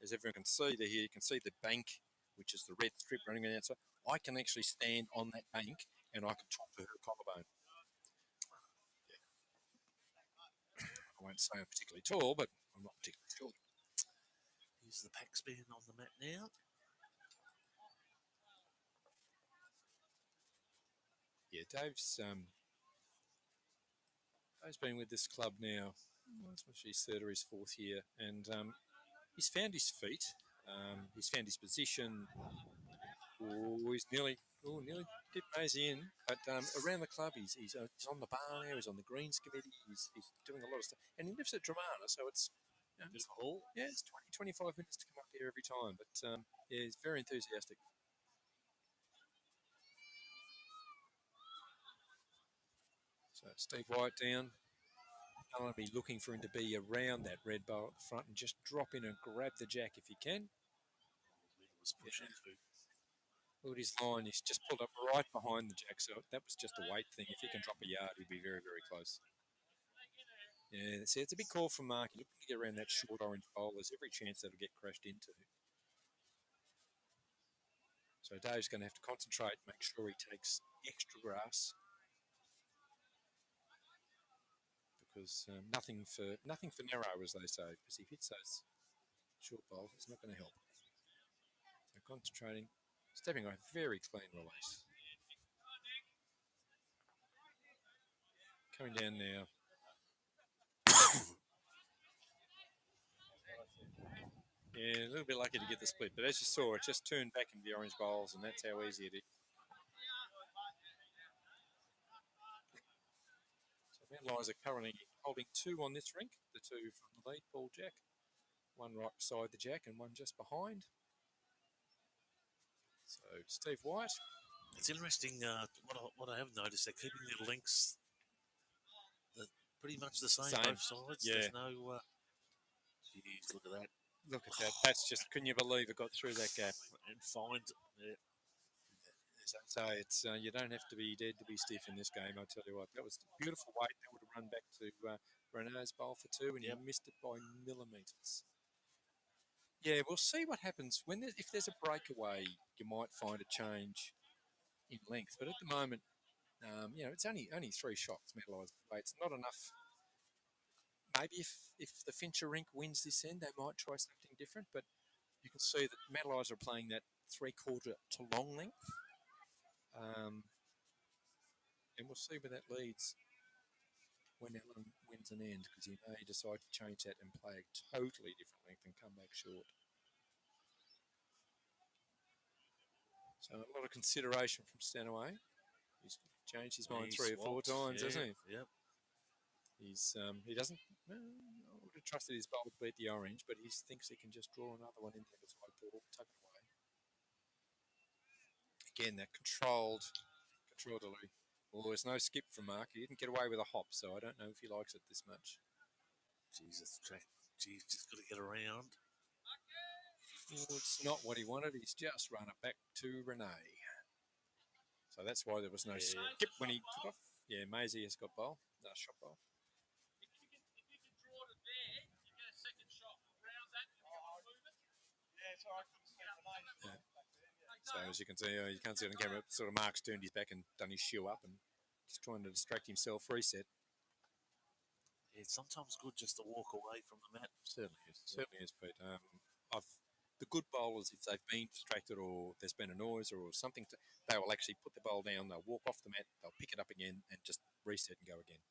Speaker 2: as everyone can see here, you can see the bank, which is the red strip running on the outside. I can actually stand on that bank and I can talk to her collarbone. Yeah. I won't say I'm particularly tall, but I'm not particularly short.
Speaker 1: Here's the pack span on the mat now.
Speaker 2: Yeah, Dave's been with this club now. It's his 3rd or his 4th year, and he's found his feet. He's found his position. He's nearly dipped Maisie in, but around the club, he's on the bar now. He's on the Greens committee. He's doing a lot of stuff, and he lives at Dramana, so it's
Speaker 1: Beautiful.
Speaker 2: Yeah, it's 20, 25 minutes to come up here every time. But yeah, he's very enthusiastic. So Steve White down. I want to be looking for him to be around that red bowl at the front and just drop in and grab the jack if he can.
Speaker 1: Was pushing too.
Speaker 2: Look at his line. He's just pulled up right behind the jack. So that was just a weight thing. If he can drop a yard, he'll be very, very close. Yeah, see, it's a big call from Mark. He's looking to get around that short orange bowl. There's every chance that'll get crashed into. So Dave's going to have to concentrate, make sure he takes extra grass. Because nothing for narrow, as they say. Because if he hits those short bowls, it's not going to help. So concentrating, stepping away, very clean release. Coming down now. Yeah, a little bit lucky to get the split, but as you saw, it just turned back into the orange bowls, and that's how easy it is. So Eliza currently holding 2 on this rink, the 2 from the lead, Paul Jack. 1 right beside the jack and 1 just behind. So Steve White
Speaker 1: It's interesting. What I have noticed, they're keeping their links pretty much the same,
Speaker 2: Same.
Speaker 1: both sides.
Speaker 2: Yeah.
Speaker 1: There's no. Geez, look at that.
Speaker 2: Look at that. That's just, couldn't you believe it got through that gap?
Speaker 1: And find. Yeah.
Speaker 2: As I say, it's you don't have to be dead to be stiff in this game. I tell you what, that was a beautiful weight. That would have run back to Renault's bowl for 2, and
Speaker 1: Yep.
Speaker 2: he missed it by millimetres. Yeah, we'll see what happens when if there's a breakaway. You might find a change in length, but at the moment, it's only 3 shots. Metalised weight. It's not enough. Maybe if the Fincher Rink wins this end, they might try something different. But you can see that Metalised are playing that 3/4 to long length. And we'll see where that leads when Alan wins an end, because he may decide to change that and play a totally different length and come back short. So a lot of consideration from Stanaway. He's changed his mind 3 or 4 times, hasn't he?
Speaker 1: Yep.
Speaker 2: He doesn't. I would have trusted his bowl to beat the orange, but he thinks he can just draw another one in there beside Paul, tuck it away. Again, that controlled delivery. Well, there's no skip from Mark. He didn't get away with a hop, so I don't know if he likes it this much.
Speaker 1: Jesus, Jeez, just got to get around.
Speaker 2: Well, it's not what he wanted. He's just run it back to Renee. So that's why there was no skip when he took off. Yeah, Maisie has got bowl. No, shot bowl.
Speaker 3: If you can draw it there, you get a second shot around that. Move it. Yeah, so I couldn't see Renee.
Speaker 2: So as you can see, you can't see it on camera. Sort of Mark's turned his back and done his shoe up and just trying to distract himself. Reset.
Speaker 1: It's sometimes good just to walk away from the mat.
Speaker 2: Certainly is, Pete. The good bowlers, if they've been distracted or there's been a noise or something, they will actually put the bowl down. They'll walk off the mat. They'll pick it up again and just reset and go again.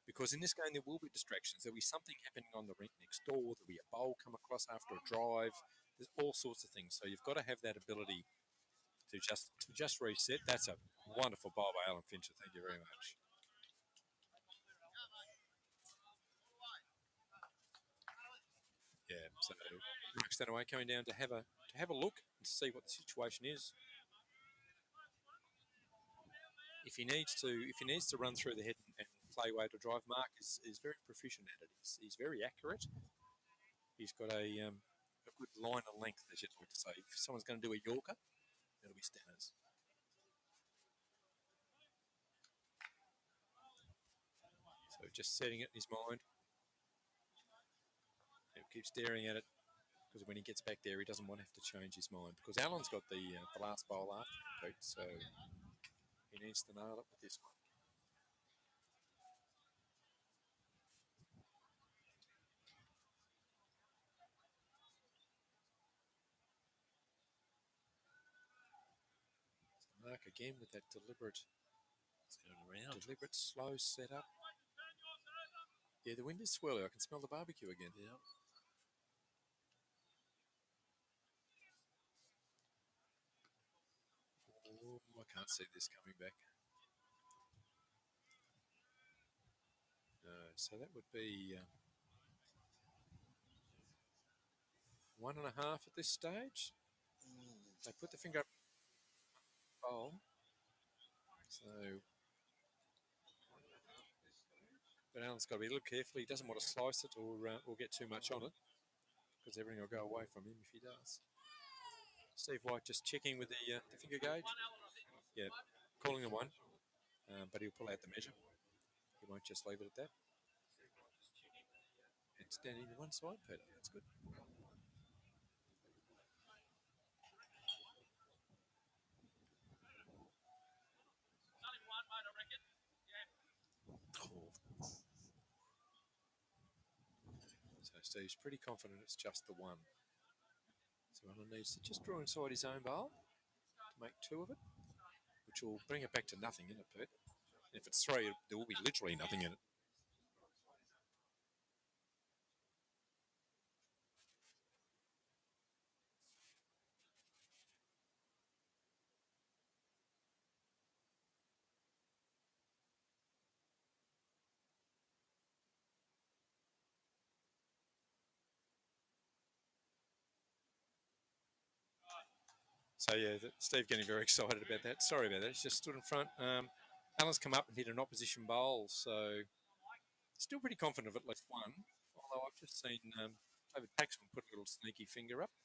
Speaker 2: Because in this game there will be distractions. There'll be something happening on the rink next door. There'll be a bowl come across after a drive. There's all sorts of things. So you've got to have that ability to just reset. That's a wonderful bowl by Alan Fincher. Thank you very much. Yeah, so Mark Stanaway coming down to have a look and see what the situation is. If he needs to run through the head and play weight or drive, Mark is very proficient at it. He's very accurate. He's got a good line of length, as you'd like to say. If someone's going to do a Yorker, it'll be Stanners. So just setting it in his mind. He'll keep staring at it, because when he gets back there, he doesn't want to have to change his mind. Because Alan's got the last bowl after Pete, so he needs to nail it with this one. So Mark again with that deliberate slow setup. Yeah, the wind is swirling. I can smell the barbecue again.
Speaker 1: Yeah.
Speaker 2: Oh, I can't see this coming back. No, so that would be 1.5 at this stage. They put the finger up bowl. So, but Alan's got to be a little careful. He doesn't want to slice it or get too much on it, because everything will go away from him if he does. Steve White just checking with the finger gauge. Yeah, calling the 1, but he'll pull out the measure. He won't just leave it at that. And standing to one side, Peter. That's good. So Steve's pretty confident it's just the 1. So Alan needs to just draw inside his own bowl to make 2 of it, which will bring it back to nothing, isn't it, Pete? And if it's 3, there will be literally nothing in it. So, yeah, Steve getting very excited about that. Sorry about that. He's just stood in front. Alan's come up and hit an opposition bowl, so still pretty confident of at least one. Although I've just seen David Paxman put a little sneaky finger up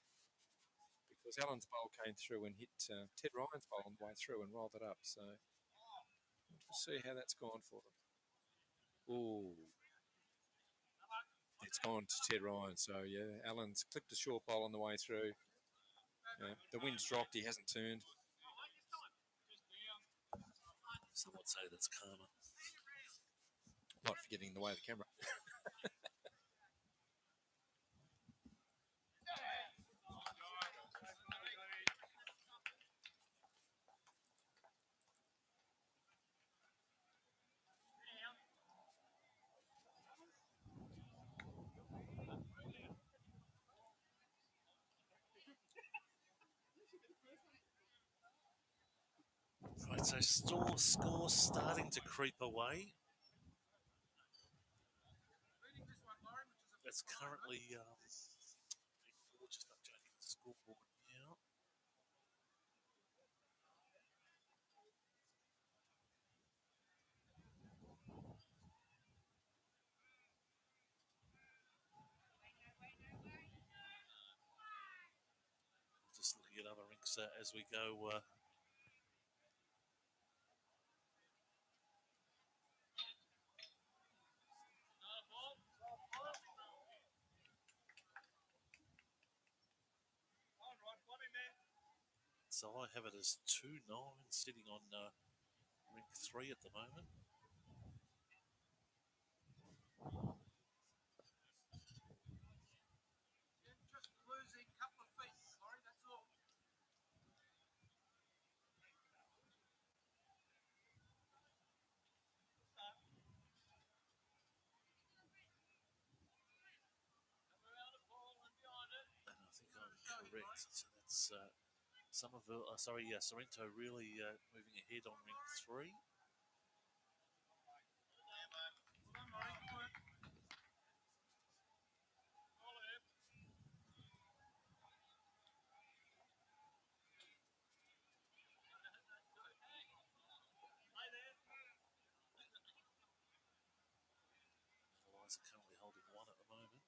Speaker 2: because Alan's bowl came through and hit Ted Ryan's bowl on the way through and rolled it up. So we'll see how that's gone for them. Oh, it's gone to Ted Ryan. So, yeah, Alan's clipped a short bowl on the way through. The wind's dropped. He hasn't turned.
Speaker 1: Some would say that's karma.
Speaker 2: Not forgetting in the way of the camera.
Speaker 1: Right, so score starting to creep away. It's currently just updating the scoreboard now. Just looking at other rinks as we go. So I have it as 2-9 sitting on rink 3 at the moment.
Speaker 3: Just losing a couple of feet, sorry, that's all.
Speaker 1: And I think I'm correct. So that's Somerville. Sorrento really moving ahead on rink 3. Eliza currently holding 1 at the moment.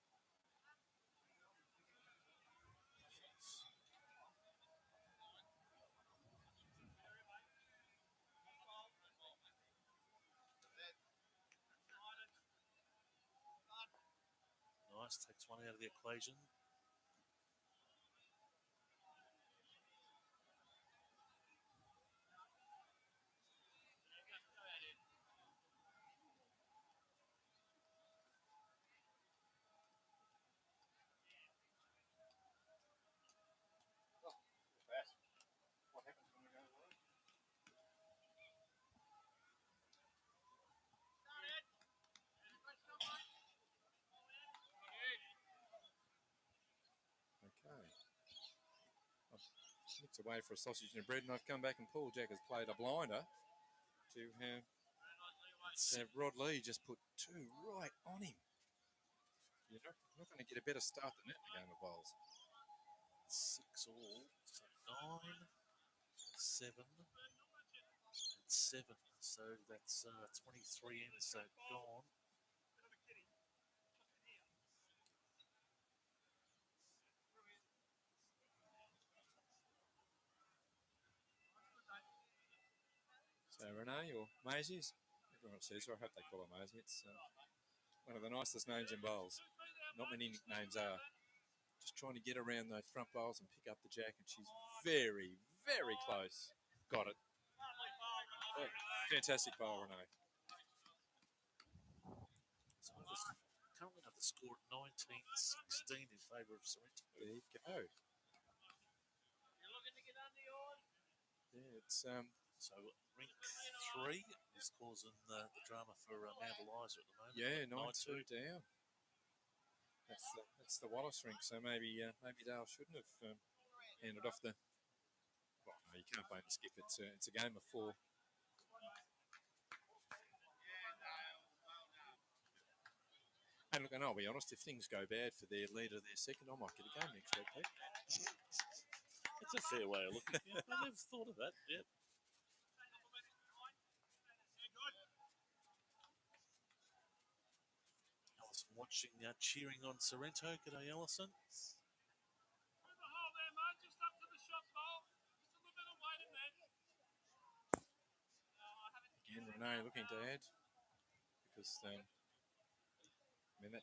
Speaker 1: Nice, takes 1 out of the equation.
Speaker 2: Okay. I've looked away for a sausage and bread, and I've come back and Paul Jack has played a blinder to have Rod Lee just put 2 right on him. You're not going to get a better start than that in a game of bowls.
Speaker 1: 6 all, so 9, 7, and 7. So that's 23 ends, so gone.
Speaker 2: So Renee or Maisie's, everyone says, or I hope they call her Maisie. It's one of the nicest names in bowls. Not many nicknames are. Just trying to get around those front bowls and pick up the jack, and she's very, very close. Got it. Oh, fantastic bowl, Renee.
Speaker 1: So currently have the score at 19-16 in favour of Sorrento.
Speaker 2: There you go. Yeah, it's
Speaker 1: So rink 3 is causing the drama for Mount Eliza at the moment.
Speaker 2: yeah, 9-2 down. That's the Wallace rink. So maybe Dale shouldn't have handed off the. Well, no, you can't blame the skip. It's a game of 4. And look, and I'll be honest, if things go bad for their leader, their second, I might get a game next week, Pete.
Speaker 1: It's a fair way of looking. Yeah, I never thought of that. Yep. Alison watching, cheering on Sorrento. G'day, Alison.
Speaker 2: Again, Renee looking to add because that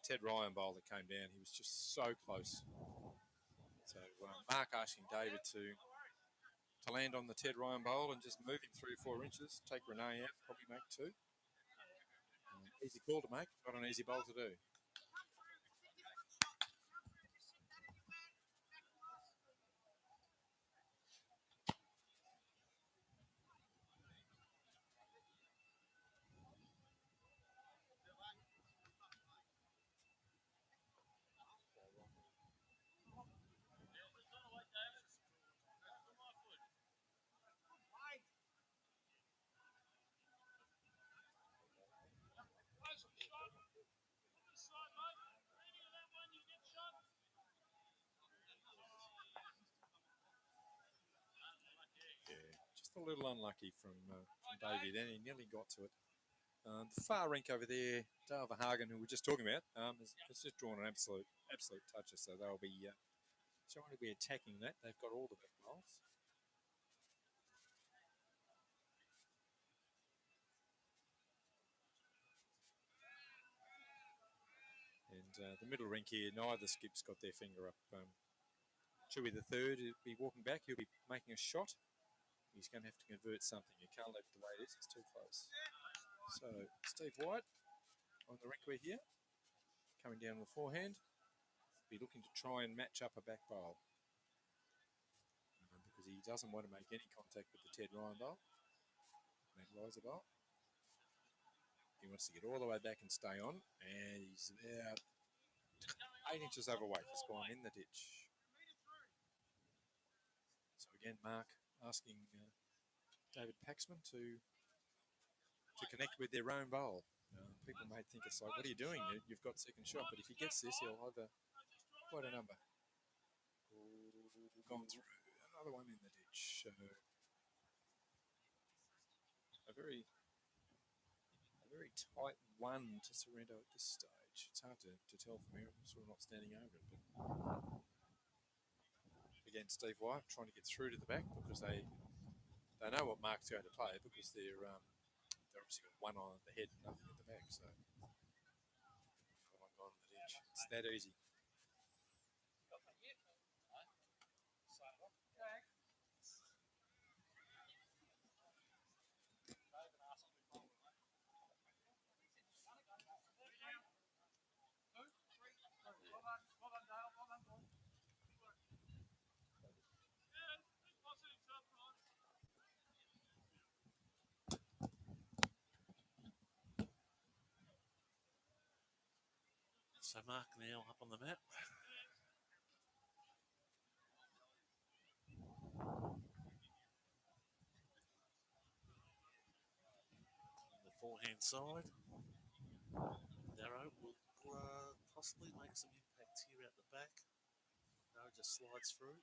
Speaker 2: Ted Ryan bowl that came down, he was just so close. So Mark asking David to land on the Ted Ryan bowl and just move him 3 or 4 inches, take Renee out, probably make 2. Easy call to make, not an easy bowl to do. Just a little unlucky from David, and he nearly got to it. The far rink over there, Dale Verhagen, who we were just talking about, has just drawn an absolute toucher, so they'll be trying to be attacking that. They've got all the back bowls. And the middle rink here, neither skip's got their finger up. Chewy the third will be walking back. He'll be making a shot. He's going to have to convert something. You can't leave it the way it is. It's too close. So Steve White on the rink we're here, coming down the forehand. Be looking to try and match up a back bowl because he doesn't want to make any contact with the Ted Ryan bowl, that Eliza bowl. He wants to get all the way back and stay on, and he's about 8 inches overweight. He's gone in the ditch. So again, Mark asking David Paxman to connect with their own bowl. People may think it's like, what are you doing? You've got second shot, but if he gets this, he'll have quite a number. Gone through, another one in the ditch. A very tight one to Sorrento at this stage. It's hard to tell from here. I'm sort of not standing over it, but again, Steve White trying to get through to the back because they know what Mark's going to play because they're obviously got one on the head and nothing at the back. So one gone in the ditch. It's that easy.
Speaker 1: So Mark now up on the mat. The forehand side. Darrow will possibly make some impact here out the back. No, just slides through.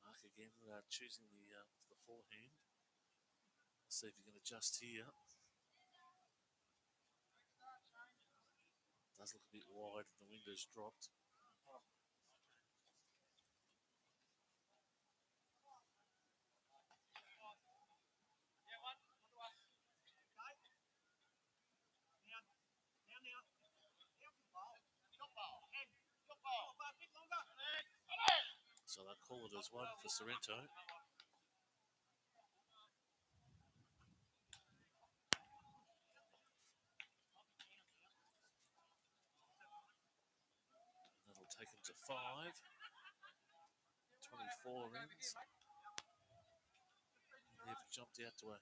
Speaker 1: Mark again choosing the forehand. See if he can adjust here. Does look a bit wide. The window's dropped. So they'll call it as one for Sorrento. to 5. 24 rings. They've jumped out to a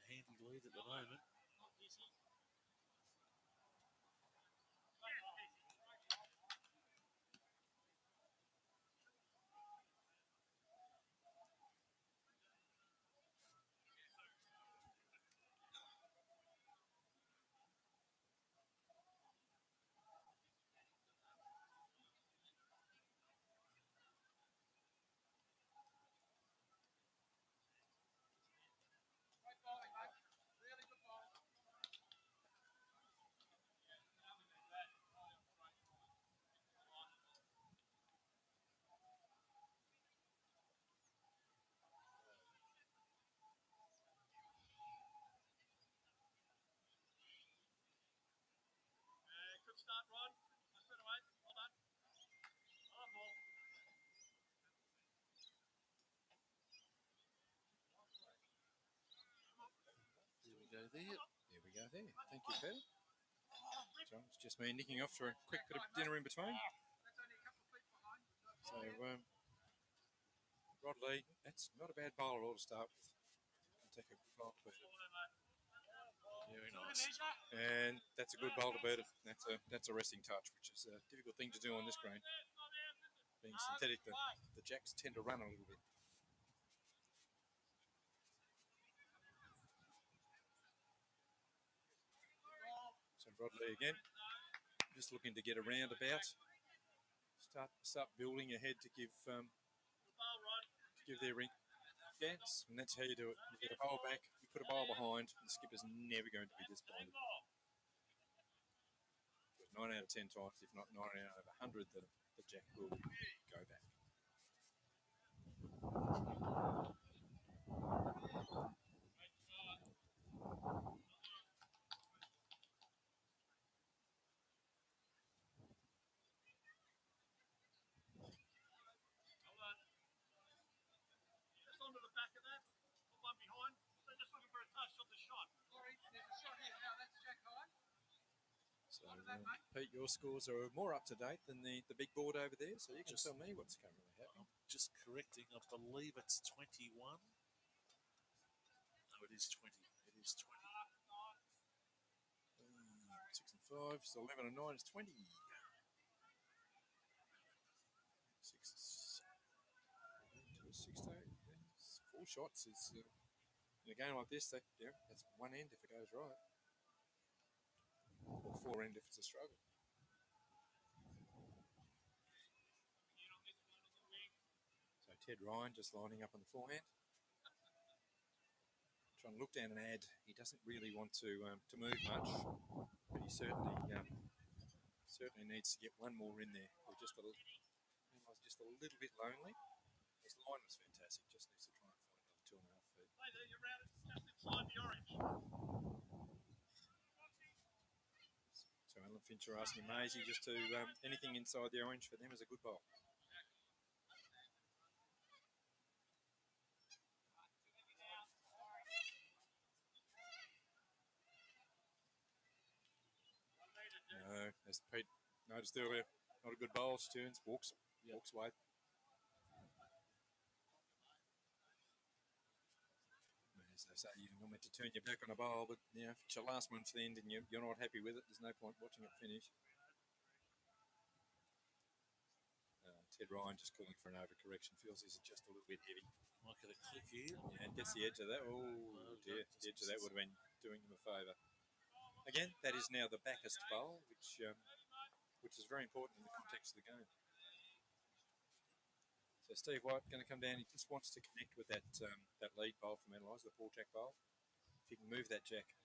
Speaker 1: handy lead at the moment.
Speaker 3: Good start, Rod. Nice bit away. Well done. Oh, ball.
Speaker 1: There we go there.
Speaker 2: There we go there. Thank you, Peter. So it's just me nicking off for a quick bit of dinner in between.
Speaker 3: That's only a couple of feet behind.
Speaker 2: So, Rod Lee, that's not a bad bowl at all to start with. I'll take a good bowl with it.
Speaker 1: Very nice.
Speaker 2: And that's a good bowl to beat it. That's a resting touch, which is a difficult thing to do on this grain. Being synthetic, the jacks tend to run a little bit. So Rod Lee again, just looking to get around about, start building ahead to give their Rink a chance, and that's how you do it. You get a bowl back, you put a bowl behind, and the skipper's never going to be disappointed. 9 out of 10 times, if not 9 out of 100, the jack will go back.
Speaker 3: Just onto the back of that. Put one behind. They're just looking for a touch of the shot. Sorry, there's a shot here now. That's Jack High.
Speaker 2: So, Pete, your scores are more up to date than the big board over there, so you can tell me what's currently happening.
Speaker 1: Just correcting, I believe it's 21. No, it is 20. It is 20.
Speaker 2: 6 and 5, so 11 and 9 is 20. 6 to 8. 4 shots is in a game like this. That's one end if it goes right, or 4 end if it's a struggle. So Ted Ryan just lining up on the forehand, trying to look down an ad. He doesn't really want to move much, but he certainly needs to get one more in there. We're just a little bit lonely. His line was fantastic. Just needs to try and find another 2.5 feet.
Speaker 3: Later, you're round just inside the orange.
Speaker 2: So Alan Fincher asking Maisie just to anything inside the orange for them is a good bowl. No, as Pete noticed earlier, not a good bowl. She turns, walks away. As they say, you're not meant to turn your back on a bowl, but if it's your last one for the end and you're not happy with it, there's no point watching it finish. Ted Ryan just calling for an overcorrection. Feels he's just a little bit heavy.
Speaker 1: Might get a click here.
Speaker 2: And gets the edge of that. Oh dear, the edge of that would have been doing him a favour. Again, that is now the backest bowl, which is very important in the context of the game. So Steve White going to come down. He just wants to connect with that lead bowl from Eliza, the 4 jack bowl. If he can move that jack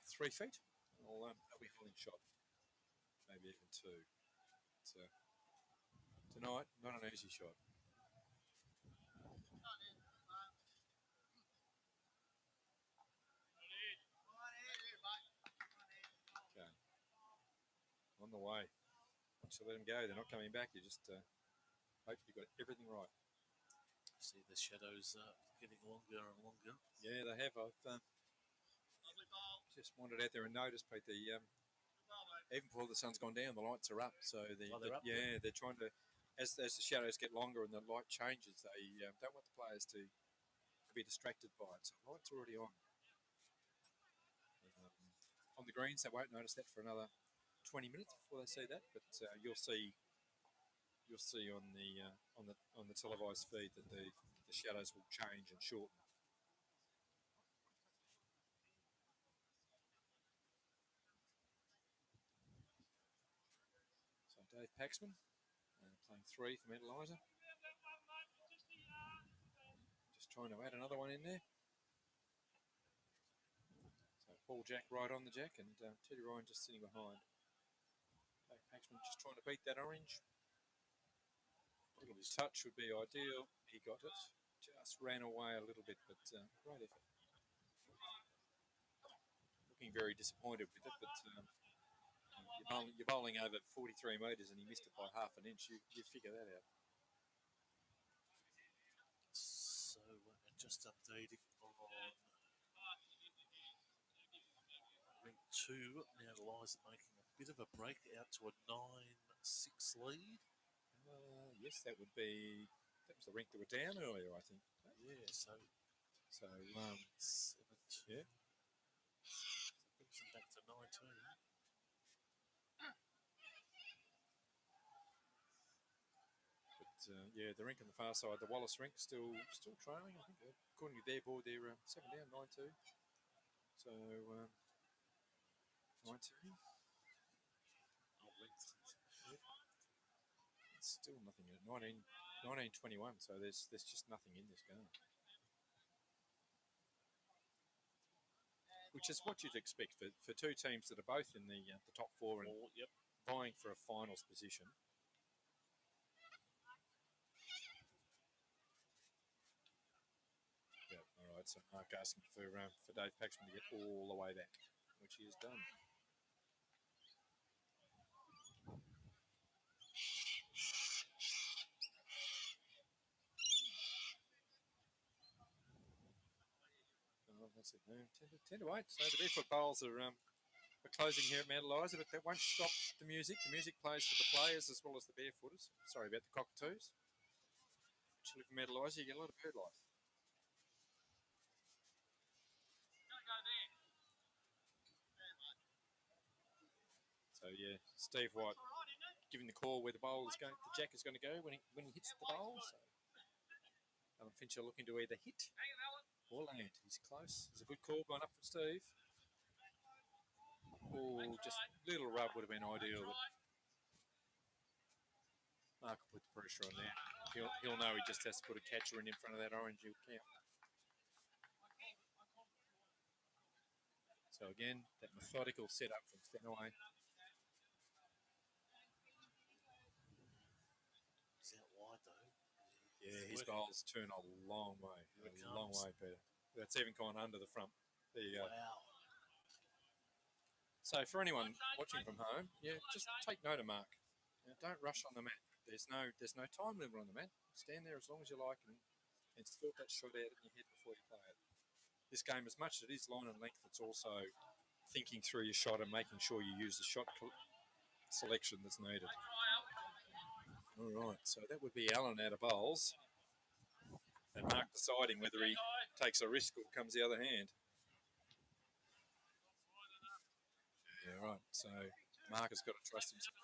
Speaker 2: 3 feet, they'll be holding shot. Maybe even 2. So tonight, not an easy shot. Okay. On the way. Once you let them go, they're not coming back. You just hope you've got everything right.
Speaker 1: See the shadows getting longer and longer.
Speaker 2: Yeah, they have. I've just wandered out there and noticed, Pete, the even before the sun's gone down, the lights are up. So
Speaker 1: they're up,
Speaker 2: they're trying to, as the shadows get longer and the light changes, they don't want the players to be distracted by it. So the lights are already on. On the greens, they won't notice that for another 20 minutes before they see that, but you'll see on the televised feed that the shadows will change and shorten. So Dave Paxman playing 3 for Eliza. Just trying to add another one in there. So Paul Jack right on the jack and Teddy Ryan just sitting behind. Dave Paxman just trying to beat that orange. A little bit of touch would be ideal. He got it. Just ran away a little bit, but great effort. Looking very disappointed with it, but you're bowling over 43 metres and he missed it by half an inch. You figure that out.
Speaker 1: So just updating on Rink 2. Now Eliza making a bit of a break out to a 9-6 lead.
Speaker 2: Yes, that was the Rink that were down earlier, I think.
Speaker 1: Yeah, so
Speaker 2: 7-2. Yeah.
Speaker 1: Brings them back to 19.
Speaker 2: But the Rink on the far side, the Wallace Rink still trailing. I think according to their board, they're 7 down, 9-2. So 19. It's still nothing at 19-21. So there's just nothing in this game. Which is what you'd expect for two teams that are both in the top 4 and vying for a finals position. Yeah, all right. So Mark asking for Dave Paxman to get all the way back, which he has done. Oh, that's it. 10-8. So the barefoot bowls are closing here at Mount Eliza, but that won't stop the music. The music plays for the players as well as the barefooters. Sorry about the cockatoos. But you live in Mount Eliza, you get a lot of bird life. So yeah, Steve White giving the call where the bowl is going, the jack is going to go when he hits the bowl. So Alan Fincher looking to either hit or land. He's close. There's a good call going up from Steve. Oh, just a little rub would have been ideal. Mark will put the pressure on there. He'll know he just has to put a catcher in front of that orange. He'll count. So again, that methodical setup from Stanaway.
Speaker 1: Is that wide though?
Speaker 2: Yeah, his bowls turn a long way. A long way, Peter. That's even gone under the front. There you go.
Speaker 1: Wow.
Speaker 2: So for anyone watching from home, just take note of Mark. Don't rush on the mat. There's no time limit on the mat. Stand there as long as you like and sort that shot out in your head before you play it. This game, as much as it is line and length, it's also thinking through your shot and making sure you use the shot selection that's needed. All right, so that would be Alan out of bowls. And Mark deciding whether he takes a risk or comes the other hand. Yeah, right. So Mark has got to trust himself.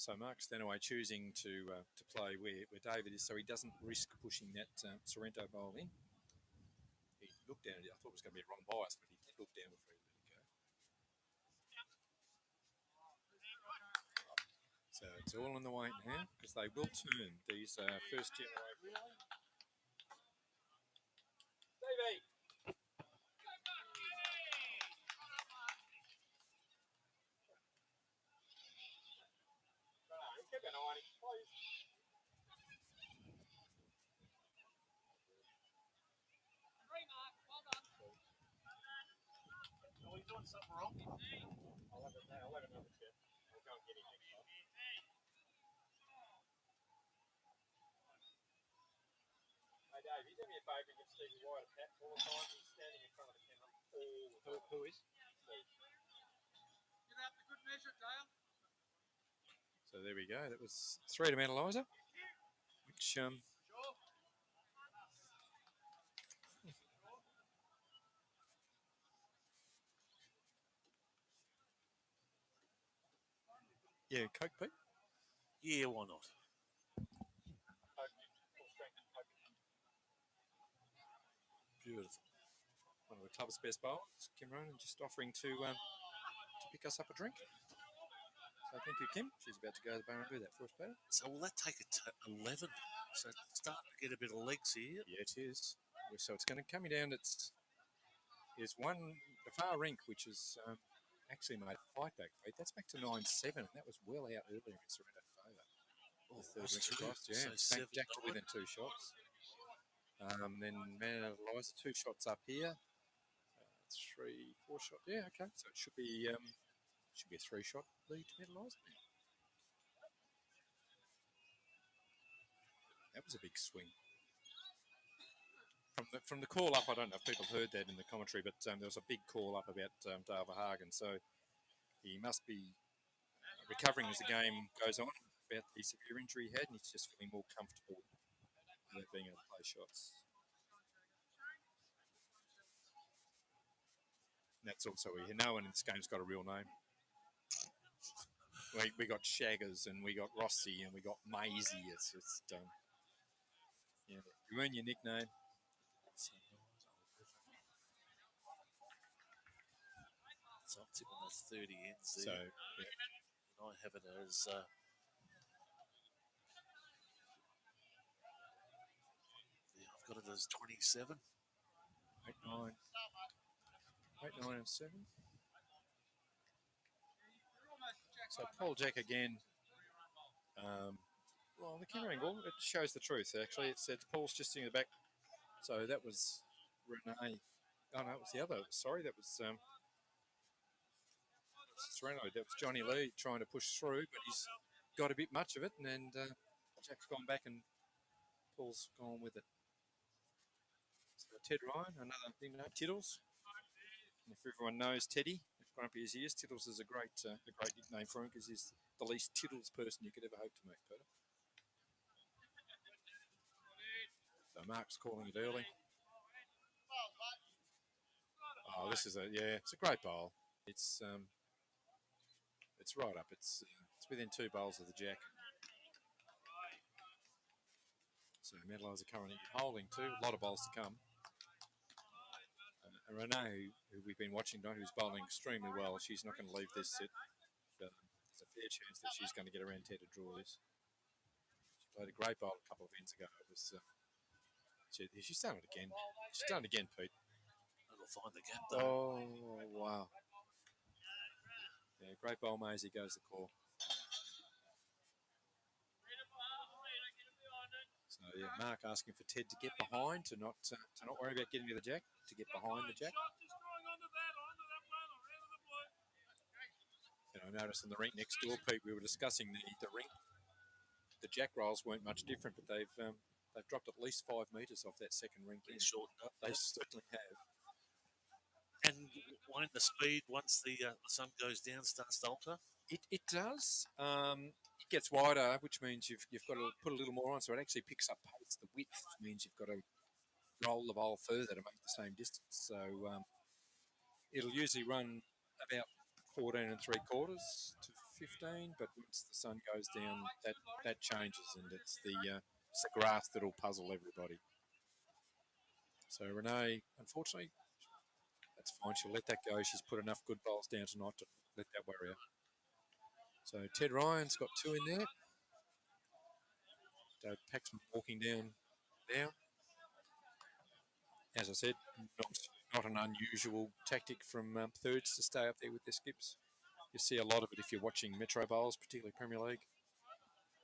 Speaker 2: So Mark's then away choosing to play where David is, so he doesn't risk pushing that Sorrento bowl in. He looked down at it. I thought it was going to be a wrong bias, but he did look down before he let it go. So it's all in the weight now because they will turn these first generation. Davey! Keep an eye on him, please.
Speaker 3: Are we doing something wrong?
Speaker 2: I'll have another check. Dave, you do me a favour and give Stevie White a pat all the time. He's standing in front of the camera all the time. Who is?
Speaker 3: Get out the good measure, Dale.
Speaker 2: So there we go. That was 3 to Eliza, which yeah, Coke, Pete.
Speaker 1: Yeah, why not?
Speaker 2: Beautiful. One of the club's best bowlers, Kim Ronan, just offering to pick us up a drink. So thank you, Kim. She's about to go to the bar and do that for us, Peter.
Speaker 1: So will that take it to 11? So it's starting to get a bit of legs here.
Speaker 2: Yeah, it is. So it's going to come down. There's one, the far Rink, which is actually made a fight back, Pete. That's back to 9-7, and that was well out earlier in Sorrento's favour.
Speaker 1: Oh,
Speaker 2: The third
Speaker 1: that's
Speaker 2: Rink
Speaker 1: true.
Speaker 2: across, yeah.
Speaker 1: So
Speaker 2: Jack to within 2 shots. Then Man of Eliza, 2 shots up here. 3, 4 shot. Yeah, okay. So it should be a 3-shot lead to Man of Eliza. That was a big swing. From the call up, I don't know if people heard that in the commentary, but there was a big call up about Dale Verhagen. So he must be recovering as the game goes on about the severe injury he had, and he's just feeling more comfortable with being able to play shots. And that's also, no one in this game's got a real name. We got Shaggers, and we got Rossi, and we got Maisie. It's just, yeah, you earn your nickname.
Speaker 1: So I'm tipping the 30 ends there.
Speaker 2: So, yeah.
Speaker 1: And I have it as... yeah, I've got it as 27.
Speaker 2: 8, 9. 8, 9, and 7. So Paul Jack again. Well, the camera angle, it shows the truth, actually. It said Paul's just in the back. So that was Renee. Oh, no, it was the other. Sorry, that was Sorrento. That was Johnny Lee trying to push through, but he's got a bit much of it. And then Jack's gone back and Paul's gone with it. So Ted Ryan, another thing, Tiddles. And if everyone knows Teddy, as grumpy as he is, Tiddles is a great nickname for him because he's the least Tiddles person you could ever hope to meet, Peter. So Mark's calling it early. Oh, this is it's a great bowl. It's right up. It's within 2 bowls of the jack. So Medalizer currently holding 2. A lot of bowls to come. Renee, who we've been watching, who's bowling extremely well, she's not going to leave this set. There's a fair chance that she's going to get around Ted to draw this. She played a great bowl a couple of ends ago. It was, she's done it again. She's done it again, Pete.
Speaker 1: It'll find the gap, though.
Speaker 2: Oh, wow. Yeah, great bowl, Maisie goes the call. So, yeah, Mark asking for Ted to get behind, to not worry about getting to the jack, to get behind the jack. And I noticed in the rink next door, Pete, we were discussing the rink. The jack rolls weren't much different, but they've dropped at least 5 metres off that second rink.
Speaker 1: They're shortened up.
Speaker 2: They certainly have.
Speaker 1: And won't the speed, once the sun goes down, starts to alter?
Speaker 2: It does. It gets wider, which means you've got to put a little more on, so it actually picks up pace. The width means you've got to roll the bowl further to make the same distance. So it'll usually run about 14 3/4 to 15, but once the sun goes down, that changes, and it's the grass that'll puzzle everybody. So Renee, unfortunately, that's fine. She'll let that go. She's put enough good bowls down tonight to let that worry her. So Ted Ryan's got 2 in there. Dave Paxman walking down now. As I said, not an unusual tactic from thirds to stay up there with their skips. You see a lot of it if you're watching Metro Bowls, particularly Premier League,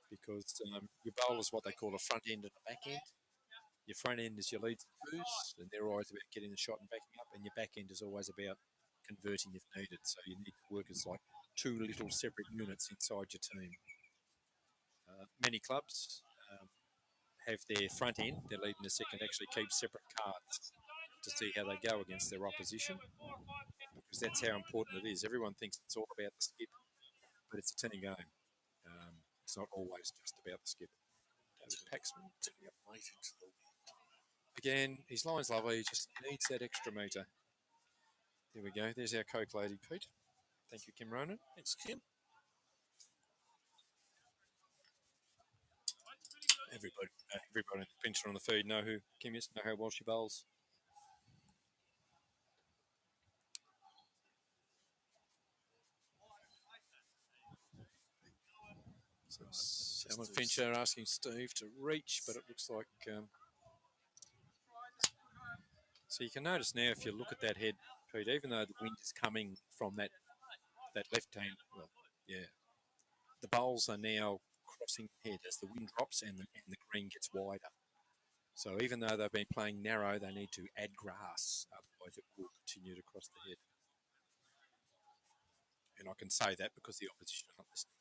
Speaker 2: because your bowl is what they call a front end and a back end. Your front end is your leads and foos, and they're always about getting the shot and backing up, and your back end is always about converting if needed. So you need to work as like 2 little separate units inside your team. Many clubs have their front end, their lead and the second, actually keep separate cards to see how they go against their opposition, because that's how important it is. Everyone thinks it's all about the skip, but it's a team game. It's not always just about the skip. Paxman.
Speaker 1: Late into the
Speaker 2: Again, his line's lovely. He just needs that extra metre. There we go. There's our Coke lady, Pete. Thank you, Kim Ronan.
Speaker 1: Thanks, Kim.
Speaker 2: Everybody in the pincher on the feed know who Kim is, know how well she bowls. So Alan Fincher asking Steve to reach, but it looks like... so you can notice now, if you look at that head, Pete, even though the wind is coming from that left hand, well, yeah, the bowls are now crossing the head as the wind drops and the green gets wider. So even though they've been playing narrow, they need to add grass, otherwise it will continue to cross the head. And I can say that because the opposition are not listening.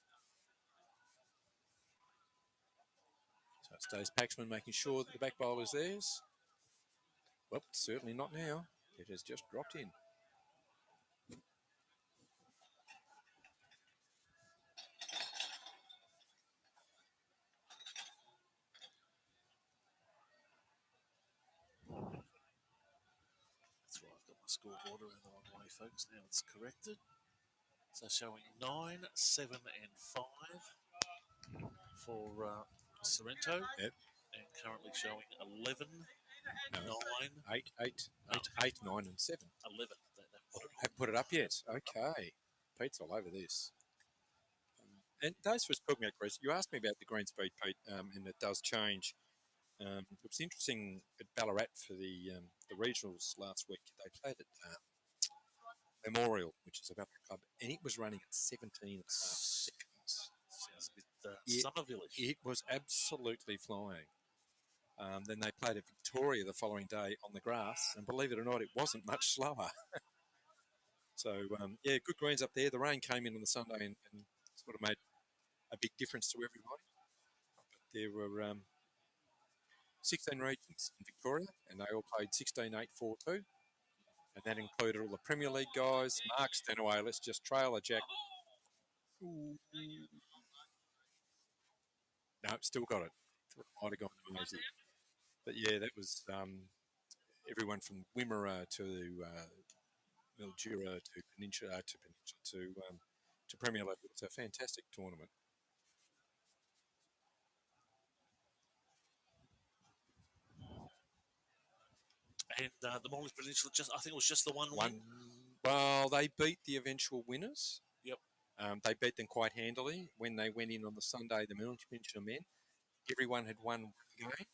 Speaker 2: So it stays Paxman making sure that the back bowl is theirs. Well, certainly not now. It has just dropped in.
Speaker 1: That's right, I've got my scoreboard around the wrong way, folks. Now it's corrected. So showing 9, 7, and 5 for Sorrento.
Speaker 2: Yep.
Speaker 1: And currently showing 11,
Speaker 2: No.
Speaker 1: 9,
Speaker 2: 8, 9, and 7.
Speaker 1: 11.
Speaker 2: Have put it up yet? Okay. Pete's all over this. And those was talking about Chris. You asked me about the green speed, Pete, and it does change. It was interesting at Ballarat for the regionals last week. They played at Memorial, which is a Ballarat club, and it was running at 17 and a half seconds.
Speaker 1: Sounds a bit Summer Village.
Speaker 2: It was absolutely flying. Then they played at Victoria the following day on the grass, and believe it or not, it wasn't much slower. So, yeah, good greens up there. The rain came in on the Sunday and sort of made a big difference to everybody. But there were 16 regions in Victoria, and they all played 16, 8, 4, 2. And that included all the Premier League guys. Mark Stenaway, let's just trail a jack. Ooh. No, still got it. Might have gone noisy. But yeah, that was everyone from Wimmera to Mildura to Peninsula to Premier League. It's a fantastic tournament.
Speaker 1: And the Morley Peninsula, I think it was just the one win.
Speaker 2: Well, they beat the eventual winners.
Speaker 1: Yep.
Speaker 2: They beat them quite handily when they went in on the Sunday, the Morley Peninsula men. Everyone had won one game.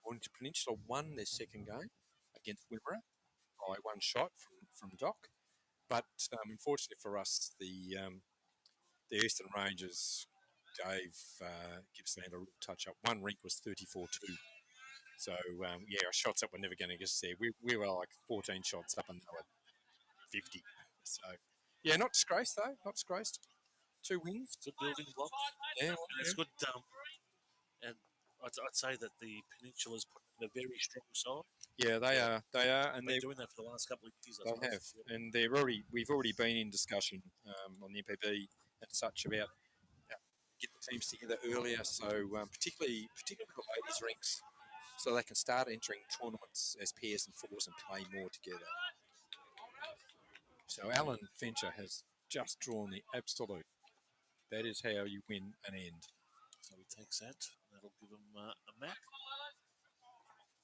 Speaker 2: Morley Peninsula won their second game against Wimmera by one shot from Doc. But unfortunately for us, the Eastern Rangers gave Gippsland a real touch-up. One Rink was 34-2. So, yeah, our shots up were never going to get us there. We were like 14 shots up and they were 50. So, yeah, not disgraced, though. Not disgraced. 2 wins.
Speaker 1: Good building block.
Speaker 2: Yeah,
Speaker 1: and it's good. And I'd say that the Peninsula's put in a very strong side.
Speaker 2: Yeah, they are. They are, and
Speaker 1: they're doing that for the last couple of years.
Speaker 2: They have, and we've already been in discussion on the MPB and such about get the teams together earlier. So particularly with the ladies' rinks, so they can start entering tournaments as pairs and fours and play more together. So Alan Fincher has just drawn the absolute. That is how you win an end.
Speaker 1: So he takes that. That'll give him a mat.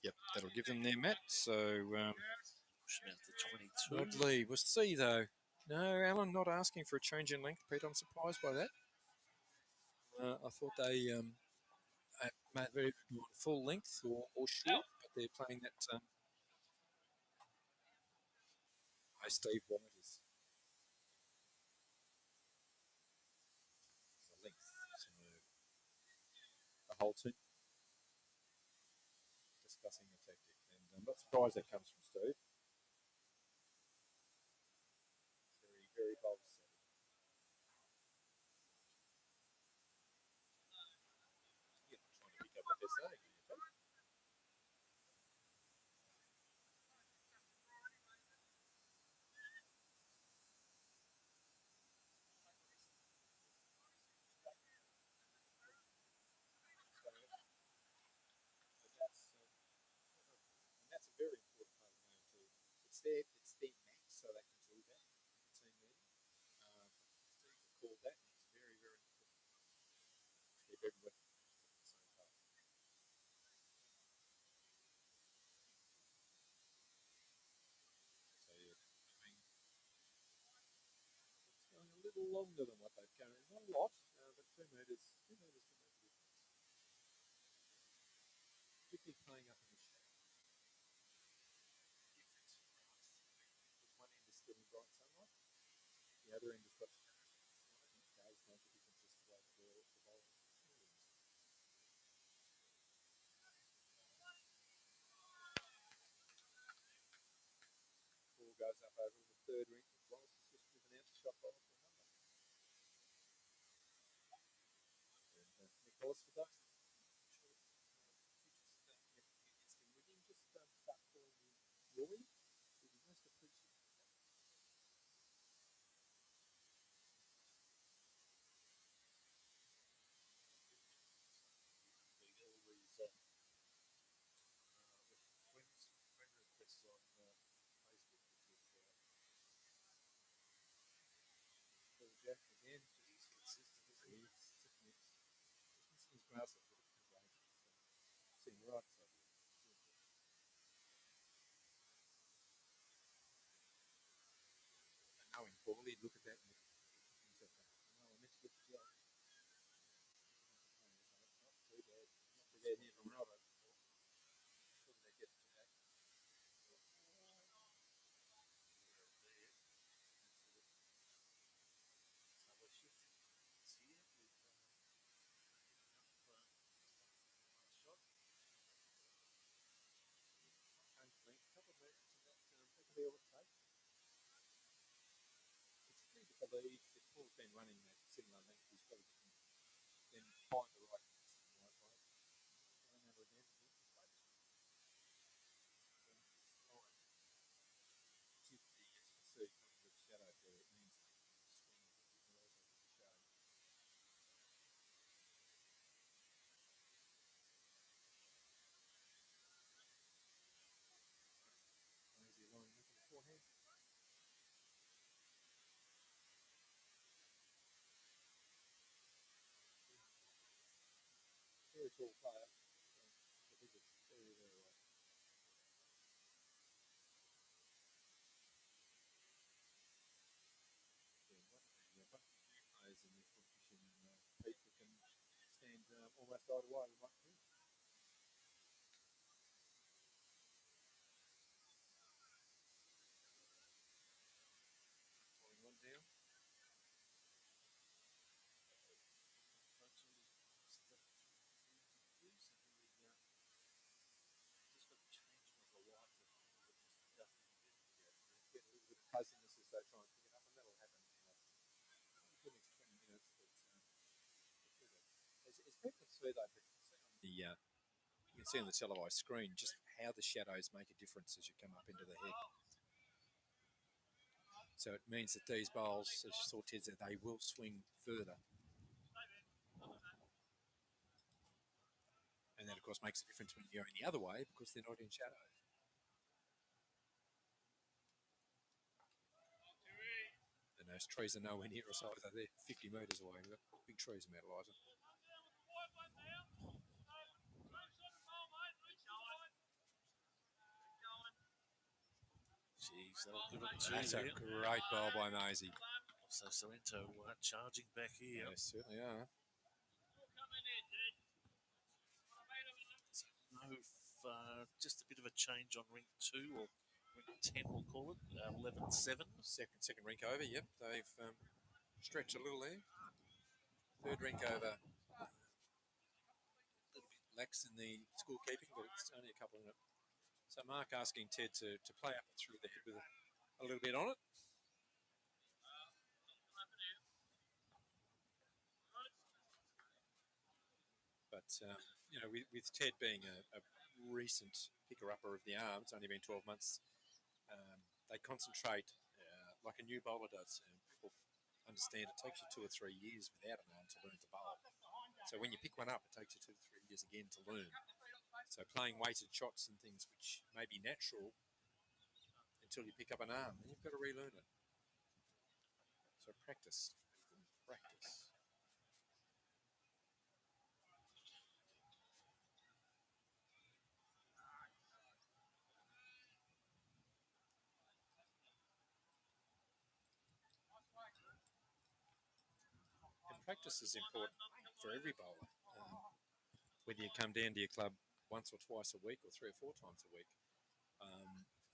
Speaker 2: Yep, that'll give them their mat. So
Speaker 1: push him out to 22.
Speaker 2: Rod Lee, we'll see though. No, Alan not asking for a change in length, Pete. I'm surprised by that. I thought they might very good full length or short, but they're playing that. Steve White is the length. So the whole team discussing the tactic, and I'm not surprised that comes from Steve. Very, very bold. Trying to pick up what they're saying. their max, so they can do that. Team meeting. Steve called that. And it's very, very important. Keep everyone at the same path. So yeah, it's going a little longer than what they've carried. Not a lot, but 2 metres. 2 metres will make a difference. Quickly playing up in the shadow. Because one end is still in bright sunlight, the other end has got shadows. It does make a difference as to whether the bowler moves. Ball goes up over the third ring. Wallace has just driven out the shot bowler for a number. And Nicholas for those. It's been with him, just start calling him yoiur. He'll be most appreciative of that.
Speaker 1: All these friend requests on Facebook, which is
Speaker 2: Paul Jack again,
Speaker 1: he's consistent, isn't he?
Speaker 2: just missing his grass off with it. Seeing right side of it. And knowing Paul, he'd look at that and think to himself, no, I meant to get the job. Not too bad. Not too bad here from Robert. Sure they get it back.
Speaker 1: So we're shifting things here with picking up shot.
Speaker 2: Okay, a couple of metres and that can be all it takes. Particularly with the lead, if Paul's been running that similar length, he's got to then find the right place in the right place. Going over again, particularly as you can see coming with shadow there, it means they can swing a bit more over the shadow. Lazy line into the forehand. Very tall player, so the wicket's very, very low. Yeah, one of the few players in this competition, Pete, that can stand almost eye to eye with Mike Pugh. 1 down.
Speaker 1: Just got to change with the light to duck in a bit.
Speaker 2: Get a little bit of fuzziness as they try and pick it up, and that'll happen for the next 20 minutes. But as people can see, though, you can see on the televised screen just how the shadows make a difference as you come up into the head. So it means that these bowls, as you saw Ted said, they will swing further. And that, of course, makes a difference when you're going the other way because they're not in shadow. And those trees are nowhere near us either. They're 50 metres away. We've got big trees in Mount Eliza.
Speaker 1: Jeez, that'll give it
Speaker 2: That's a great bowl by Maisie.
Speaker 1: So Sorrento charging back here.
Speaker 2: They certainly are.
Speaker 1: So just a bit of a change on Rink 2 or Rink 10, we'll call it. 11-7.
Speaker 2: Second rink over, yep. They've stretched a little there. Third rink over. A little bit lax in the scorekeeping, but it's only a couple in it. So Mark asking Ted to play up and through the head with a little bit on it. But, with Ted being a recent picker-upper of the arm, it's only been 12 months, they concentrate like a new bowler does. People understand it takes you 2 or 3 years without an arm to learn to bowl. So when you pick one up, it takes you 2 to 3 years again to learn. So playing weighted shots and things which may be natural, it until you pick up an arm, and you've got to relearn it. So practice. Practice. And practice is important for every bowler. Whether you come down to your club once or twice a week or 3 or 4 times a week.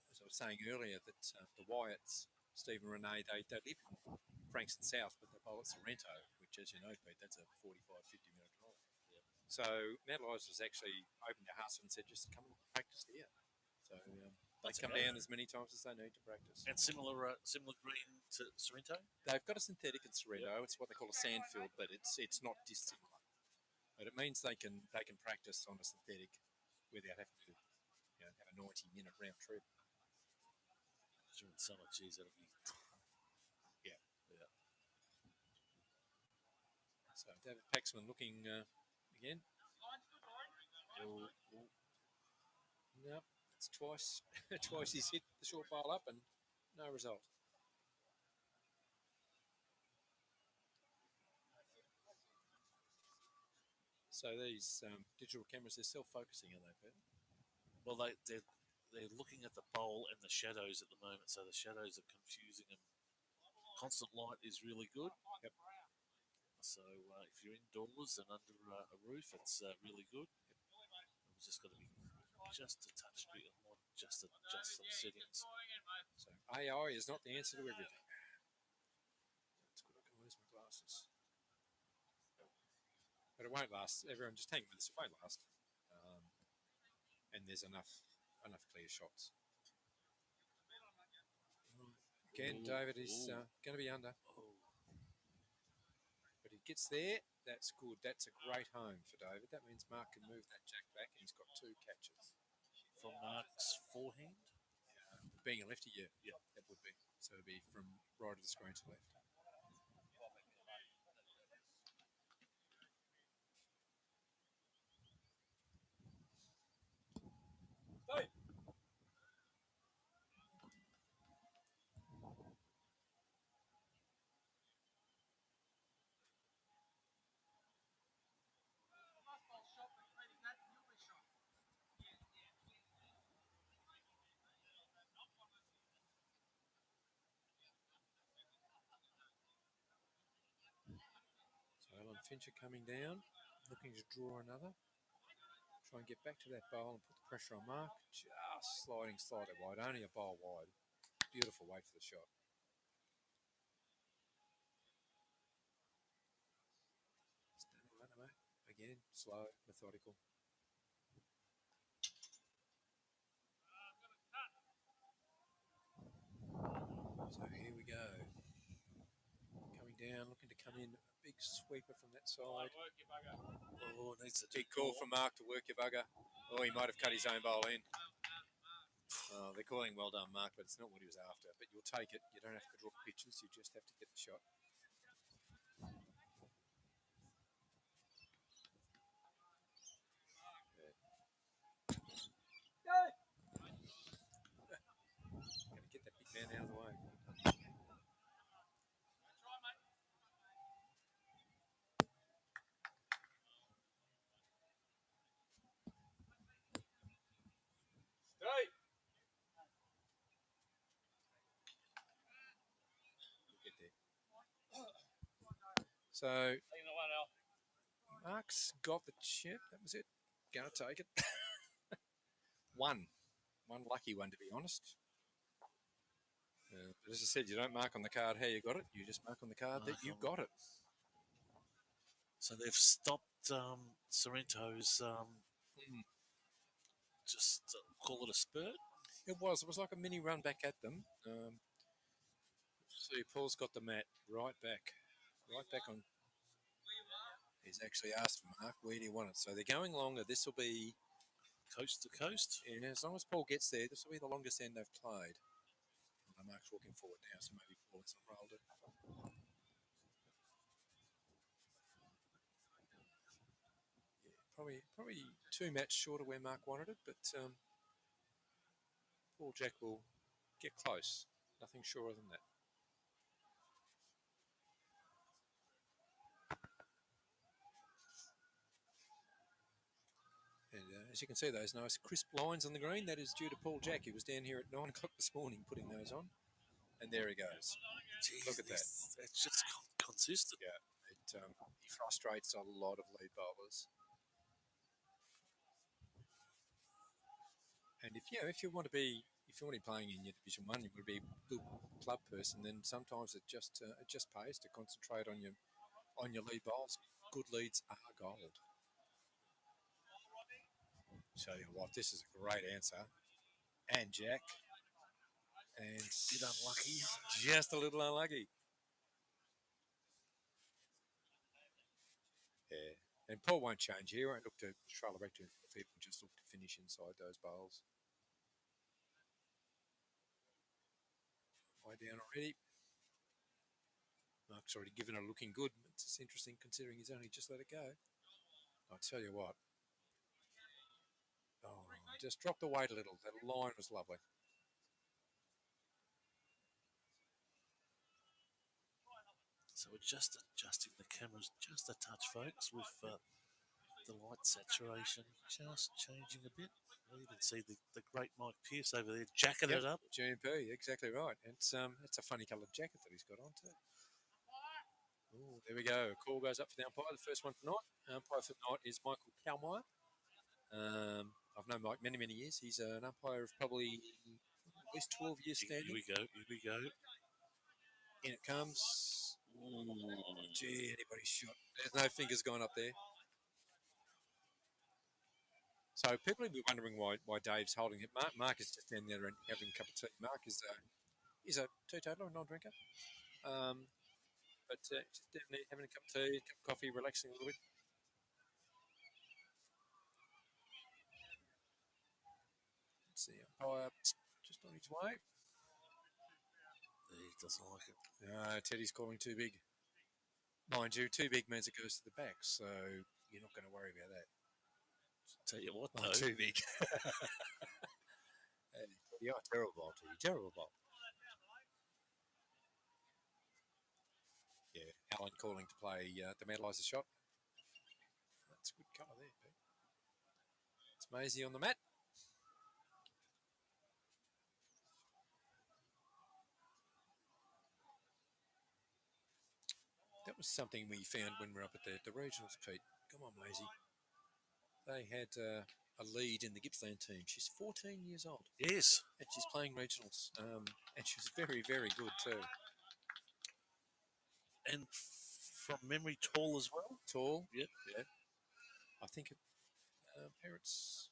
Speaker 2: As I was saying earlier, that the Wyatts, Stephen Renee, they live in Frankston South, but they bowl at Sorrento, which, as you know, Pete, that's a 45, 50-minute drive. Yeah. So Mount Eliza was actually open to Huston and said, just come and practice here. So they come down as many times as they need to practice.
Speaker 1: And similar green to Sorrento?
Speaker 2: They've got a synthetic in Sorrento. Yep. It's what they call a sandfield, but it's not dissimilar. But it means they can practice on a synthetic without having to have a 90-minute round trip.
Speaker 1: During summer, geez, that'll be...
Speaker 2: Yeah. So David Paxman looking again. No, it's twice. Twice he's hit the short bowl up and no result. So these digital cameras, they're self-focusing, are they, Peter?
Speaker 1: Well, they're looking at the bowl and the shadows at the moment, so the shadows are confusing them. Constant light is really good.
Speaker 2: Yep.
Speaker 1: So if you're indoors and under a roof, it's really good. We've just got to be just a touch bit more, just some settings.
Speaker 2: So AI is not the answer to everything. That's good. I can lose my glasses. But it won't last. Everyone just hang with us. It won't last. And there's enough clear shots. Again, David is going to be under. But he gets there. That's good. That's a great home for David. That means Mark can move that jack back, and he's got 2 catches.
Speaker 1: From Mark's forehand?
Speaker 2: Being a lefty, yeah.
Speaker 1: Yeah.
Speaker 2: That would be. So it'd be from right of the screen to left. Fincher coming down, looking to draw another. Try and get back to that bowl and put the pressure on Mark. Just sliding slightly wide, only a bowl wide. Beautiful weight for the shot. Stunning runner, mate. Again, slow, methodical. So here we go. Coming down, looking to come in. Big sweeper from that side.
Speaker 1: Oh, needs a
Speaker 2: big call from Mark to work your bugger. Oh, he might have cut his own bowl in. Oh, they're calling well done, Mark, but it's not what he was after. But you'll take it. You don't have to draw pictures. You just have to get the shot. Got to get that big man out of the way. So Mark's got the chip. That was it. Gonna take it. One lucky one, to be honest. But as I said, you don't mark on the card how you got it. You just mark on the card that you got it.
Speaker 1: So they've stopped Sorrento's just call it a spurt.
Speaker 2: It was like a mini run back at them. See, Paul's got the mat right back on. He's actually asked for Mark, where do you want it? So they're going longer. This will be
Speaker 1: coast to coast.
Speaker 2: Yeah, as long as Paul gets there, this will be the longest end they've played. Well, Mark's walking forward now, so maybe Paul hasn't rolled it. Yeah, probably 2 matches short of where Mark wanted it, but Paul Jack will get close. Nothing surer than that. And as you can see, those nice crisp lines on the green, that is due to Paul Jack. He was down here at 9 o'clock this morning putting those on. And there he goes.
Speaker 1: Jeez,
Speaker 2: Look at that.
Speaker 1: It's just consistent.
Speaker 2: Yeah, he frustrates a lot of lead bowlers. And if you want to be playing in your Division 1, you want to be a good club person, then sometimes it just pays to concentrate on your lead bowls. Good leads are gold. Tell you what, this is a great answer. And Jack. And
Speaker 1: bit unlucky.
Speaker 2: Just a little unlucky. Yeah. And Paul won't change here. Won't look to trail back to people, just look to finish inside those bowls. Way down already. Mark's already given it a looking good. It's just interesting considering he's only just let it go. I'll tell you what. Oh, just dropped the weight a little. That line was lovely.
Speaker 1: So we're just adjusting the cameras just a touch, folks, with the light saturation just changing a bit. You can see the great Mike Pearce over there jacking it up.
Speaker 2: GMP, exactly right. It's a funny coloured jacket that he's got on too. Oh, there we go. A call goes up for the umpire. The first one tonight. Umpire for tonight is Michael Kalmeyer. I've known Mike many years. He's an umpire of probably at least 12 years standing.
Speaker 1: Here we go.
Speaker 2: In it comes. Oh, gee, anybody's shot. There's no fingers going up there. So people will be wondering why Dave's holding it. Mark is just down there and having a cup of tea. Mark is a teetotaler, a non-drinker. But just down there having a cup of tea, a cup of coffee, relaxing a little bit. Let's see, umpire just on his way.
Speaker 1: He doesn't like it.
Speaker 2: Teddy's calling too big. Mind you, too big means it goes to the back, so you're not going to worry about that.
Speaker 1: Tell you what, though.
Speaker 2: Too big. Yeah, terrible ball, Teddy. Terrible ball. Yeah, Alan calling to play the Eliza shot. That's a good colour there, Pete. It's Maisie on the mat. That was something we found when we were up at the regionals, Pete. Come on, Maisie. They had a lead in the Gippsland team. She's 14 years old.
Speaker 1: Yes.
Speaker 2: And she's playing regionals. And she's very, very good too.
Speaker 1: And from memory, tall as well.
Speaker 2: Tall?
Speaker 1: Yep.
Speaker 2: Yeah. I think parents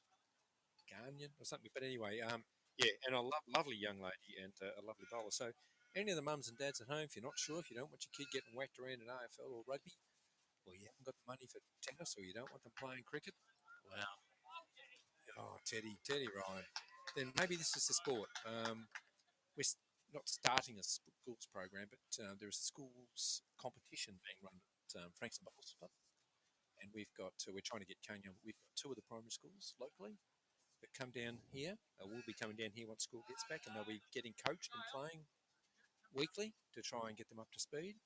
Speaker 2: Ghanaian or something. But anyway, yeah, and a lovely young lady and a lovely bowler. So any of the mums and dads at home, if you're not sure, if you don't want your kid getting whacked around in AFL or rugby, or you haven't got the money for tennis, or you don't want them playing cricket,
Speaker 1: wow.
Speaker 2: Oh, Teddy Ryan. Then maybe this is the sport. We're not starting a schools program, but there is a schools competition being run at Frankston Bowls Club. And we're trying to get Kenya. We've got 2 of the primary schools locally that come down here. We'll be coming down here once school gets back, and they'll be getting coached and playing weekly to try and get them up to speed.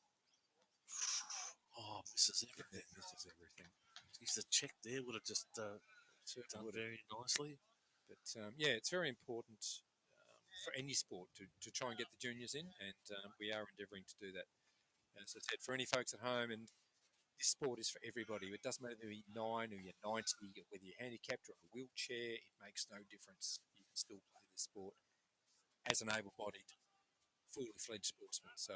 Speaker 1: Oh, misses everything.
Speaker 2: Yeah, misses everything.
Speaker 1: Geez, the check there would have just done very nicely.
Speaker 2: But yeah, it's very important for any sport to try and get the juniors in, and we are endeavouring to do that. As I said, for any folks at home, and this sport is for everybody. It doesn't matter whether you're 9 or you're 90, or whether you're handicapped or in a wheelchair, it makes no difference. You can still play this sport as an able-bodied, fully fledged sportsman. So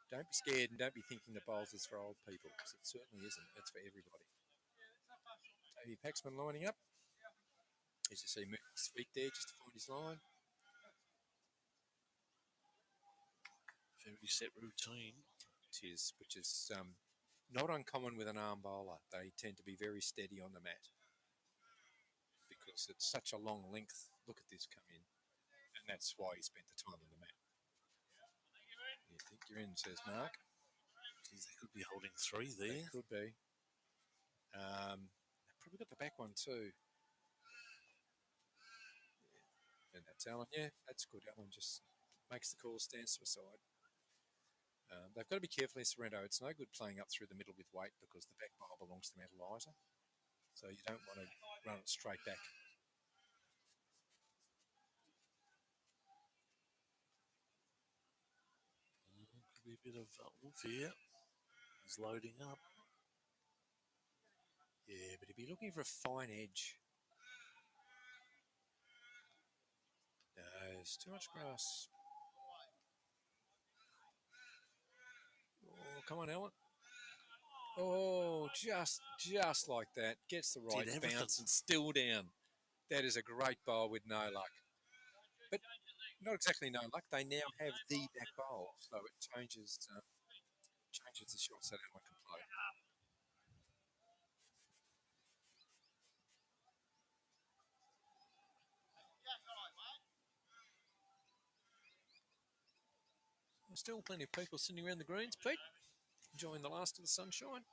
Speaker 2: don't be scared and don't be thinking the bowls is for old people, because it certainly isn't. It's for everybody. Davey Paxman lining up. As you see, moving his feet there just to find his line.
Speaker 1: Very set routine.
Speaker 2: It is, which is not uncommon with an arm bowler. They tend to be very steady on the mat because it's such a long length. Look at this come in. And that's why he spent the time on the mat. You think you're in, says Mark.
Speaker 1: Geez, they could be holding 3 there.
Speaker 2: They could be. They've probably got the back one too. And that's Alan. Yeah, that's good. Alan just makes the call, stands to a side. They've got to be careful in Sorrento. It's no good playing up through the middle with weight because the back bowl belongs to Eliza. So you don't want to run it straight back.
Speaker 1: Could be a bit of oomph here. He's loading up.
Speaker 2: Yeah, but he'd be looking for a fine edge. No, there's too much grass. Oh, come on, Alan. Oh, just like that. Gets the right bounce and still down. That is a great bowl with no luck. But not exactly no luck. They now have the back bowl, so it changes the shots that Alan can play. There's still plenty of people sitting around the greens, Pete, enjoying the last of the sunshine.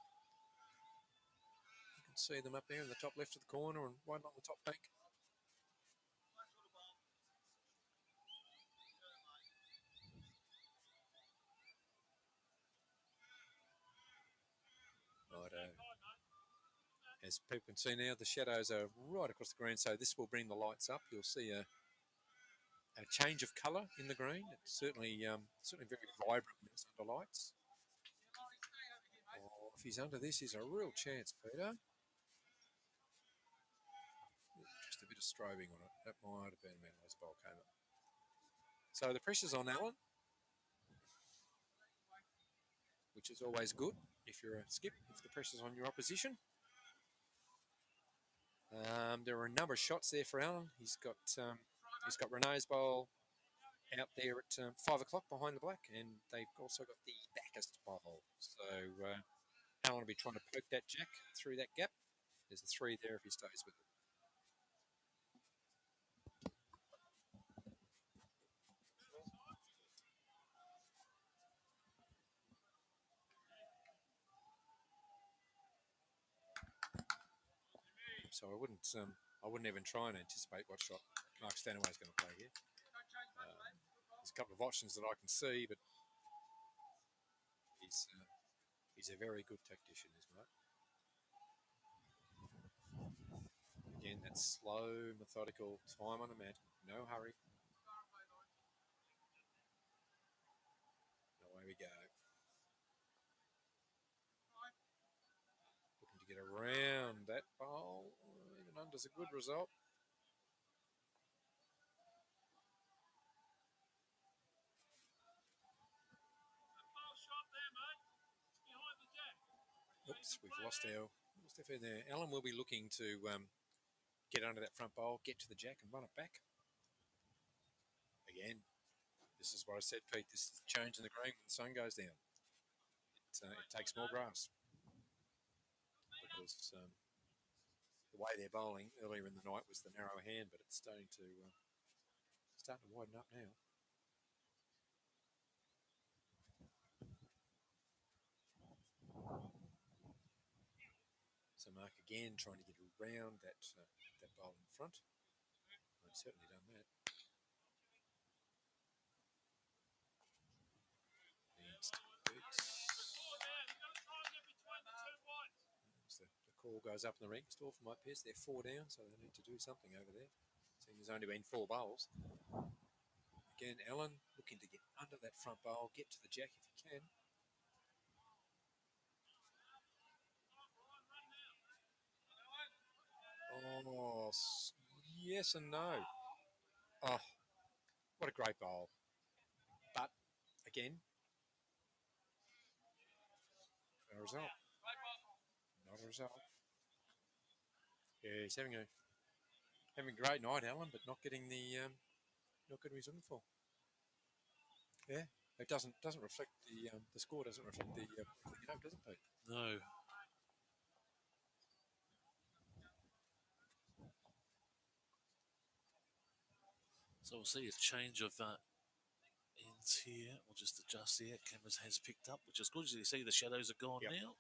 Speaker 2: You can see them up there in the top left of the corner and right on the top bank. Righto. As people can see now, the shadows are right across the green, so this will bring the lights up. You'll see a change of colour in the green. It's certainly very vibrant when it's under lights. Oh, if he's under this, he's a real chance, Peter. Just a bit of strobing on it. That might have been a Menlo's bowl came up. So the pressure's on Alan, which is always good if you're a skip, if the pressure's on your opposition. There are a number of shots there for Alan. He's got Renee's bowl out there at 5 o'clock behind the black, and they've also got the backest bowl. So Alan will be trying to poke that jack through that gap. There's a 3 there if he stays with it. So I wouldn't even try and anticipate what shot Mark Stanaway is going to play here. There's a couple of options that I can see, but he's a very good tactician, is Mark. Again, that slow, methodical time on the mat, no hurry. Away we go. Looking to get around that bowl. Even under's a good result. Oops, we've lost our in there. Alan will be looking to get under that front bowl, get to the jack and run it back. Again, this is what I said, Pete. This is changing the green when the sun goes down. It takes more grass because the way they're bowling earlier in the night was the narrow hand, but it's starting to widen up now. So Mark again trying to get around that bowl in front. I've certainly done that. The call goes up in the Rink store for Mike Pearce. They're 4 down, so they need to do something over there. Seeing there's only been 4 bowls. Again, Alan looking to get under that front bowl, get to the jack if he can. Oh, yes and no. Oh, what a great bowl. But, again, no result. Not a result. Yeah, he's having a great night, Alan, but not getting what he's looking for. Yeah, it doesn't reflect the score. Doesn't reflect the game, does it, Pete?
Speaker 1: No. So we'll see a change of ends here. We'll just adjust here. Cameras has picked up, which is good. As you see, the shadows are gone now.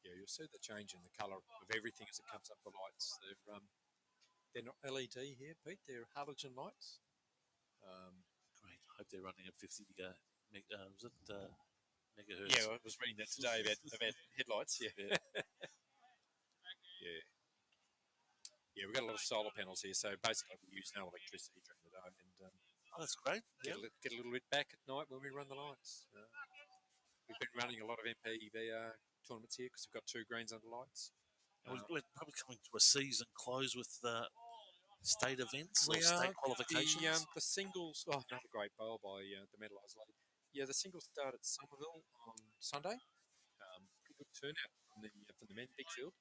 Speaker 2: Yeah, you'll see the change in the colour of everything as it comes up the lights. They're not LED here, Pete. They're halogen lights.
Speaker 1: Great. Hope they're running at 50 was it megahertz?
Speaker 2: Yeah, I was reading that today about headlights. Yeah.
Speaker 1: Yeah.
Speaker 2: Yeah. Yeah, we've got a lot of solar panels here, so basically we use no electricity during the day and
Speaker 1: Oh, that's great.
Speaker 2: get,
Speaker 1: Yeah.
Speaker 2: get a little bit back at night when we run the lights. We've been running a lot of MPVR tournaments here because we've got 2 greens under lights.
Speaker 1: We're probably coming to a season close with state events or
Speaker 2: We
Speaker 1: state
Speaker 2: are
Speaker 1: qualifications.
Speaker 2: the singles. Oh, another great bowl by the medalised lady. Yeah, the singles start at Somerville on Sunday. Pretty good turnout from the men big field,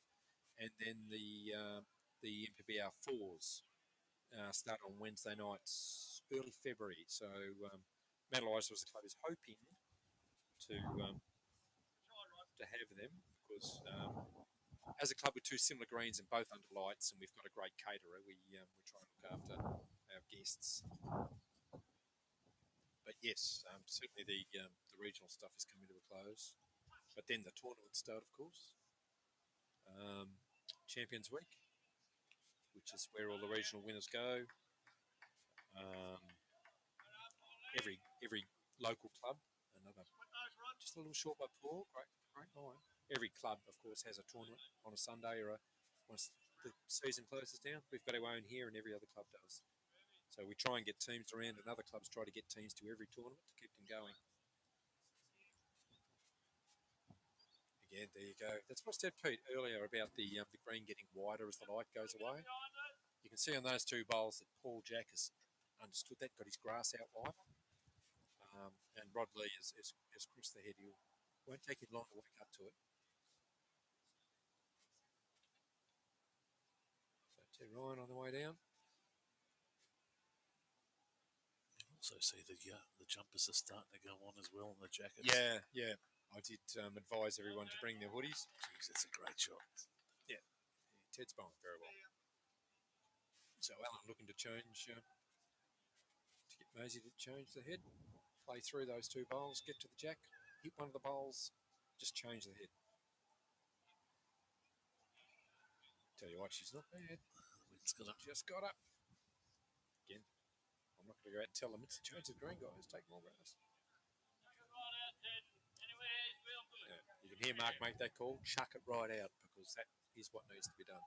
Speaker 2: and then the MPBR fours start on Wednesday nights, early February. So Medalised was the club is hoping to have them because. As a club with 2 similar greens and both under lights, and we've got a great caterer, we try and look after our guests. But yes, certainly the regional stuff is coming to a close. But then the tournaments start, of course. Champions Week, which is where all the regional winners go. Every local club, just a little short by Paul, great line. Every club, of course, has a tournament on a Sunday or once the season closes down. We've got our own here, and every other club does. So we try and get teams around, and other clubs try to get teams to every tournament to keep them going. Again, there you go. That's what I said, Pete, earlier about the green getting wider as the light goes away. You can see on those 2 bowls that Paul Jack has understood that, got his grass out wide. And Rod Lee has crossed the head. It won't take him long to wake up to it. So Ted Ryan on the way down.
Speaker 1: Also see the jumpers are starting to go on as well, and the jackets.
Speaker 2: Yeah. I did advise everyone to bring their hoodies.
Speaker 1: Jeez, that's a great shot.
Speaker 2: Yeah, Ted's bowling very well. So Alan looking to change, to get Maisie to change the head, play through those 2 bowls, get to the jack, hit one of the bowls, just change the head. Tell you what, she's not bad. Just got up. Again, I'm not going to go out and tell them it's a change the green, guys. Take more grass. Yeah, you can hear Mark make that call. Chuck it right out because that is what needs to be done.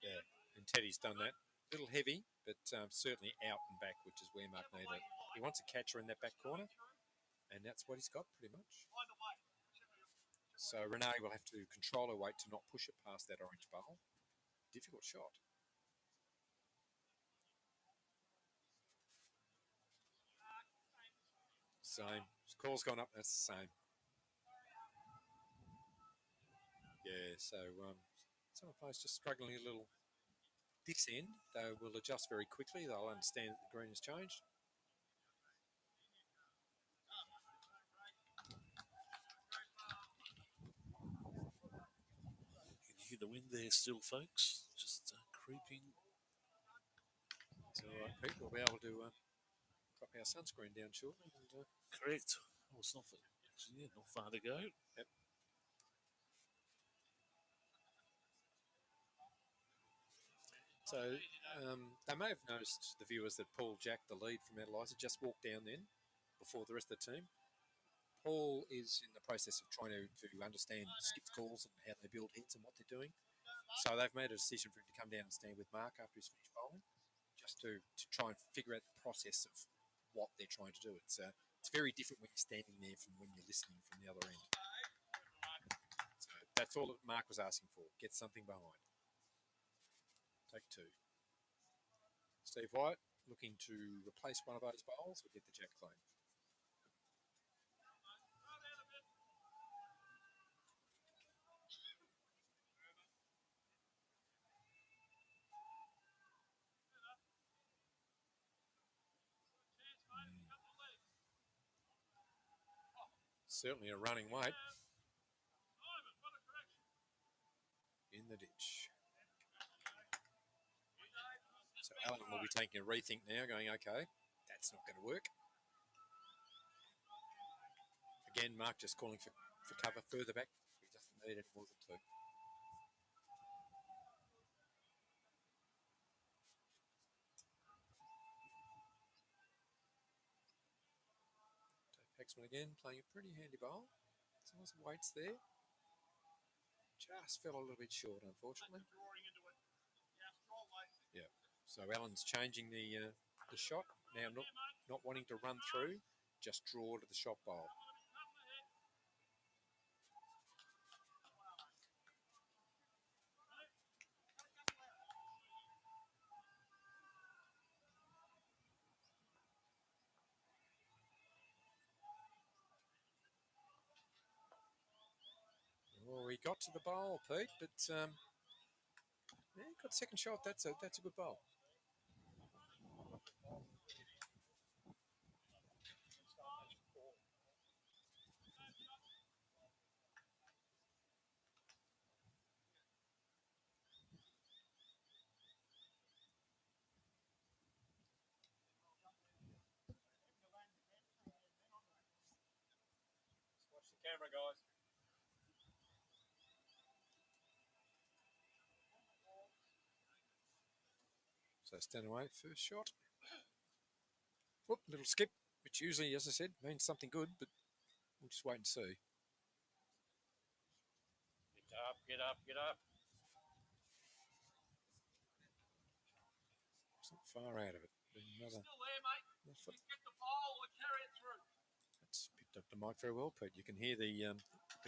Speaker 2: Yeah, and Teddy's done that. A little heavy, but certainly out and back, which is where Mark needed it. He wants a catcher in that back corner, and that's what he's got pretty much. So Renee will have to control her weight to not push it past that orange bowl. Difficult shot. Same. Call's gone up. That's the same. Yeah, so some of those just struggling a little. This end, they will adjust very quickly. They'll understand that the green has changed.
Speaker 1: You can hear the wind there still, folks. Just creeping.
Speaker 2: It's all right, Pete. We'll be able to drop our sunscreen down shortly. And,
Speaker 1: Correct. Oh, it's not far to go.
Speaker 2: Yep. So they may have noticed, the viewers, that Paul Jack, the lead from Eliza, just walked down then before the rest of the team. Paul is in the process of trying to understand skip calls and how they build hits and what they're doing. So they've made a decision for him to come down and stand with Mark after he's finished bowling, just to try and figure out the process of what they're trying to do. It's very different when you're standing there from when you're listening from the other end. So that's all that Mark was asking for, get something behind. Take 2. Steve White looking to replace one of those bowls or get the jack clean. Certainly a running weight. In the ditch. So Alan will be taking a rethink now, going, okay, that's not going to work. Again, Mark just calling for cover further back. He doesn't need any more than 2. Paxman again, playing a pretty handy bowl. Some nice weights there. Just fell a little bit short, unfortunately. Yeah. So Alan's changing the shot now, not wanting to run through, just draw to the shot bowl. Well, he got to the bowl, Pete, but yeah, got second shot. That's a good bowl.
Speaker 3: Watch the camera, guys.
Speaker 2: So stand away, first shot. Whoop, little skip, which usually, as I said, means something good, but we'll just wait and see.
Speaker 3: Get up, get up, get up.
Speaker 2: It's not far out of it. Another,
Speaker 3: Still there, mate. You get the ball or carry it through.
Speaker 2: that's picked up the mic very well, Pete. You can hear the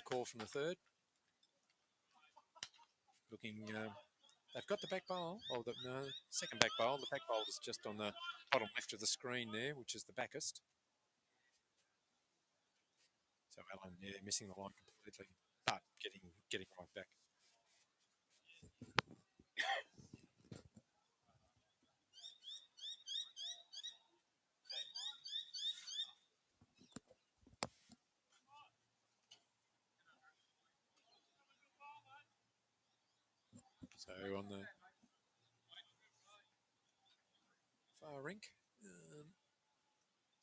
Speaker 2: call from the third. Looking, they've got the back bowl. Oh, no, second back bowl. The back bowl is just on the bottom left of the screen there, which is the backest. So Alan, yeah, missing the line completely, but getting right back. So on the far rink,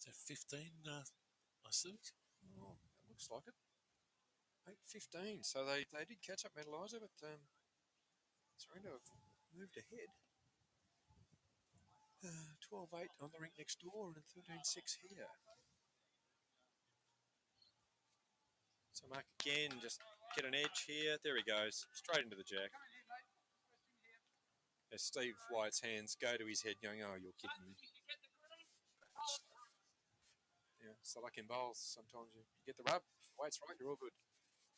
Speaker 1: Is that 15, I think?
Speaker 2: oh, it looks like it. 8:15. So they did catch up, Eliza, but Sorrento have moved ahead. 12-8 on the rink next door and 13-6 here. So Mark again, just get an edge here. There he goes, straight into the jack. As Steve White's hands go to his head, going, "Oh, you're kidding me." Yeah, so like in bowls, sometimes you get the rub, weight's right, you're all good.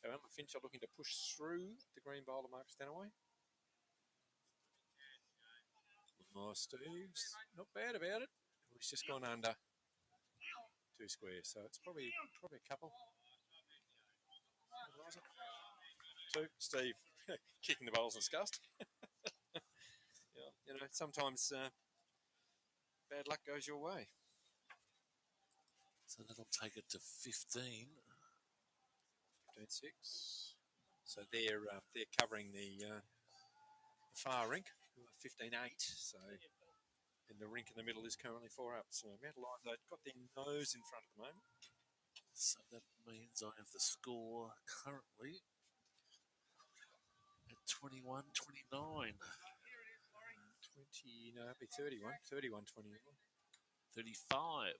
Speaker 2: So Emma Finch are looking to push through the green bowl of Mark Stanaway. Oh, Steve's not bad about it. He's just gone under 2 squares, so it's probably a couple. 2. Steve kicking the bowls in disgust. Yeah, you know, sometimes bad luck goes your way.
Speaker 1: So that'll take it to 15.
Speaker 2: 15-6. So they're covering the far rink, 15-8. So, and the rink in the middle is currently 4 up. So Mount Eliza got their nose in front at the moment.
Speaker 1: So that means I have the score currently at 21-29.
Speaker 2: 20, no, it'd be 31, 21-21.
Speaker 1: 35.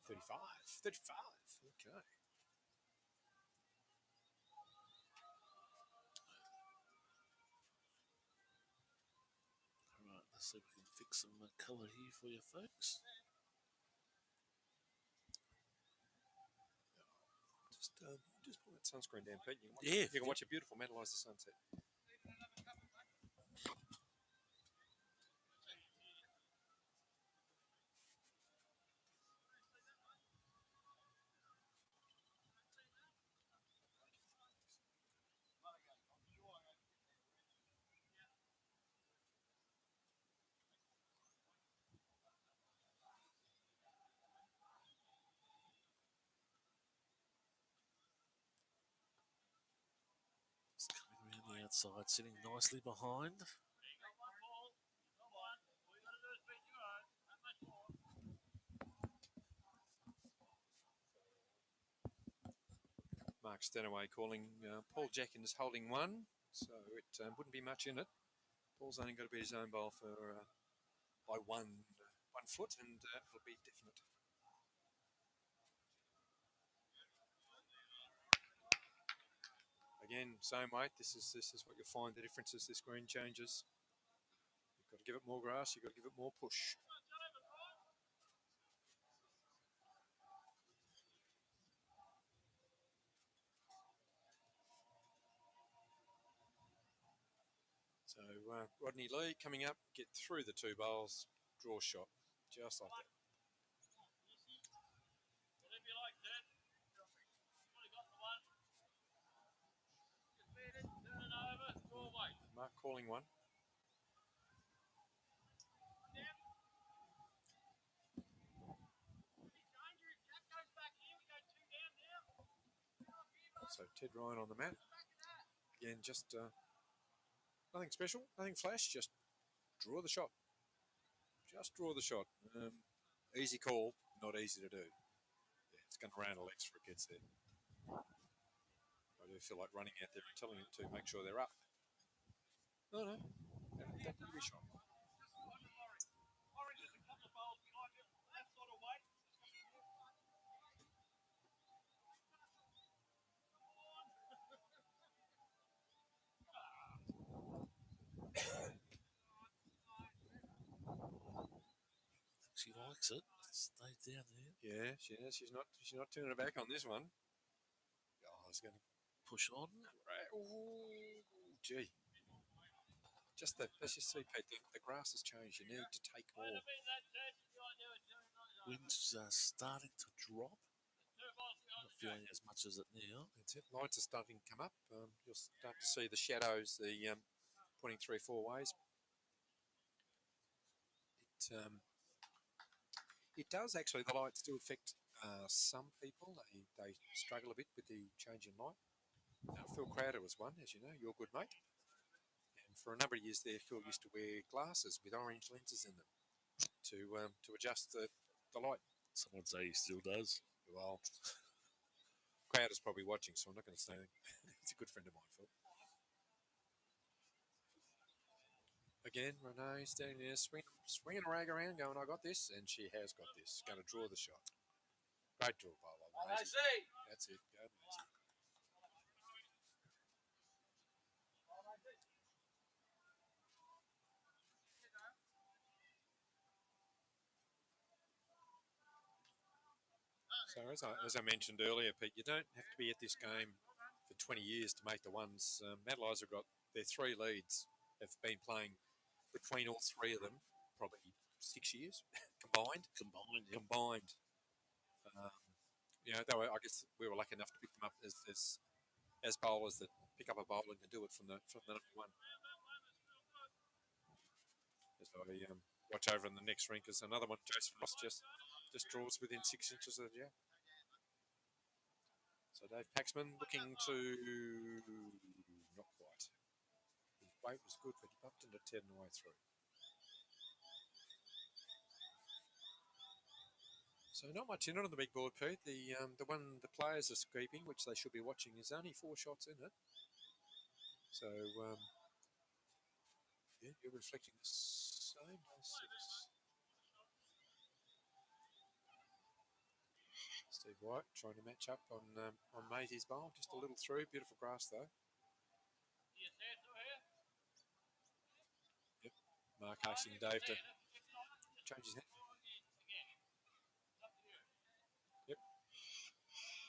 Speaker 2: 35. Okay.
Speaker 1: All right, let's see if we can fix some colour here for you folks.
Speaker 2: Just put that sunscreen down, Pete.
Speaker 1: You
Speaker 2: can watch a beautiful Mount Eliza sunset.
Speaker 1: It's coming around the outside, sitting nicely behind.
Speaker 2: Mark Stenaway calling Paul Jenkins holding one, so it wouldn't be much in it. Paul's only got to beat his own bowl for by one foot, and it'll be definite. Again, same weight. This is what you'll find the difference as this green changes. You've got to give it more grass. You've got to give it more push. So Rodney Lee coming up, get through the two bowls, draw shot, just like that. Mark calling one. So Ted Ryan on the mat. Again, just nothing special, nothing flash, just draw the shot. Just draw the shot. Easy call, not easy to do. Yeah, it's going to round the legs for it gets there. I do feel like running out there and telling them to make sure they're up. No, that will be shot.
Speaker 1: She likes it. Stays down there.
Speaker 2: Yeah, she is. She's not turning her back on this one. Oh, it's going to
Speaker 1: Push on.
Speaker 2: Ooh, gee. Just that, as you see, Pete, the grass has changed. You need to take more.
Speaker 1: Winds are starting to drop. Not feeling as much as it now.
Speaker 2: That's it. Lights are starting to come up. You'll start to see the shadows, the pointing 3-4 ways. It does actually. The lights do affect some people. They struggle a bit with the change in light. Phil Crowder was one, as you know, your good mate. And for a number of years there, Phil used to wear glasses with orange lenses in them to adjust the light.
Speaker 1: Some would say he still does.
Speaker 2: Well, Crowder's probably watching, so I'm not going to say anything. He's a good friend of mine, Phil. Again, Renee standing there, swinging a rag around, going, I got this, and she has got this. Going to draw the shot. Great draw, bowler. That's it. Go, Maisie. So as I mentioned earlier, Pete, you don't have to be at this game for 20 years to make the ones. Eliza got their three leads, have been playing between all three of them, probably 6 years combined. I guess we were lucky enough to pick them up as bowlers that pick up a bowler and can do it from the number one. As I watch over in the next rink, is another one. Jason Ross just draws within 6 inches of the jack. So Dave Paxman looking to not quite. His weight was good, but he bumped into Ted on the way through. So not much in it on the big board, Pete. The one the players are sweeping, which they should be watching, is only 4 shots in it. So yeah, you're reflecting the same. Steve White trying to match up on Maisie's bowl, just a little through. Beautiful grass though. Yep. Mark asking Dave to change his head. Yep.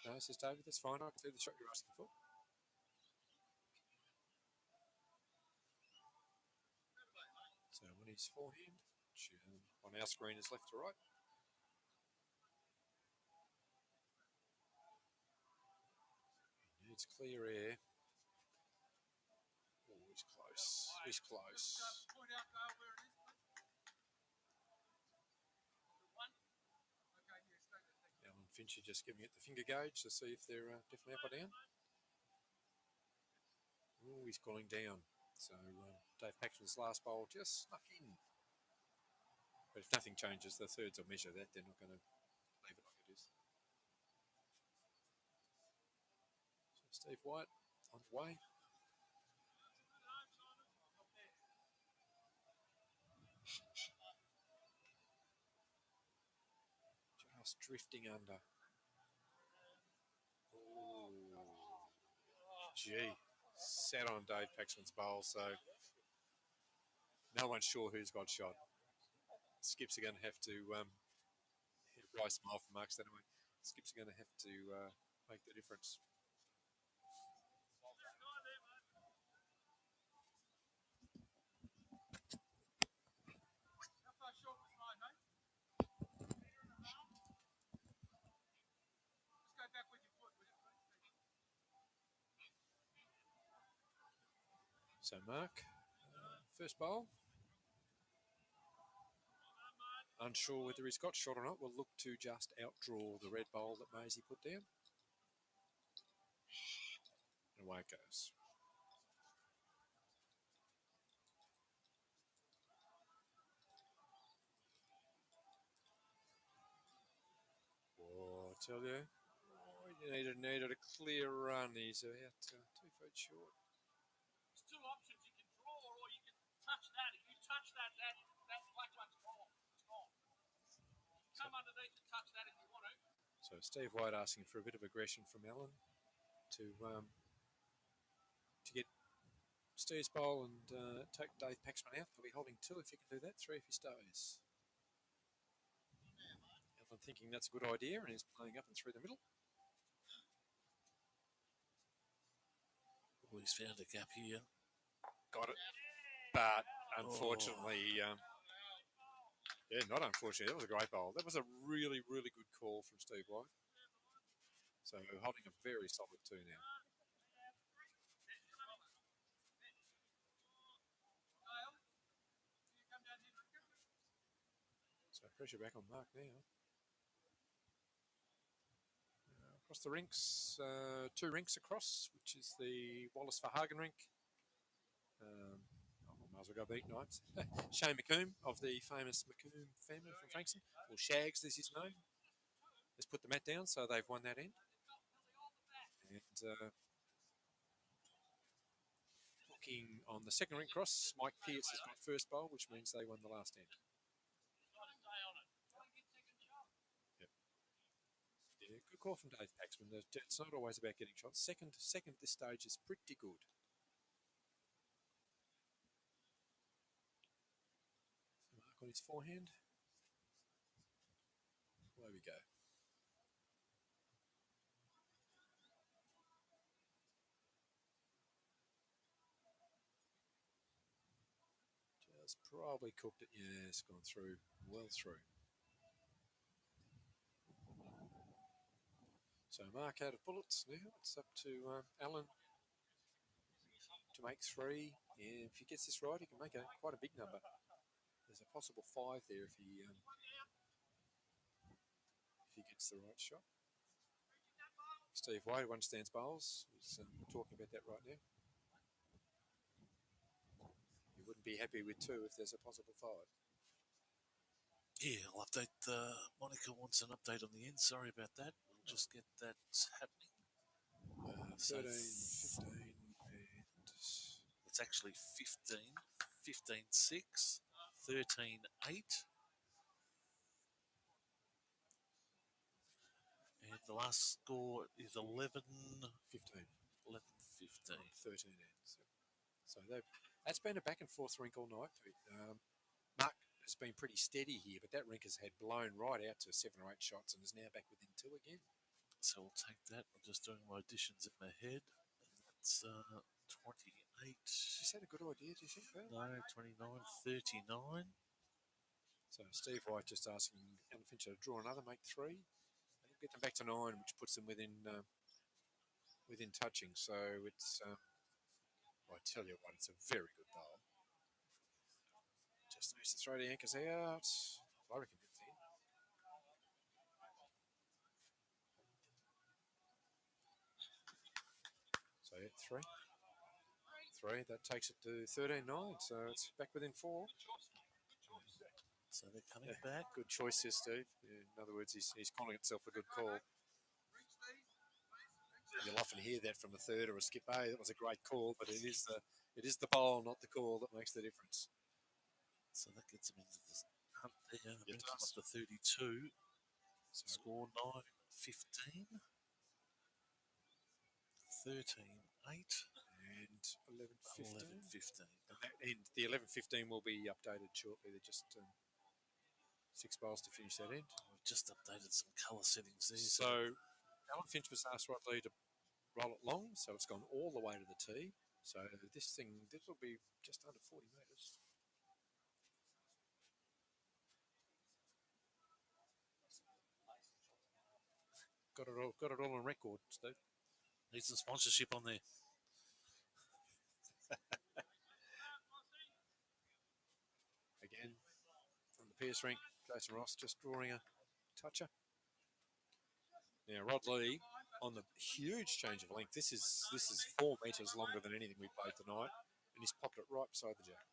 Speaker 2: No, says David, that's fine. I can do the shot you're asking for. So on his forehand, on our screen is left to right. Needs clear air. Oh, he's close. He's close. Alan Fincher just giving it the finger gauge to see if they're definitely up or down. Oh, he's calling down. So Dave Paxman's last bowl just snuck in. But if nothing changes, the thirds will measure that. They're not going to leave it like it is. So
Speaker 4: Steve White on the way. Just drifting under. Ooh. Gee, sat on Dave Paxman's bowl, so no one's sure who's got shot. Skips are going to have to, Bryce Smile from Mark Stanaway. Skips are going to have to make the difference.
Speaker 3: How far short was mine, mate? Just go back with your foot, will you, please?
Speaker 4: So Mark, first bowl. Unsure whether he's got shot or not, will look to just outdraw the red bowl that Maisie put down. And away it goes. Oh, I tell you, you needed a clear run. He's about 2 feet short.
Speaker 3: There's two options. You can draw or you can touch that. If you touch that black one's gone. It's gone. Come underneath and touch that if you want to.
Speaker 4: So Steve White asking for a bit of aggression from Alan to get Steve's bowl and take Dave Paxman out. He'll be holding 2 if he can do that, 3 if he stays. Alan thinking that's a good idea and is playing up and through the middle.
Speaker 1: Oh, he's found a gap here.
Speaker 4: Got it. But unfortunately, not unfortunately, that was a great bowl. That was a really, really good call from Steve White. So holding a very solid 2 now. So pressure back on Mark now. Across the rinks, 2 rinks across, which is the Wallace Verhagen rink. Might as well go beat nights. Shane McComb of the famous McComb family from Frankston, or Shags as he's known, has put the mat down, so they've won that end. And looking on the second rink cross, Mike Pearce has got first bowl, which means they won the last end. Yep. Yeah, good call from Dave Paxman. It's not always about getting shots. Second at this stage is pretty good. Mark on his forehand. Away we go. Just probably cooked it. Yeah, it's gone through. Well through. So Mark out of bullets now. It's up to Alan to make 3. Yeah, if he gets this right, he can make quite a big number. There's a possible 5 there if he gets the right shot. Steve White, who understands bowls, is talking about that right now. He wouldn't be happy with 2 if there's a possible 5.
Speaker 1: Yeah, I'll update. Monica wants an update on the end. Sorry about that. We'll just get that happening.
Speaker 4: 13, 15, and...
Speaker 1: It's actually 15, 15-6, 13-8. And the last score is 11-15. 11-15.
Speaker 4: 13 ends. So that's been a back and forth rink all night. Mark has been pretty steady here, but that rink has had blown right out to 7 or 8 shots and is now back within 2 again.
Speaker 1: So we'll take that. I'm just doing my additions in my head. And that's 28.
Speaker 4: Is that a good idea, do you think, Bill?
Speaker 1: No, 29, 39.
Speaker 4: So Steve White just asking Alan Fincher to draw another, make 3. That'll get them back to 9, which puts them within touching. So it's, I tell you what, it's a very good bowl. Just needs to throw the anchors out. I reckon it's in. So yeah, 3. That takes it to 13-9. So it's back within 4.
Speaker 1: So they're coming back.
Speaker 4: Good choice here, Steve. Yeah, in other words, he's calling itself a good call. You'll often hear that from a third or a skip. Hey, that was a great call, but it is the bowl, not the call, that makes the difference.
Speaker 1: So that gets them into the hunt there.
Speaker 4: It
Speaker 1: Brings them
Speaker 4: does.
Speaker 1: up to 32.
Speaker 4: So
Speaker 1: Score 9-15. 13-8.
Speaker 4: and 11-15.
Speaker 1: 11-15.
Speaker 4: And the 11-15 will be updated shortly. They're just 6 bowls to finish that end.
Speaker 1: We've just updated some colour settings there.
Speaker 4: So Alan Finch was asked rightly to roll it long, so it's gone all the way to the tee. So this will be just under 40 metres. Got it all on record, Steve.
Speaker 1: Needs some sponsorship on there.
Speaker 4: Again, from the Pierce Rink, Jason Ross just drawing a toucher. Now Rod Lee on the huge change of length. This is 4 metres longer than anything we played tonight, and he's popped it right beside the jack.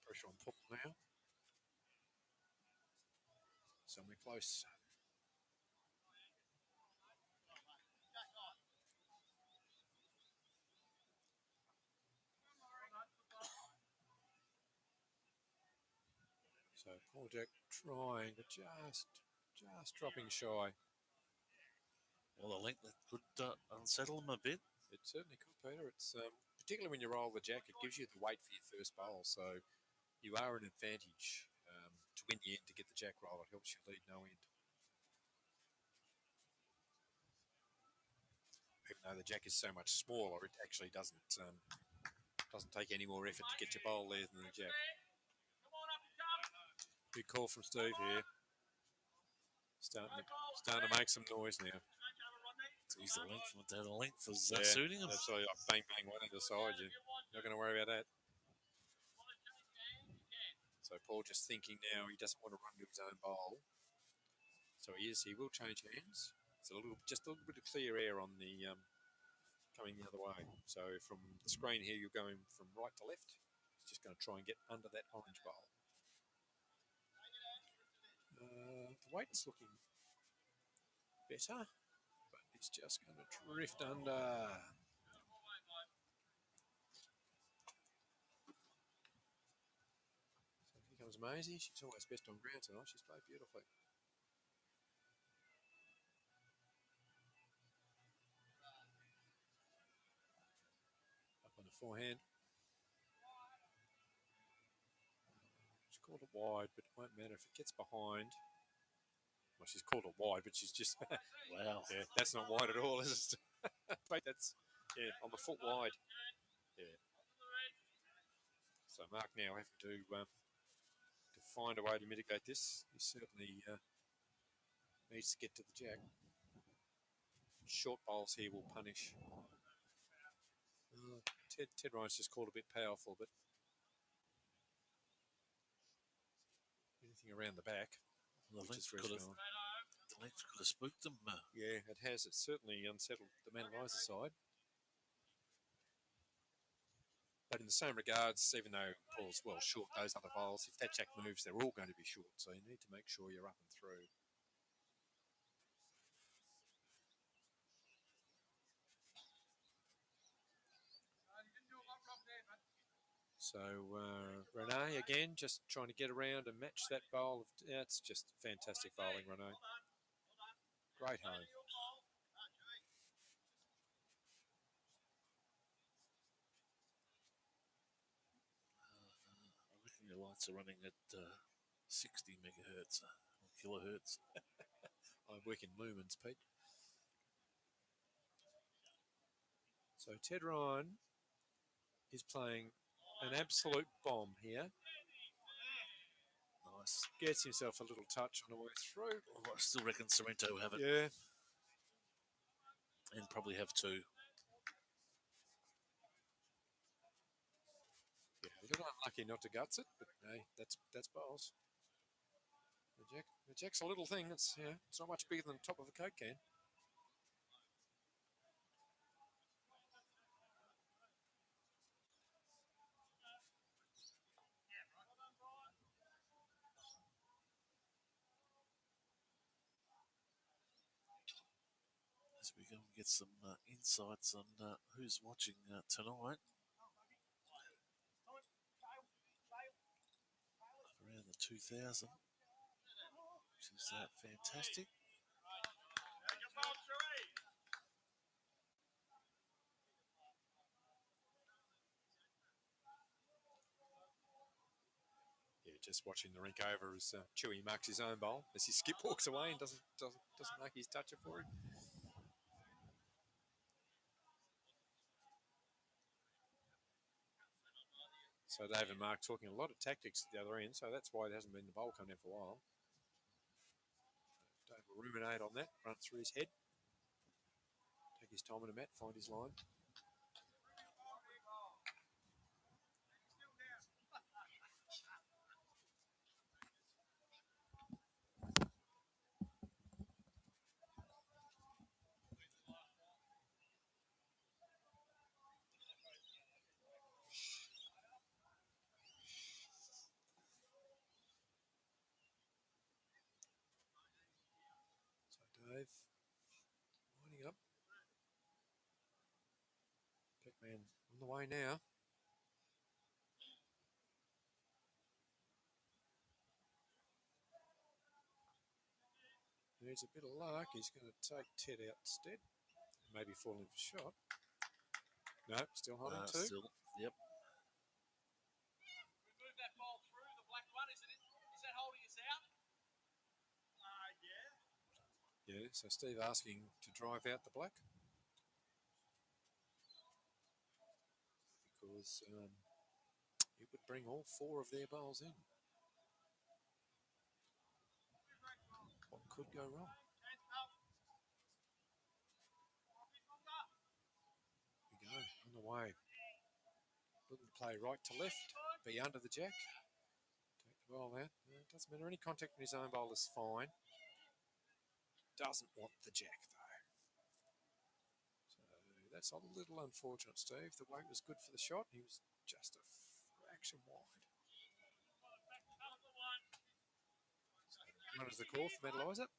Speaker 4: Pressure on Paul now. Somewhere close. So Paul Jack trying, but just dropping shy.
Speaker 1: Well, the length that could unsettle them a bit.
Speaker 4: It certainly could, Peter. It's particularly when you roll the jack, it gives you the weight for your first bowl, so you are an advantage to win the end to get the jack roll. It helps you lead no end. Even though the jack is so much smaller, it actually doesn't take any more effort to get your bowl there than the jack. Good call from Steve here. Starting to make some noise now.
Speaker 1: Geez, the length was suiting him.
Speaker 4: Absolutely, like bang, bang, one either side. You're not going to worry about that. So Paul just thinking now he doesn't want to run to his own bowl. So he will change hands. It's just a little bit of clear air on the coming the other way. So from the screen here, you're going from right to left. He's just going to try and get under that orange bowl. The weight's looking better, but he's just going to drift under. So here comes Maisie. She's always best on ground tonight. She's played beautifully. Up on the forehand. She's called it wide, but it won't matter if it gets behind. Well, she's called it wide, but she's just...
Speaker 1: Wow.
Speaker 4: Yeah, that's not wide at all, is it? Wait, that's... Yeah, on the foot wide. Yeah. So Mark now having to find a way to mitigate this. He certainly needs to get to the jack. Short bowls here will punish. Ted Ryan's just called a bit powerful, but anything around the back.
Speaker 1: The length could have spooked them.
Speaker 4: Yeah, it has. It's certainly unsettled the man Eliza side. But in the same regards, even though Paul's well short those other bowls, if that jack moves, they're all going to be short. So you need to make sure you're up and through. So Renee again, just trying to get around and match that bowl. It's just fantastic bowling, Renee. Great home.
Speaker 1: I reckon your lights are running at 60 megahertz or kilohertz.
Speaker 4: I work in lumens, Pete. So Ted Ryan is playing an absolute bomb here.
Speaker 1: Nice.
Speaker 4: Gets himself a little touch on the way through.
Speaker 1: Well, I still reckon Sorrento will have it.
Speaker 4: Yeah.
Speaker 1: And probably have two.
Speaker 4: Yeah, a little unlucky not to guts it, but hey, that's bowls. The jack's a little thing. It's not much bigger than the top of a Coke can.
Speaker 1: As we go and get some insights on who's watching tonight. Around the 2,000, which is fantastic.
Speaker 4: Yeah, just watching the rink over as Chewy marks his own bowl as his skip walks away and doesn't make his toucher for him. So Dave and Mark talking a lot of tactics at the other end, so that's why there hasn't been the bowl coming in for a while. Dave will ruminate on that, run through his head, take his time in a mat, find his line. Dave winding up. Pac-Man on the way now. Needs a bit of luck. He's going to take Ted out instead. Maybe fall in for shot. No, still holding two.
Speaker 1: Still, yep.
Speaker 3: Remove that ball through the black one. Is that holding us out? Yeah.
Speaker 4: Yeah, so Steve asking to drive out the black. Because it would bring all four of their bowls in. What could go wrong? We go, on the way. Looking to play right to left, be under the jack. Take the ball out. No, it doesn't matter. Any contact in his own bowl is fine. Doesn't want the jack, though. So that's a little unfortunate, Steve. The weight was good for the shot. He was just a fraction wide. So, what is the call from Eliza?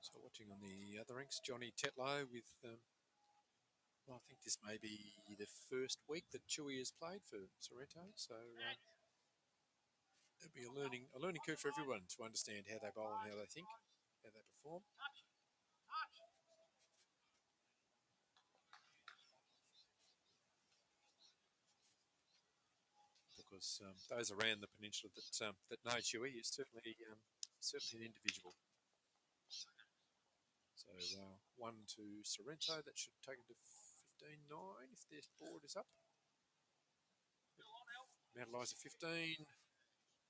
Speaker 4: So watching on the other rinks, Johnny Tetlow with, well, I think this may be the first week that Chewy has played for Sorrento. So it'll be a learning curve for everyone to understand how they bowl and how they think, how they perform. Because those around the peninsula that know Chewy is certainly an individual. So 1 to Sorrento, that should take it to 15-9 if their board is up. Mount Eliza 15,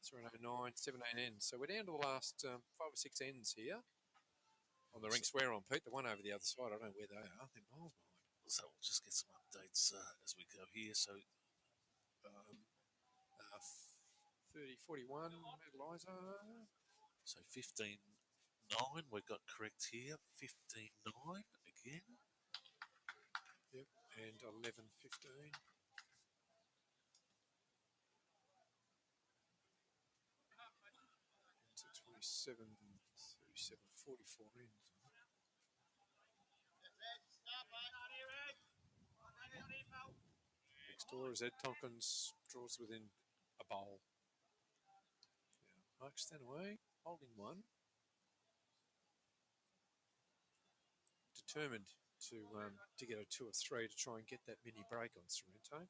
Speaker 4: Sorrento 9, 17 ends. So we're down to the last 5 or 6 ends here on the rinks we're on, Pete. The one over the other side, I don't know where they are. They're miles behind.
Speaker 1: So we'll just get some updates as we go here. So
Speaker 4: 30, 41, Mount Eliza.
Speaker 1: So 15-9, we've got correct here. 15-9 again.
Speaker 4: Yep, and 11-15. Into 27, 37, 44 ends. Next door is Ed Tompkins, draws within a bowl. Mark Stanaway, holding one. Determined to get a 2 or 3 to try and get that mini break on Sorrento.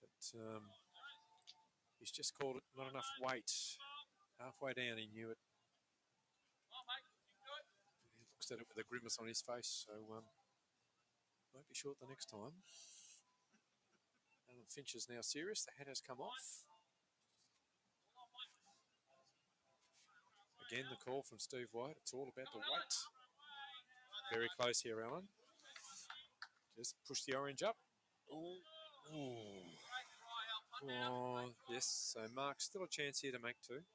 Speaker 4: But he's just called it not enough weight. Halfway down, he knew it. He looks at it with a grimace on his face, so won't be short the next time. Alan Finch is now serious. The hat has come off. Again, the call from Steve White. It's all about the weight. Very close here, Alan. Just push the orange up.
Speaker 1: Oh,
Speaker 4: yes. So Mark's still a chance here to make 2.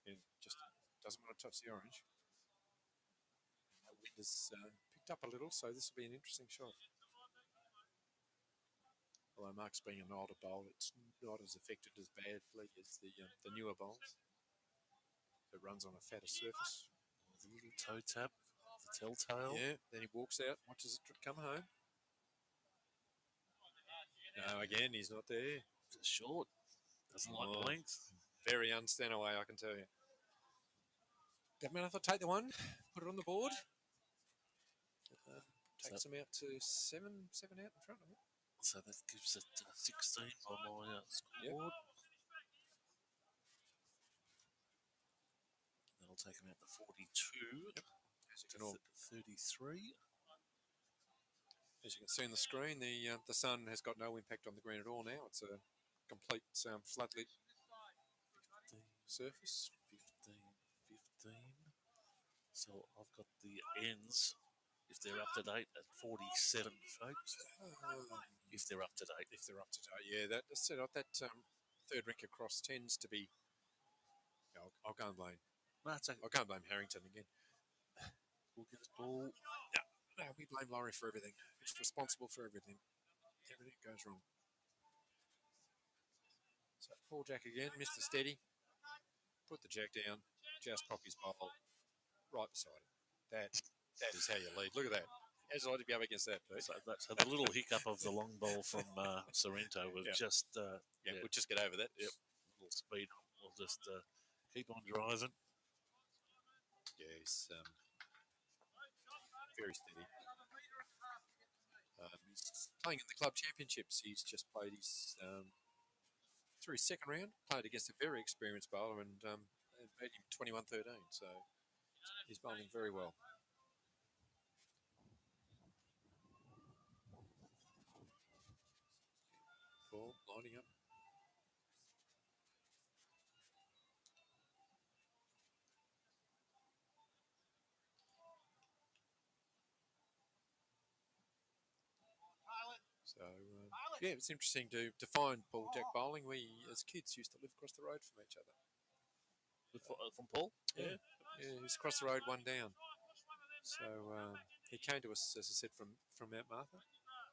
Speaker 4: And just doesn't want to touch the orange. The wind has picked up a little, so this will be an interesting shot. Although Mark's being an older bowl, it's not as affected as badly as the newer bowls. It runs on a fatter surface.
Speaker 1: The little toe tap, the telltale.
Speaker 4: Yeah, then he walks out, watches it come home. No, again, he's not there.
Speaker 1: Just short. Doesn't like the length.
Speaker 4: Very unstand away, I can tell you. That man, I thought, take the one, put it on the board. Takes him out to seven out in front of him.
Speaker 1: So that gives it 16 on my scoreboard. Yep. That'll take him out to 42. Yep. To 33.
Speaker 4: As you can see on the screen, the sun has got no impact on the green at all now. It's a complete floodlit surface.
Speaker 1: 15. So I've got the ends, if they're up to date, at 47, folks. If they're up to date.
Speaker 4: If they're up to date, yeah. That third rink across tends to be. I'll go and blame.
Speaker 1: No, it's okay.
Speaker 4: I'll go and blame Harrington again.
Speaker 1: We'll get his ball.
Speaker 4: No, we blame Laurie for everything. He's responsible for everything. Everything goes wrong. So Paul Jack again, Mr. Steady. Put the jack down. Just pop his bowl right beside him. That is how you lead. Look at that. How'd you like to be up against that, Pete?
Speaker 1: So the little hiccup of the long ball from Sorrento was just...
Speaker 4: we'll just get over that.
Speaker 1: Yep. A little speed. We'll just keep on driving.
Speaker 4: Yeah, he's very steady. He's playing in the club championships. He's just played through his second round, played against a very experienced bowler and beat him 21-13. So he's bowling very well. Ball lining up. So, it's interesting to find Paul Jack bowling. We, as kids, used to live across the road from each other.
Speaker 1: From Paul?
Speaker 4: Yeah, he's across the road, one down. So he came to us, as I said, from Mount Martha,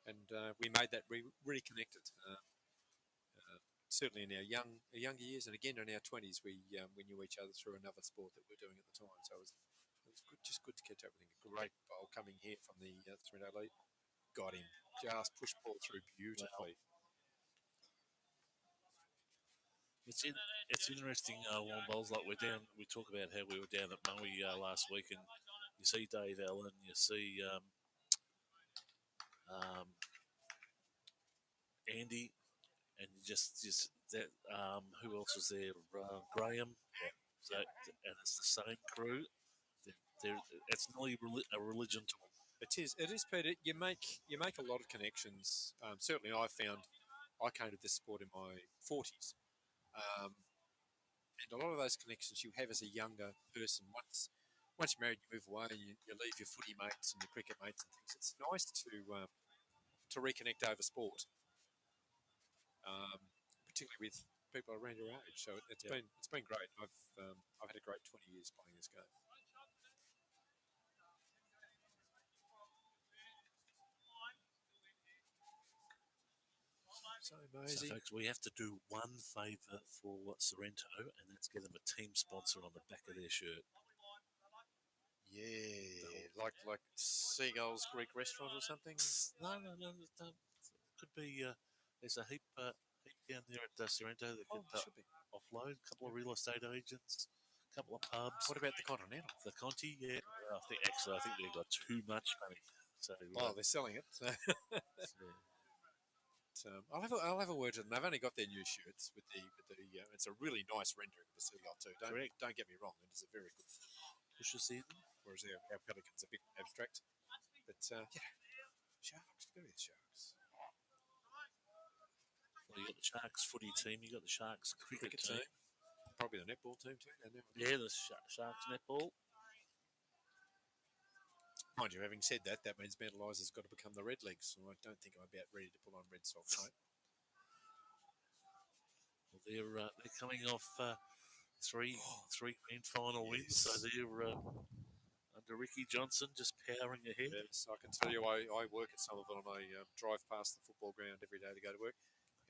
Speaker 4: and we made that reconnected. Certainly in our younger years, and again in our 20s, we knew each other through another sport that we were doing at the time. So it was good, just good to catch everything. A great bowl coming here from the Sorrento lead. Got him. Just pushed Paul through beautifully.
Speaker 1: Wow. It's interesting, long bowls like we're down. We talk about how we were down at Maui last week, and you see Dave Allen, you see Andy, and just that. Who else was there? Graham. Yeah. So, and it's the same crew. It's nearly a religion to them.
Speaker 4: It is, Peter. You make a lot of connections. Certainly, I came to this sport in my 40s, and a lot of those connections you have as a younger person. Once you're married, you move away, and you leave your footy mates and your cricket mates and things. It's nice to reconnect over sport, particularly with people around your age. So it's been great. I've had a great 20 years playing this game. So,
Speaker 1: folks, we have to do one favour for Sorrento, and that's get them a team sponsor on the back of their shirt.
Speaker 4: Yeah, like Seagull's Greek restaurant or something.
Speaker 1: No. Could be. There's a heap down there at Sorrento that could offload. A couple of real estate agents, a couple of pubs.
Speaker 4: What about the Continental?
Speaker 1: The Conti, yeah. I think they've got too much money. So
Speaker 4: they're selling it. I'll have a word to them. They've only got their new shirts with the it's a really nice rendering of a seagull too. Don't get me wrong, it is a very good
Speaker 1: pusher season.
Speaker 4: Whereas our Pelican's a bit abstract, but Sharks, go with the Sharks.
Speaker 1: Well, you got the Sharks footy team. You got the Sharks cricket team.
Speaker 4: Probably the netball team too.
Speaker 1: Yeah, the Sharks netball.
Speaker 4: Mind you, having said that, that means Mount Eliza's got to become the Redlegs, and I don't think I'm about ready to pull on red socks, mate.
Speaker 1: Well, they're coming off three grand final wins, so they're to Ricky Johnson just powering ahead.
Speaker 4: Yes, I can tell you, I work at Somerville and I drive past the football ground every day to go to work.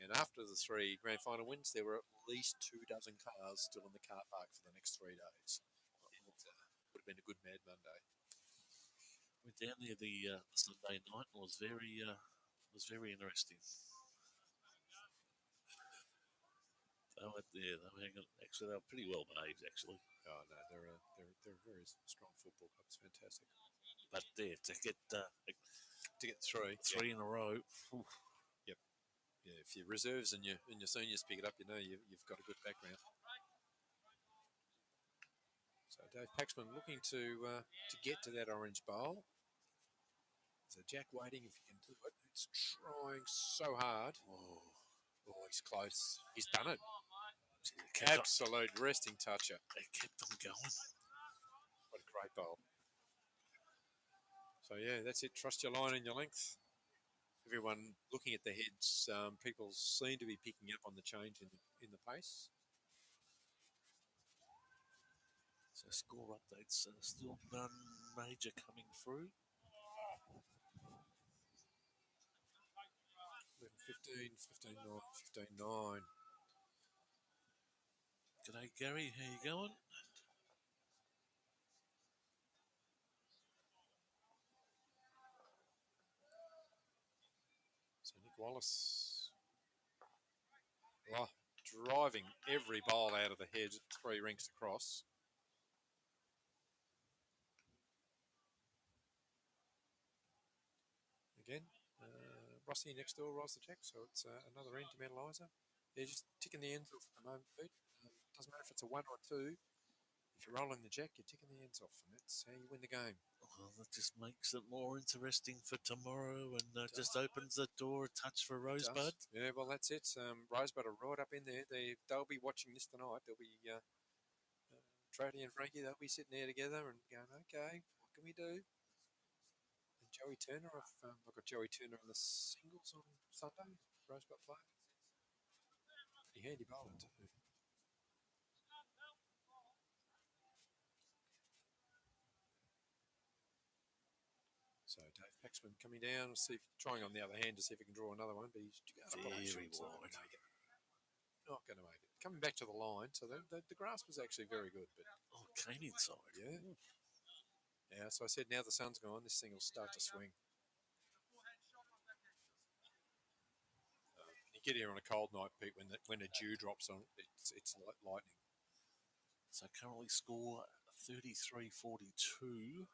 Speaker 4: And after the 3 grand final wins, there were at least 24 cars still in the car park for the next 3 days. It would have been a good Mad Monday.
Speaker 1: Went down there the Sunday night and was very interesting. They went there. They were pretty well behaved, actually.
Speaker 4: Oh no, they're a very strong football club. It's fantastic.
Speaker 1: But there to get
Speaker 4: 3
Speaker 1: in a row. Oof.
Speaker 4: Yep. Yeah, if your reserves and your seniors pick it up, you know you've got a good background. So Dave Paxman looking to get to that orange bowl. So Jack waiting if he can do it. It's trying so hard. Oh, he's close. He's done it. Absolute resting toucher.
Speaker 1: They kept them going.
Speaker 4: What a great bowl. So, yeah, that's it. Trust your line and your length. Everyone looking at the heads, people seem to be picking up on the change in the pace.
Speaker 1: So score updates still none major coming through.
Speaker 4: 15, 9, 15, 9.
Speaker 1: G'day, Gary. How you going?
Speaker 4: So Nick Wallace driving every bowl out of the head, 3 rinks across. Again, Rossi next door rolls the jack, so it's another end to Eliza. They're just ticking the ends off at the moment, Pete. Doesn't matter if it's a 1 or a 2. If you're rolling the jack, you're ticking the ends off, and that's how you win the game.
Speaker 1: Well, that just makes it more interesting for tomorrow, and just opens the door a touch for Rosebud.
Speaker 4: Yeah, well, that's it. Rosebud are right up in there. They'll be watching this tonight. They'll be Trody and Frankie. They'll be sitting there together and going, "Okay, what can we do?" And Joey Turner, I've got Joey Turner in the singles on Sunday. Rosebud play. Pretty handy bowler too. So Dave Paxman coming down, trying on the other hand to see if he can draw another one, but he's
Speaker 1: very wide.
Speaker 4: Not going to make it. Coming back to the line, so the grasp was actually very good. But
Speaker 1: came inside.
Speaker 4: Yeah. Yeah, so I said now the sun's gone, this thing will start to swing. You get here on a cold night, Pete, when a dew drops on it, it's like lightning.
Speaker 1: So currently score 33-42.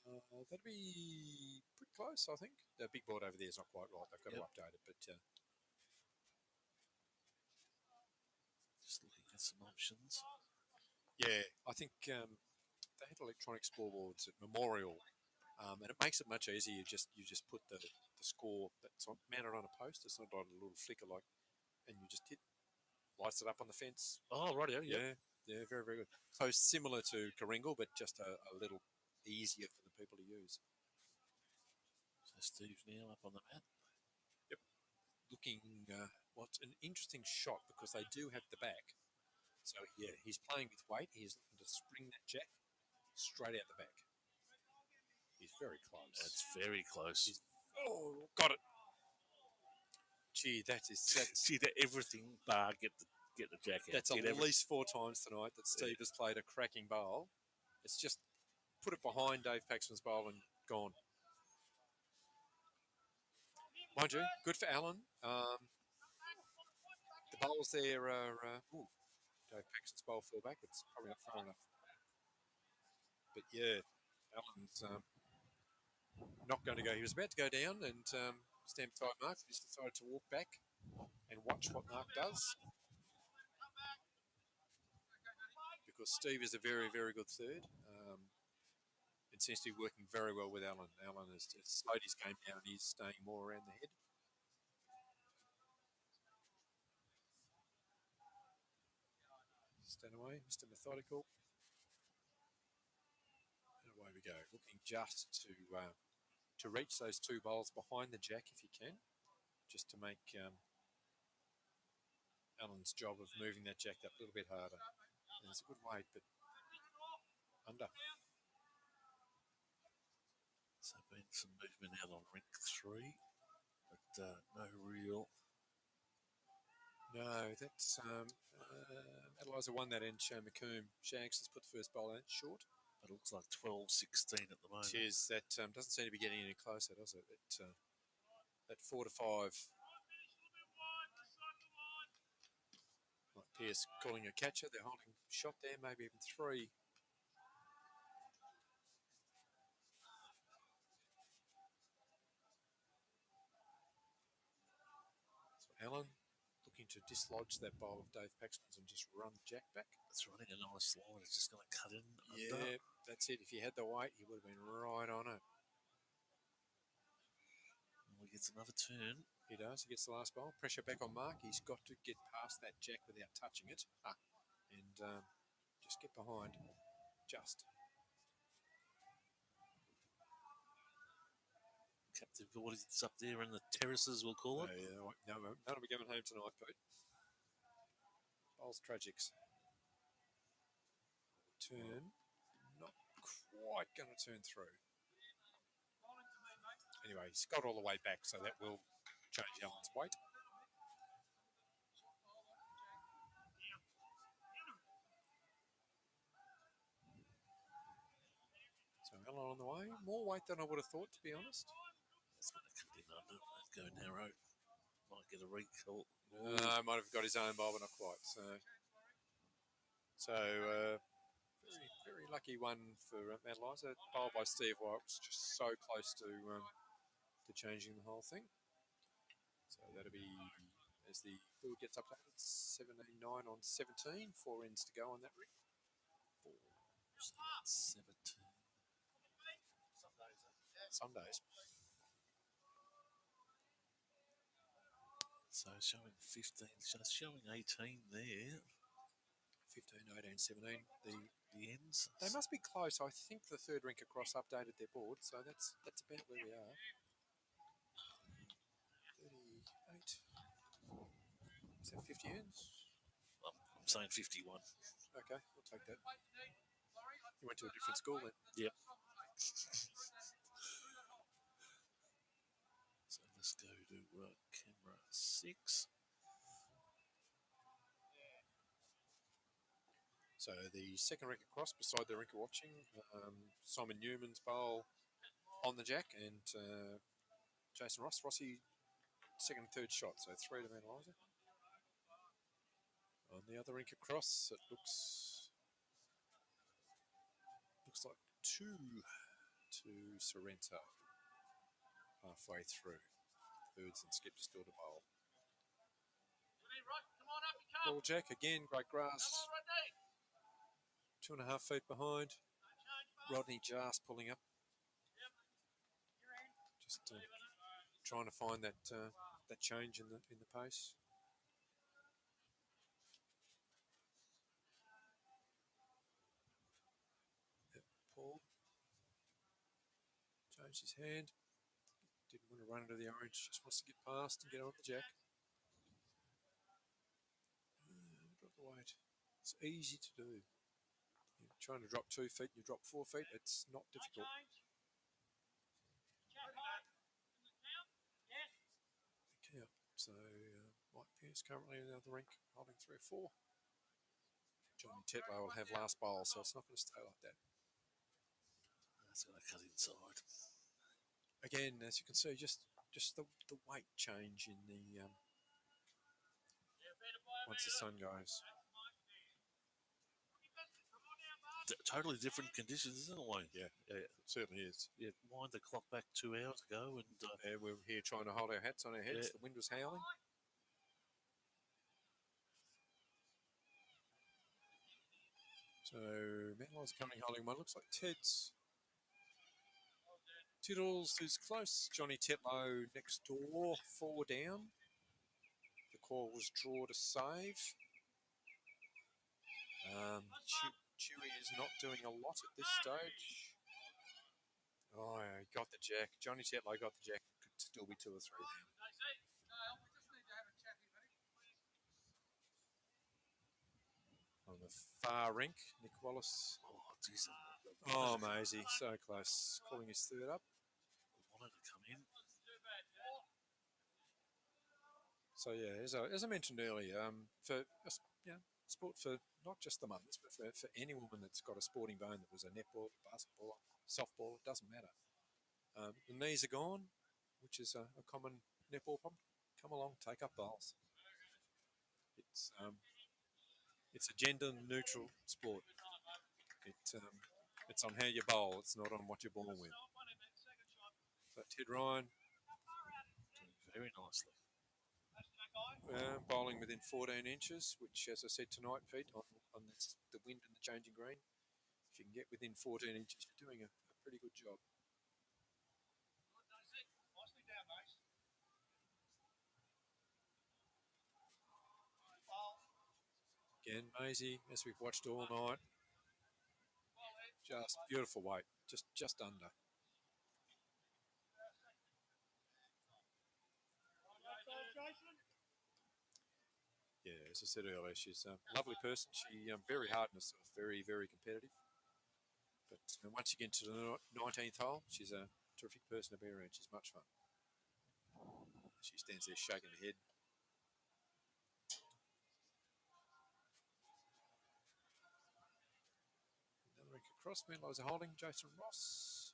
Speaker 4: That'd be pretty close, I think. The big board over there is not quite right. They've got to update it, but
Speaker 1: just looking at some options.
Speaker 4: Yeah, I think they had electronic scoreboards at Memorial, and it makes it much easier. You just put the score that's mounted on a post. It's not like a little flicker and you just lights it up on the fence.
Speaker 1: Oh, rightio. Yeah,
Speaker 4: very, very good. So similar to Karingal, but just a little easier for the people to use.
Speaker 1: So Steve's now up on the mat.
Speaker 4: Yep. Looking, it's an interesting shot because they do have the back. So, yeah, he's playing with weight. He's looking to spring that jack straight out the back. He's very close.
Speaker 1: That's very close.
Speaker 4: Got it. Gee, that's
Speaker 1: everything bar get the jack out.
Speaker 4: That's at least 4 times tonight that Steve has played a cracking bowl. It's just put it behind Dave Paxman's bowl and gone. Mind you, good for Alan. The bowls there are... Dave Paxman's bowl fell back. It's probably not far enough. But yeah, Alan's not going to go. He was about to go down and stand beside Mark. He's decided to walk back and watch what Mark does. Because Steve is a very, very good third. It seems to be working very well with Alan. Alan has slowed his game down and he's staying more around the head. Stand away, Mr. Methodical. And away we go. Looking just to reach those 2 bowls behind the jack if you can, just to make Alan's job of moving that jack that little bit harder. And it's a good weight, but under.
Speaker 1: So been some movement out on Rink 3, but no real.
Speaker 4: No, that's Eliza won that in Show McComb. Shanks has put the first bowl out short.
Speaker 1: But it looks like 12-16 at the moment.
Speaker 4: Cheers. That doesn't seem to be getting any closer, does it? At 4 to 5. Like Pierce calling a catcher. They're holding shot there, maybe even 3. So Allen looking to dislodge that bowl of Dave Paxton's and just run Jack back.
Speaker 1: It's running a nice line. It's just going to cut in
Speaker 4: Yeah,
Speaker 1: under.
Speaker 4: that's it. If he had the weight, he would have been right on it.
Speaker 1: He gets another turn.
Speaker 4: He does. He gets the last bowl. Pressure back on Mark. He's got to get past that Jack without touching it. And just get behind. Just.
Speaker 1: Captain Vorti's up there in the terraces, we'll call it.
Speaker 4: No, none will be coming home tonight, Pete. Bowls tragics. Turn. Not quite going to turn through. Anyway, he's got all the way back, so that will change Allen's weight. So Allen on the way. More weight than I would have thought, to be honest.
Speaker 1: It's going to cut in under. Go narrow. Might get a recall.
Speaker 4: Might have got his own bowl, but not quite. So very, very lucky one for Matt Eliza. Bowl by Steve White was just so close to changing the whole thing. So that'll be, as the board gets updated, 79 on 17. 4 ends to go on that ring. 4, 17. Some days.
Speaker 1: So showing 15, just showing 18 there.
Speaker 4: 15, 18, 17.
Speaker 1: The ends.
Speaker 4: They must be close. I think the third rink across updated their board, so that's about where we are. 38. Is that 50 ends?
Speaker 1: I'm saying 51.
Speaker 4: Okay, we'll take that. You went to a different school then?
Speaker 1: Yep. So let's go to camera 6.
Speaker 4: So the second rink across, beside the rink we're watching, Simon Newman's bowl on the jack, and Jason Rossi, second and third shot, so 3 to Matt Eliza. On the other rink across, it looks like 2 to Sorrento, halfway through. Thirds and skip still to bowl. Ball jack again, great grass. 2.5 feet behind. Rodney just pulling up. Just trying to find that change in the pace. Yep, Paul changed his hand. Didn't want to run into the orange. Just wants to get past and get on the jack. Drop the weight. It's easy to do. You're trying to drop 2 feet, you drop 4 feet. It's not difficult. Okay, so Mike Pierce currently in the other rink, holding 3 or 4. Johnny Tetlow will have last bowl, so it's not going to stay like that.
Speaker 1: That's going to cut inside.
Speaker 4: Again, as you can see, just the weight change in the once the sun goes.
Speaker 1: Totally different conditions, isn't it, Wayne?
Speaker 4: Yeah, it certainly is.
Speaker 1: Yeah, wind the clock back 2 hours ago, and
Speaker 4: We're here trying to hold our hats on our heads.
Speaker 1: Yeah.
Speaker 4: The wind was howling. So Matlow's coming holding one. Looks like Tiddles is close. Johnny Tetlow next door, 4 down. The call was draw to save. Chewy is not doing a lot at this stage. Oh, he got the jack. Johnny Tetlow got the jack. Could still be 2 or 3 down. On the far rink, Nick Wallace.
Speaker 1: oh, geez.
Speaker 4: Oh, Maisie, so close. Calling his third up.
Speaker 1: trying to come in.
Speaker 4: So yeah, as I mentioned earlier, for sport for not just the mums, but for any woman that's got a sporting bone, that was a netball, basketball, softball, it doesn't matter. The knees are gone, which is a common netball problem. Come along, take up bowls. It's a gender neutral sport. It's on how you bowl. It's not on what you're born with. So Ted Ryan
Speaker 1: Very nicely.
Speaker 4: bowling within 14 inches, which, as I said tonight, Pete, on the wind and the changing green, if you can get within 14 inches, you're doing a pretty good job. Again, Maisie, as we've watched all night, just beautiful weight, just under. Yeah, as I said earlier, she's a lovely person. She very hard on herself, very, very competitive. But once you get to the 19th hole, she's a terrific person to be around. She's much fun. She stands there shaking her head. Another Rink across, Eliza holding, Jason Ross.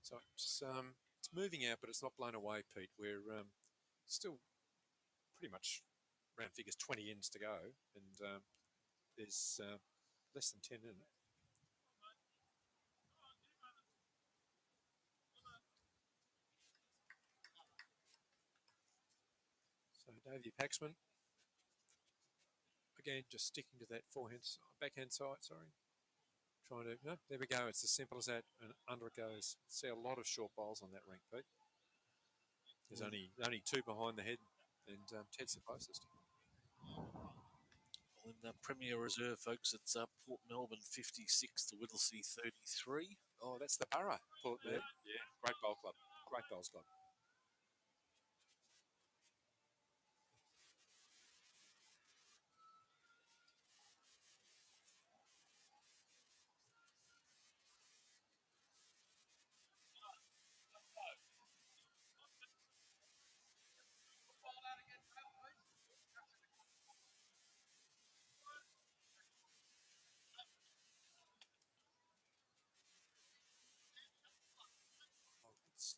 Speaker 4: So it's moving out, but it's not blown away, Pete. We're still pretty much round figures 20 ends to go, and there's less than 10 in it. So Davey Paxman, again, just sticking to that backhand side, sorry. Trying to, no, there we go. It's as simple as that, and under it goes. See a lot of short bowls on that Rink, Pete. There's only two behind the head, and Ted's the closest.
Speaker 1: Well, in the Premier Reserve, folks, it's Port Melbourne 56 to Whittlesea 33.
Speaker 4: Oh, that's the Borough. Port there. Yeah, great bowl club. Great bowls club.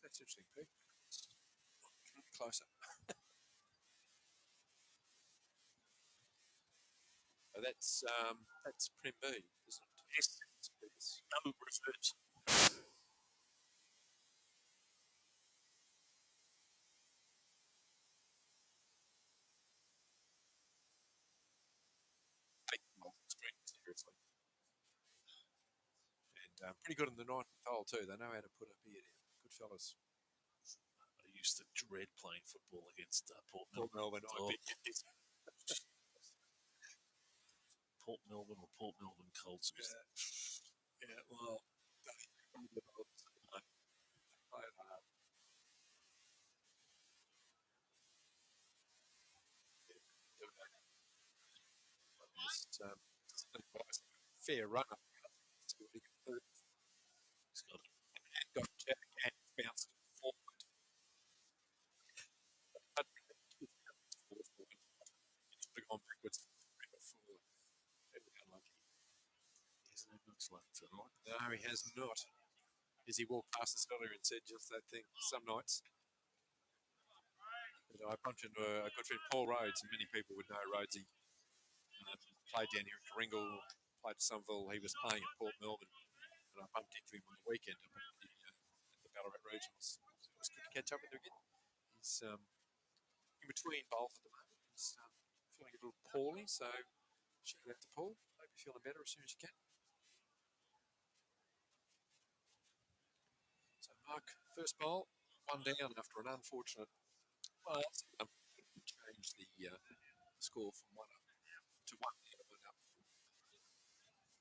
Speaker 4: That's interesting, Pete. Closer. So that's Prem B, isn't it?
Speaker 1: Yes, no reserves.
Speaker 4: Take them off the screen, seriously. And pretty good in the 9th hole too. They know how to put a beard in. Good fellas.
Speaker 1: I used to dread playing football against Port
Speaker 4: Port
Speaker 1: Melbourne.
Speaker 4: Melbourne, I bet you did.
Speaker 1: Port Melbourne or Port Melbourne Colts.
Speaker 4: Yeah, well, fair run up.
Speaker 1: He's got it.
Speaker 4: Got Jack and bounced forward. Should have gone backwards. Very unlucky.
Speaker 1: He hasn't had much luck tonight.
Speaker 4: No, he has not. As he walked past us earlier and said just that thing. Some nights. But I bumped into a good friend, Paul Rhodes, and many people would know Rhodesy. Played down here at Kringle, played Somerville. He was playing at Port Melbourne, and I bumped into him on the weekend up at the Ballarat Regionals. So it was good to catch up with him again. He's in between bowls at the moment. He's feeling a little poorly, so shout out to Paul. Hope you're feeling better as soon as you can. So Mark, first bowl, one down after an unfortunate. Well, changed the score from 1 up to 1 down, 1 up.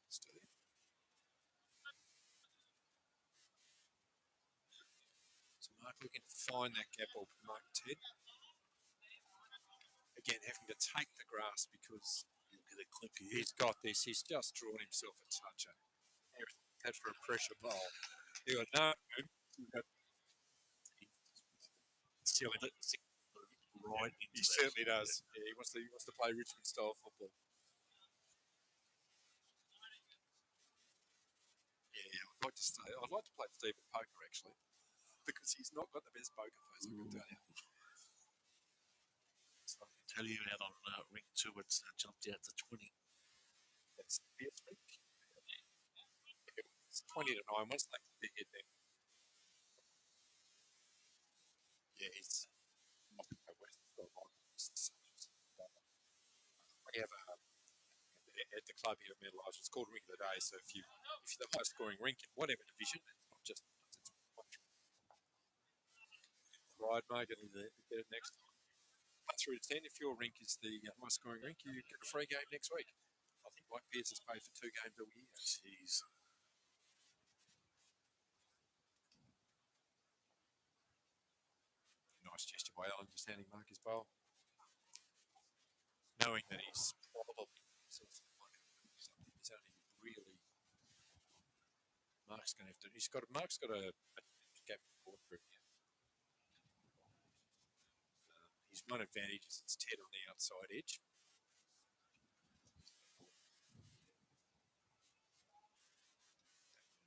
Speaker 4: Steve. So Mark looking to find that gap or promote Ted. Again, having to take the grass because
Speaker 1: He'll get a clip here.
Speaker 4: he's got this. He's just drawn himself a toucher. that for a pressure bowl. You got no room. You got
Speaker 1: Silly. Right.
Speaker 4: he certainly does. Yeah, he wants to play Richmond style football. Yeah, I'd like to play Stephen Poker actually, because he's not got the best poker face. I can tell you.
Speaker 1: I can tell you out on Rink 2, it's jumped out to 20.
Speaker 4: That's PS Rink. It's 20 to 9. Once they get hit there. Yeah, he's not going to go west. He's got a lot of we have at the club here at Eliza, it's called Rink of the Day. So if you're the highest scoring rink in whatever division, it's not just it's right, mate. Get it next time. 1 through to 10. If your rink is the highest scoring rink, you get a free game next week. I think Mike Pierce has paid for 2 games a year.
Speaker 1: Jeez.
Speaker 4: Nice gesture by Alan, just handing Mark his bowl, knowing that he's probably something he's only really. Mark's going to have to. Mark's got a gap forward group here. His one advantage is it's Ted on the outside edge.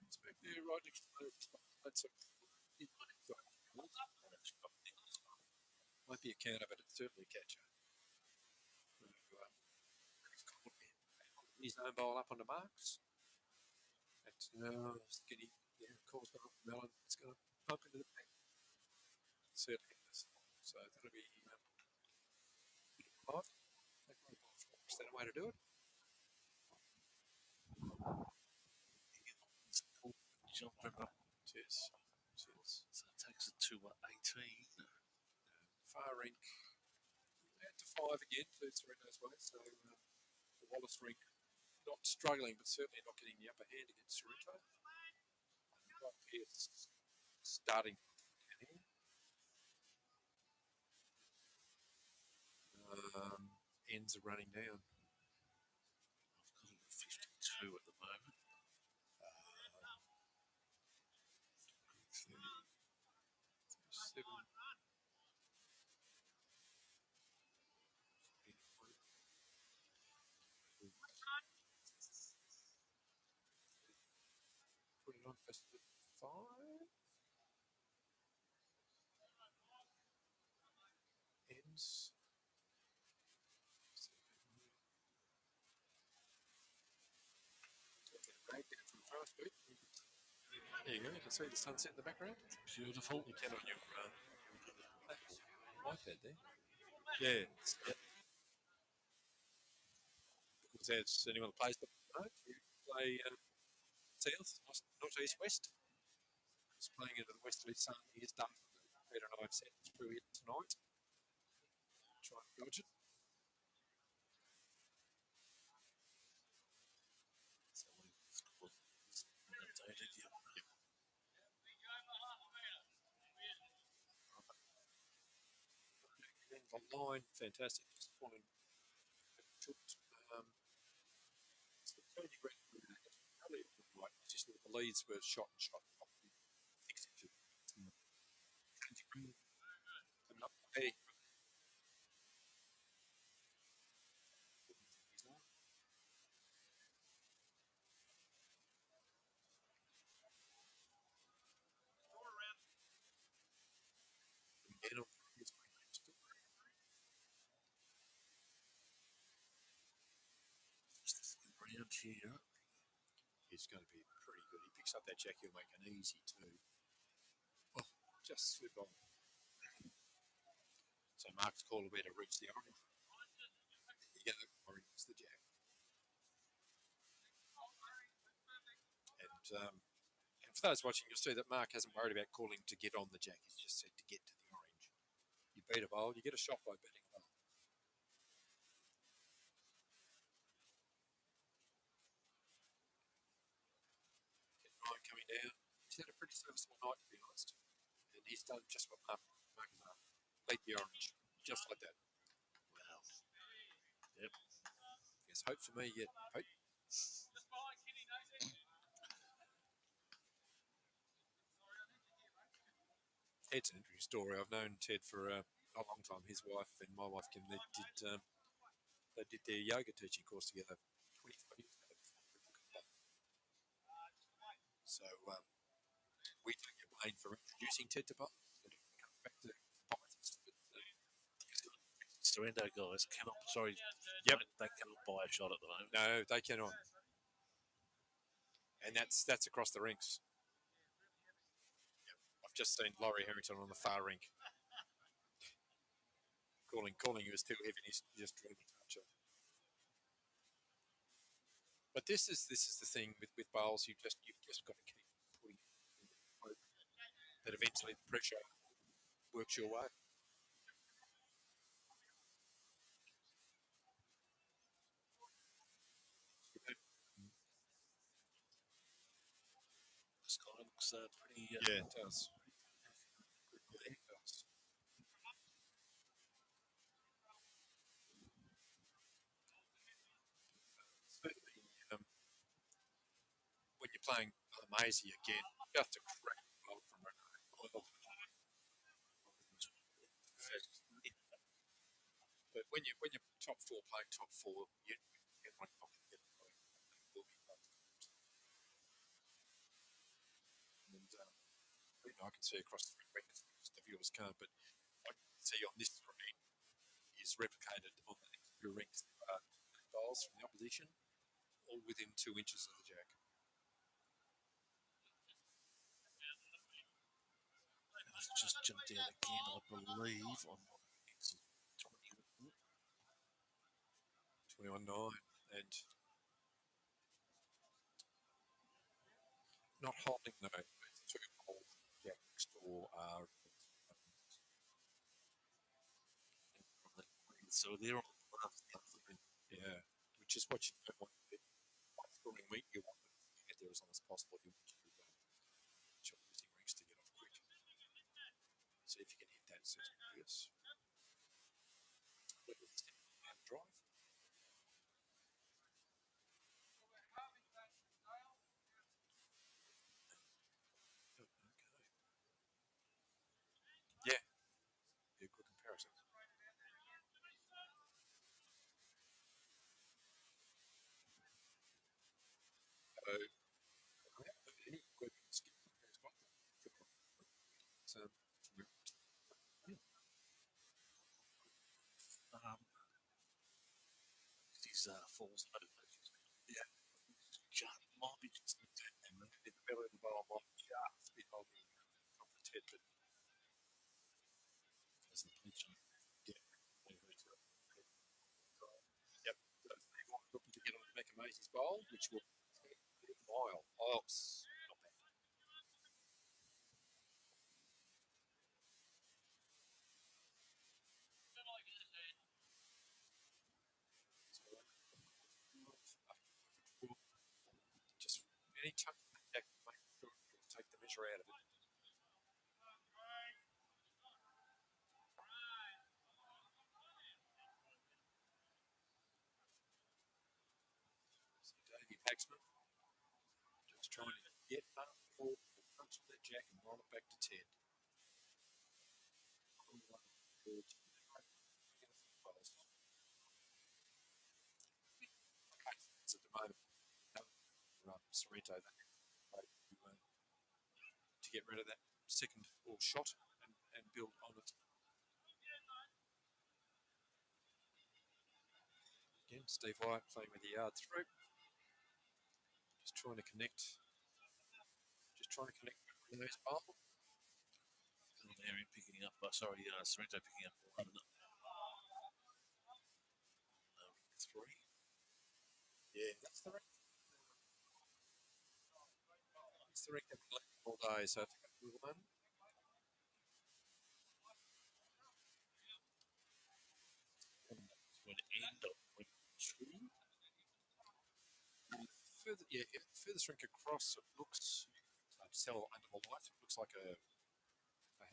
Speaker 4: It's back there, right next to the. Might be a counter, but it's certainly a catcher. His own bowl up on the marks. It's skinny. Yeah, calls off Melon. It's going to pump into the back. Certainly is. So that'll be five. Is that a way to do it?
Speaker 1: Jumping up.
Speaker 4: Cheers.
Speaker 1: So it takes it to 18.
Speaker 4: Far Rink. Out to 5 again to Sorrento's way. So the Wallace Rink not struggling, but certainly not getting the upper hand against Sorrento. It's starting. Ends are running down.
Speaker 1: I've got it at 52 at the moment.
Speaker 4: 7. Put it on just 5. Ends. There you go. You can see the sunset in the background.
Speaker 1: Beautiful.
Speaker 4: You can on your iPad there. Yeah. Because as anyone that plays the you play south, not east west. He's playing into the westerly sun. He is done. Peter and I have sent through it tonight. Try and dodge it. Online, fantastic. Just wanted to just the leads were shot and shot. Hey.
Speaker 1: Around here.
Speaker 4: He's going to be pretty good. He picks up that jack, he'll make an easy 2. Oh, just slip on. So Mark's call will be to reach the orange. Yeah, orange is the jack. And for those watching, you'll see that Mark hasn't worried about calling to get on the jack. He's just said to get to the orange. You beat a bowl, you get a shot by betting a bowl. Ryan coming down. He's had a pretty serviceable night, to be honest. And he's done just what Mark has done. Beat the orange, just like that.
Speaker 1: Wow. Yep.
Speaker 4: There's hope for me yet. Hope. Ted's an interesting story. I've known Ted for a long time. His wife and my wife, Kim, they did their yoga teaching course together 25 years ago. So we take your blame for introducing Ted to bowls. It comes back to biases.
Speaker 1: Sorrento guys cannot. Sorry,
Speaker 4: Yep.
Speaker 1: they cannot buy a shot at the moment.
Speaker 4: No, they cannot. And that's across the rinks. Yep. I've just seen Laurie Harrington on the far rink calling he was too heavy. And he's just dreaming touch it. But this is the thing with bowls. You've just got to keep putting hope that eventually the pressure works your way.
Speaker 1: The sky looks pretty.
Speaker 4: Yeah, it does. It does. Certainly, when you're playing Maisie again, just a great goal from Renee. But when you're top four playing top four, you're not going to get it right. Will be close. And I can see across the ring, the viewers can't, but what you can see on this screen is replicated on the next two rings. Bowls from the opposition, all within 2 inches of the jack.
Speaker 1: It's just jumped out again, I believe, on
Speaker 4: 21-9, and not holding the two old jack next door are.
Speaker 1: so they're on the last.
Speaker 4: Yeah, which is what you don't want to do. By scoring meat, you want to get there as long as possible. You want your losing rings to get off quick. See if you can hit that certain yes. Drive. Yeah. Yeah, good comparison. So, any good skill as well. So,
Speaker 1: These falls over.
Speaker 4: yeah,
Speaker 1: Just might be just
Speaker 4: the belly of the bowl might just be holding off the head, but
Speaker 1: as the pitch.
Speaker 4: yeah. Yep. So they want looking to get on to make a Maisie's bowl, which will mile. Oh, not bad. Just any time that make sure you'll take the measure out of it. So Davey Paxman just trying to get up for the punch of that jack and roll it back to Ted. At the moment, Sorrento, to get rid of that second ball shot and build on it. Again, Steve White playing with the yard through. Just trying to connect. Just trying to connect with Renee's bowl.
Speaker 1: Area picking up. Sorrento picking up one. Three.
Speaker 4: Yeah, that's the ring. It's the ring that we've left all day, so it's a good one.
Speaker 1: To an end of point two.
Speaker 4: Furthest rink across, it looks hard to tell under the light. It looks like a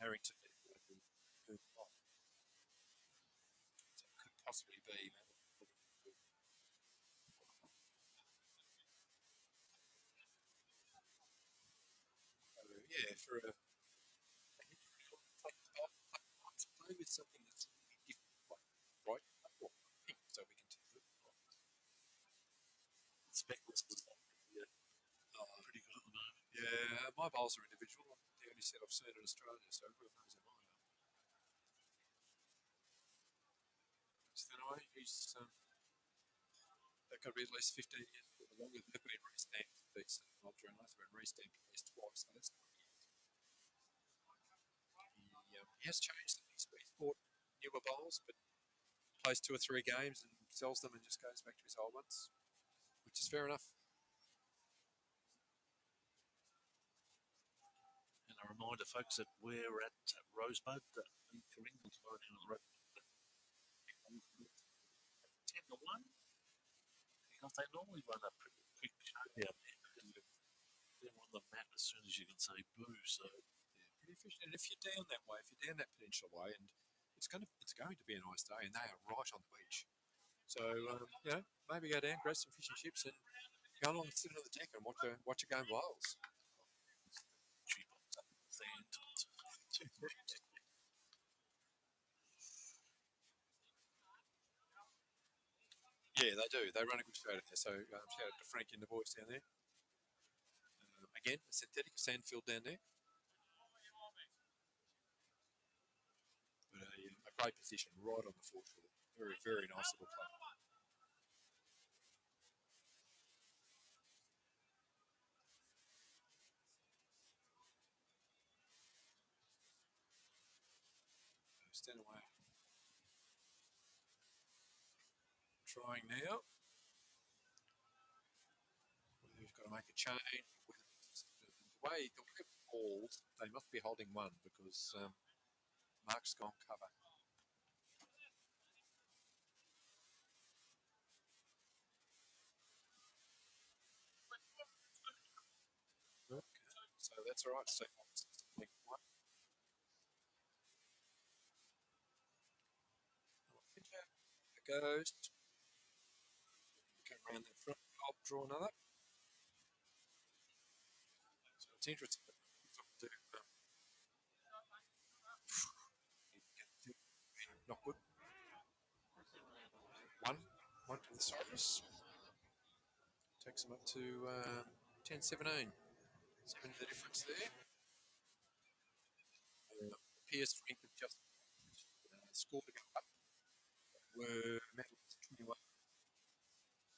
Speaker 4: Harrington. So it could possibly be. Yeah, for a
Speaker 2: something that's really different, like bright or pink, so we can tell it.
Speaker 1: Speckless is pretty good at the moment.
Speaker 2: Yeah, my bowls are individual. The only set I've seen in Australia, so everyone knows they're mine. So anyway, they've got to be at least 15 years or longer. They've been re-stamped. These ultra and they've been re-stamped at least twice, so that's 20 years. He has changed them. He's bought newer bowls, but plays 2 or 3 games and sells them and just goes back to his old ones, which is fair enough.
Speaker 1: And a reminder, folks, that we're at Rosebud, Rink tomorrow down at Rosebud. 10 to 1. Because they normally run a pretty quick show down there. They're on the map as soon as you can say boo. So
Speaker 2: pretty efficient. And if you're down that way, if you're down that peninsula way, and it's going to be a nice day, and they are right on the beach. So maybe go down, grab some fish and chips, and go along and sit on the deck and watch a game of bowls.
Speaker 1: cheap on sand.
Speaker 2: Yeah, they do. They run a good show down there. So shout out to Frank and the boys down there. Again, a synthetic sand field down there. But a great position right on the foreshore. Very, very nice little club. Stand away. Trying now. Whether we've got to make a change. The way it's called, they must be holding one because Mark's gone cover. Okay, so that's all right. So it goes. Come around that front. I'll draw another. So it's interesting. Not good. One to the Cyrus. Takes them up to 10-17. 7 the difference there. Pierce Rink have just scored to go up. Were medals 21.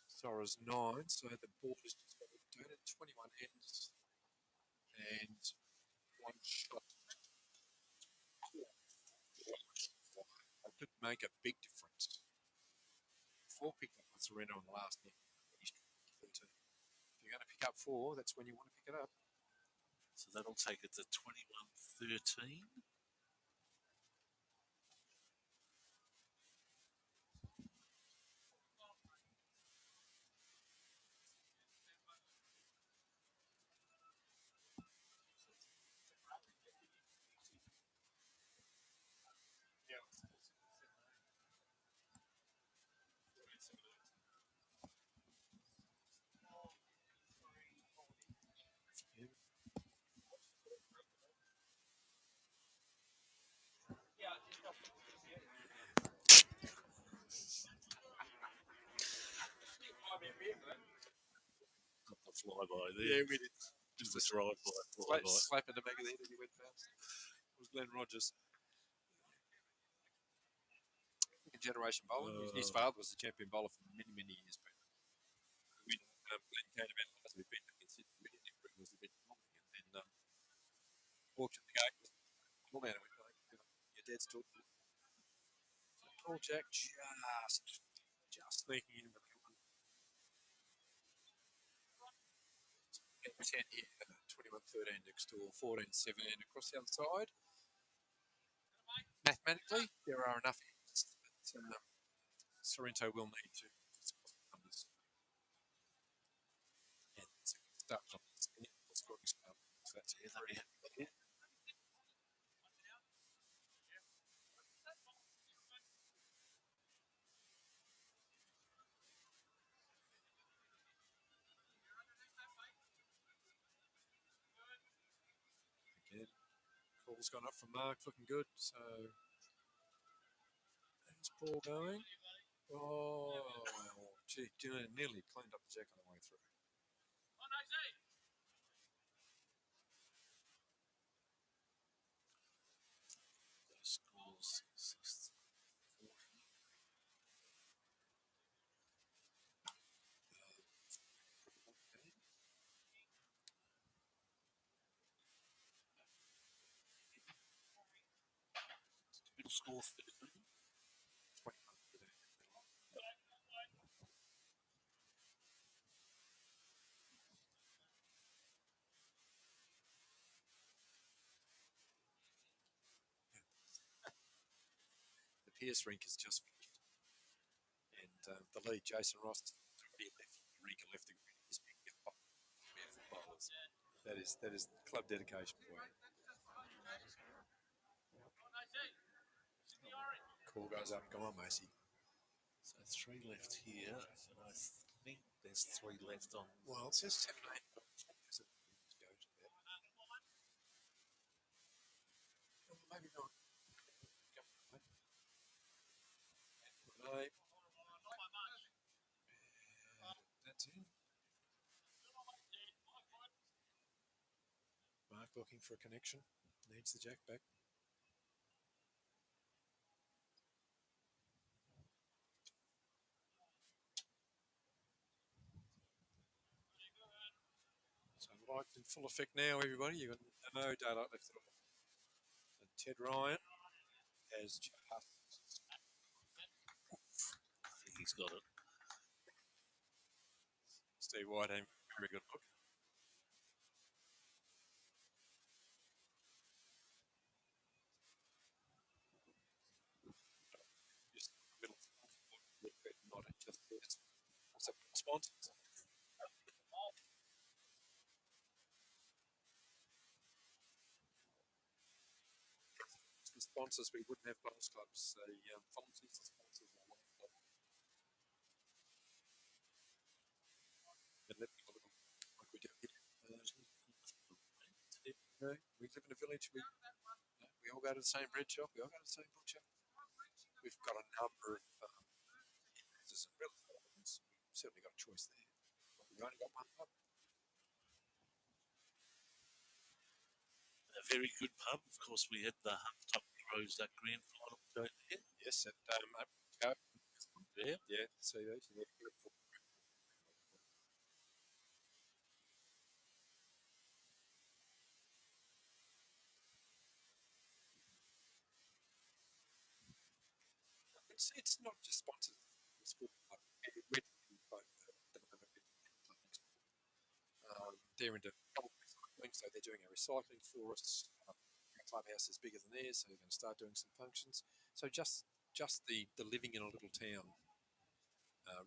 Speaker 2: Sorrow's 9, so the board is just updated. 21 ends and 1 shot. It did make a big difference. 4 picked up on Sorrento on the last net. If you're going to pick up 4, that's when you want to pick it up.
Speaker 1: So that'll take it to 21-13. Got the flyby there.
Speaker 2: Yeah, we did.
Speaker 1: Just a drive-by.
Speaker 2: Slapping the back of the head as he went past. It was Glenn Rogers. Generation bowler. His father was the champion bowler for many, many years. But when Glenn came to Adelaide, we beat them in Sydney. It was a bit long. And then walked to the gate. Pulled out and went, your dad's still. So Paul Jack just sneaking in with the one. 10 here, 21-13 next door, 14-17 across the other side. Mathematically, there are enough hits that Sorrento will need to score numbers. And start on the scoring spell. So that's it. Again, call's gone up from Mark, looking good. So
Speaker 4: ball going. Oh, gee, nearly cleaned up the jack on the way through.
Speaker 3: On, Isaiah.
Speaker 1: Those scores. Middle score 13.
Speaker 4: 21 today. The Pierce Rink is just finished. And the lead, Jason Ross, already left. Rink left the green. He's picking up barefoot bowlers. That is club dedication for you.
Speaker 3: On, Isaiah. See the orange.
Speaker 4: Call goes up. Come on, Macy.
Speaker 1: So 3 left here, and I think there's 3 left on.
Speaker 4: Well, it says 7 8. There's a go to that. Well, maybe not. Right. That's in. Mark looking for a connection. Needs the jack back. So lights in full effect now, everybody. You've got no daylight left at all. And Ted Ryan has just
Speaker 1: I think he's got it.
Speaker 4: Steve White having a very good look. Just middle not just this. What's up, sponsors? The sponsors, we wouldn't have bowls clubs. The volunteers, the sponsors are one club. And let me look like we do here. We live in a village. We all go to the same bread shop. We all go to the same butcher. We've got a number of investors and real estate agents. We've certainly got a choice there. But we've only got one pub.
Speaker 1: A very good pub. Of course, we had the Top Heroes that grand final show there.
Speaker 4: Yes, at
Speaker 1: Yeah.
Speaker 4: yeah, see those. Yeah, beautiful. It's not just sponsors. It's for we're both at the moment. They're into recycling, so they're doing a recycling for us. Our clubhouse is bigger than theirs, so they're going to start doing some functions. So just the living in a little town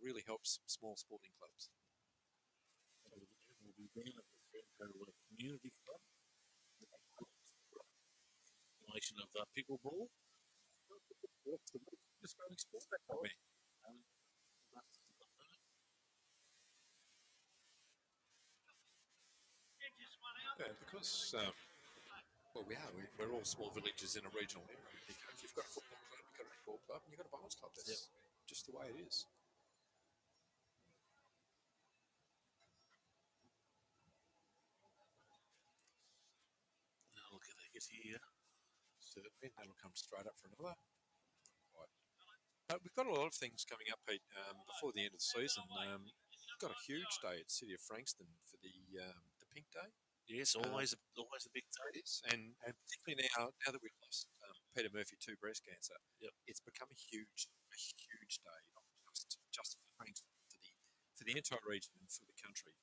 Speaker 4: really helps small sporting clubs.
Speaker 1: So we'll be down at the Sorrento Community Club. Combination of pickleball. Just going to explore that for me.
Speaker 4: Yeah, because well, we're all small villages in a regional area. If you've got a football club, you've got a netball club, and you've got a bowls club. That's just the way it is.
Speaker 1: Now look at a hit here.
Speaker 4: Certainly, that'll come straight up for another. Right. We've got a lot of things coming up, Pete, before the end of the season. We've got a huge day at City of Frankston for the Pink Day.
Speaker 1: Yes, always a big day.
Speaker 4: Yes, and particularly now that we've lost Peter Murphy to breast cancer, it's become a huge day, not just for Frankston, for the entire region and for the country.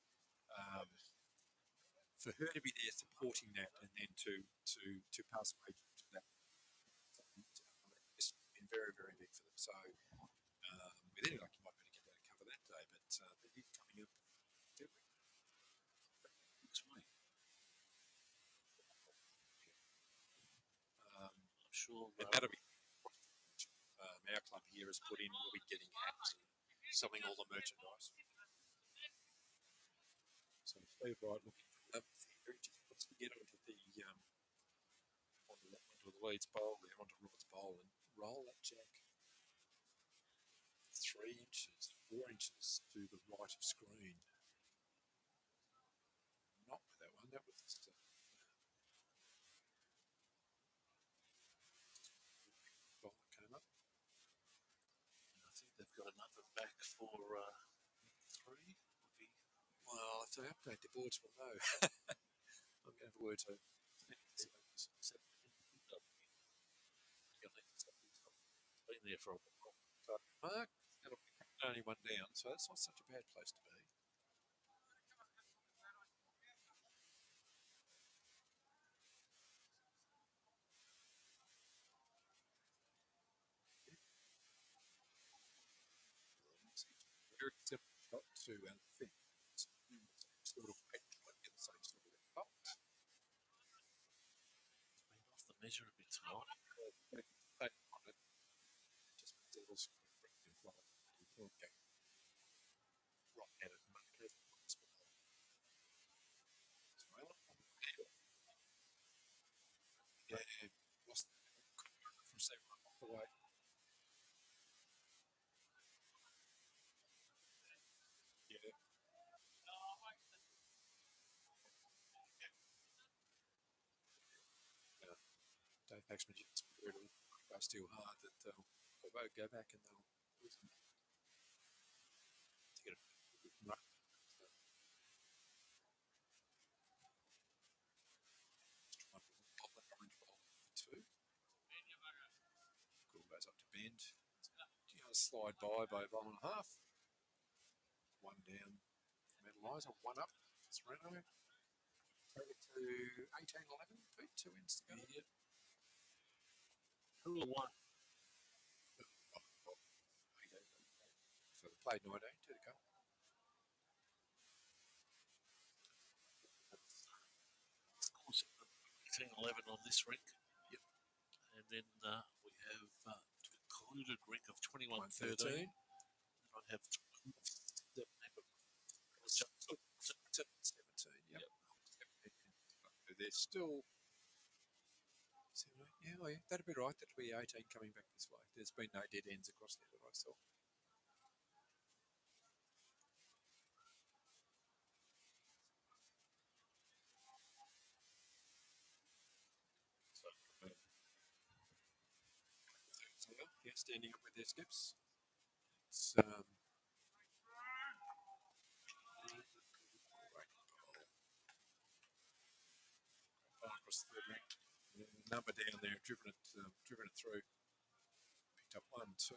Speaker 4: For her to be there supporting that, and then to pass away to that, it's been very, very big for them. So, with any luck, you might be able to get that cover that day, but it is coming up.
Speaker 1: Next week. I'm sure.
Speaker 4: And that'll be our club here has put in. We'll be getting hats and selling all the merchandise. So Steve Wright looking for he just wants to get onto the Leeds bowl there, onto Rod's bowl, and roll that jack. 3 inches, 4 inches to the right of screen. Not with that one. That was ball that came up.
Speaker 1: I think they've got another back for 3. Would be
Speaker 4: Well, if they update the boards, we'll know. I'm going to have a word to.
Speaker 1: been there for a while.
Speaker 4: Mark, it'll be only one down, so that's not such a bad place to be. Very simple shot to and think. Sort of get the same sort of shot.
Speaker 1: Been off the measure a bit tonight.
Speaker 4: Just deals okay. Right at it, mark it. Yeah, lost from 7 off the way. Yeah. Dave Paxman just really go still hard that they won't go back and they'll lose them. To get a good run. Orange ball for 2. Cool goes up to bend. Just slide by a ball and a half. 1 down from Eliza, 1 up. Sorrento. Take it to 18-11. Pete, 2 ends to go.
Speaker 1: Yep. Who will one?
Speaker 4: So they played 19 to go.
Speaker 1: Scores 18-11 on this rink.
Speaker 4: Yep.
Speaker 1: And then we have concluded rink of 21-13. I have 17.
Speaker 4: Yep. They're still. Yeah, that'd be right. That'll be 18 coming back this way. There's been no dead ends across there that I saw. So, yeah, standing up with their skips. It's across the third ring. Number down there, driven it through. Picked up 1, 2.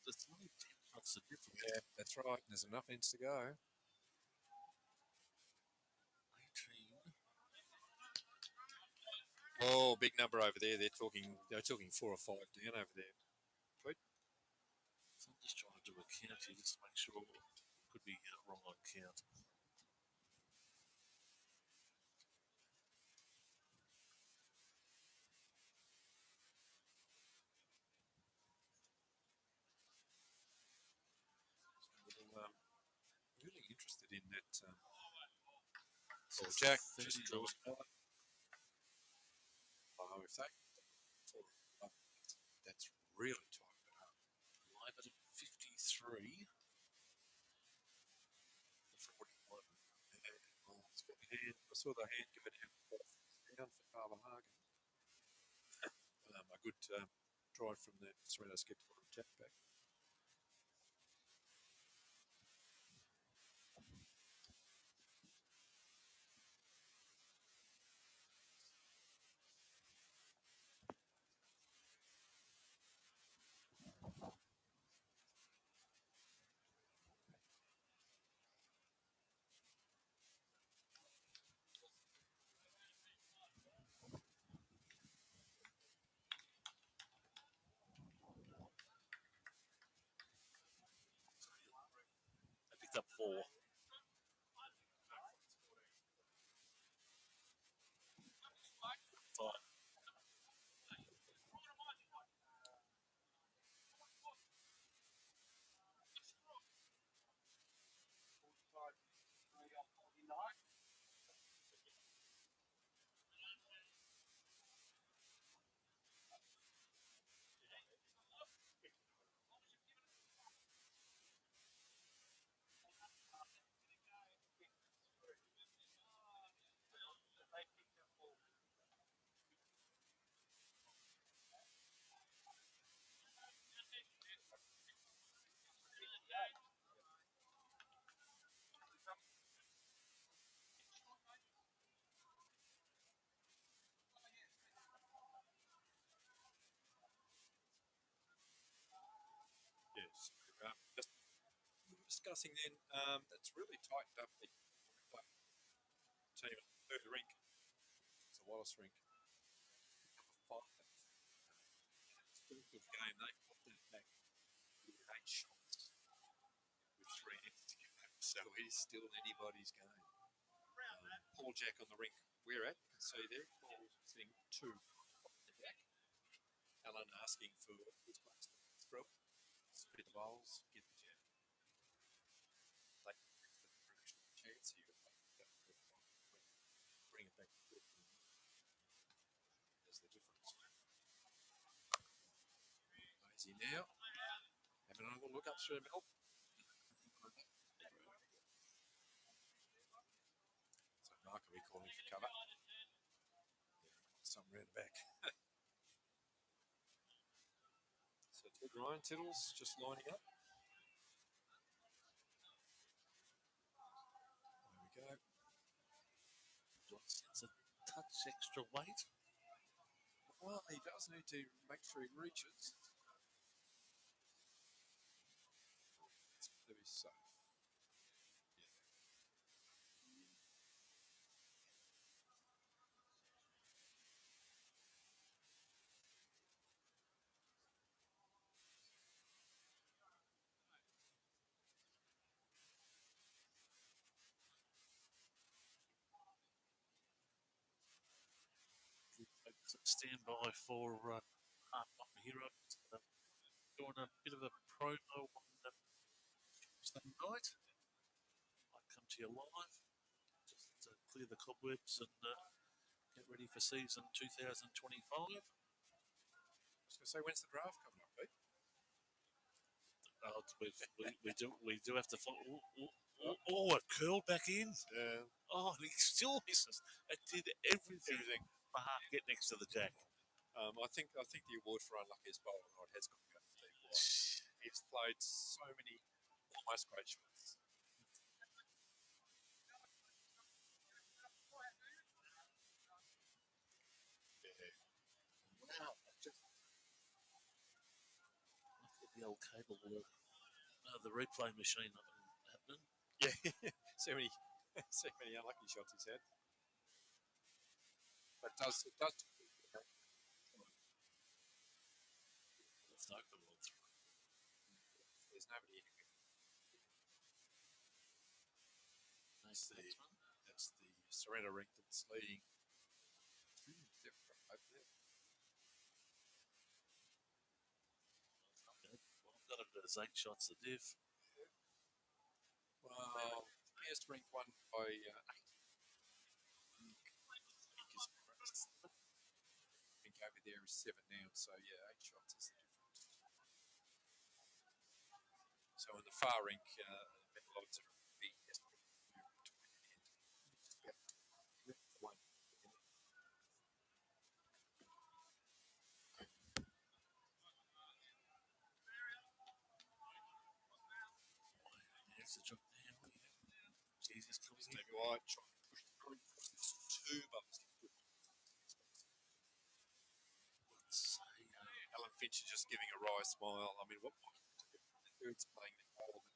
Speaker 1: There's only 10 shots of difference.
Speaker 4: Yeah, that's right. There's enough ends to go.
Speaker 1: 18.
Speaker 4: Oh, big number over there. They're talking 4 or 5 down over there.
Speaker 1: So I'm just trying to do a count here just to make sure could be wrong on count.
Speaker 4: Really interested in that. Jack just draws. Oh, if they. That's really tight.
Speaker 1: Live at 53. 41.
Speaker 4: I saw the hand give it down for Carver Hagen. A good drive from the Sorrento skip to Jack back.
Speaker 1: I picked up 4.
Speaker 2: discussing then, that's really tightened up the team at the third rink. It's the Wallace rink. Number 5. Still a good game. They put that back with 8 shots with 3 minutes to go. So it is still anybody's game. Paul Jack on the rink we're at, you can see there. Paul sitting 2 on the deck. Alan asking for his place to throw. Split the bowls, get the jack. They give the British a chance here if they don't bring it back to the There's the difference. Lazy now. Having another look up through the middle. So Mark will be calling for cover. Somewhere in the back. So Ted Ryan, Tiddles just lining up. There we go.
Speaker 1: It's a touch extra weight.
Speaker 2: Well, he does need to make sure he reaches. It's to be safe.
Speaker 1: Stand by for half-time heroes. Doing a bit of a promo on Tuesday night. I'll come to you live. Just clear the cobwebs and get ready for season 2025.
Speaker 2: I was going to say, when's the draft coming up, Pete?
Speaker 1: We do have to follow. Oh, it curled back in.
Speaker 2: Yeah.
Speaker 1: Oh, and he still misses. It did everything. But get next to the jack.
Speaker 2: I think the award for unluckiest bowler night has got to go to Steve White. He's played so many almost great shots.
Speaker 1: Wow. The old cable, the replay machine happening.
Speaker 2: Yeah, so many unlucky shots he's had. But it does.
Speaker 1: It's open all through.
Speaker 2: There's nobody anywhere. That's the Sorrento rink that's leading.
Speaker 1: I've got it as 8 shots a div.
Speaker 2: Well, first rink won by 8. Rink over there is 7 now, so yeah, 8 shots is the difference. So in the far rink, Loads are be one.
Speaker 1: There's the drop down. Jesus, comes in.
Speaker 2: Stevie White trying to push the group. Two bumps. Alan Finch is just giving a wry smile. I mean, what it's playing the ball.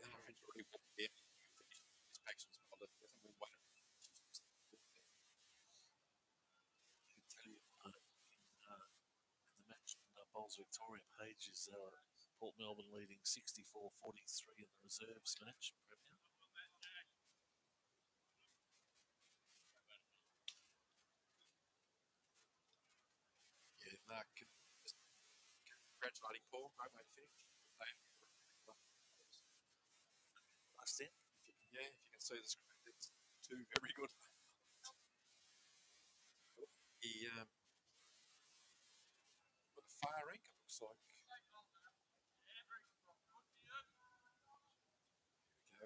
Speaker 2: Alan Finch already walked in. His patience was doesn't win one.
Speaker 1: I tell you, in the match, Bowls Victoria Page is Port Melbourne leading 64-43 in the reserves match. Premier.
Speaker 2: Yeah, Mark, congratulating Paul. Great way to finish.
Speaker 1: Last in.
Speaker 2: Yeah, if you can see the screen, it's 2 very good. He, with the far rink, it looks like. There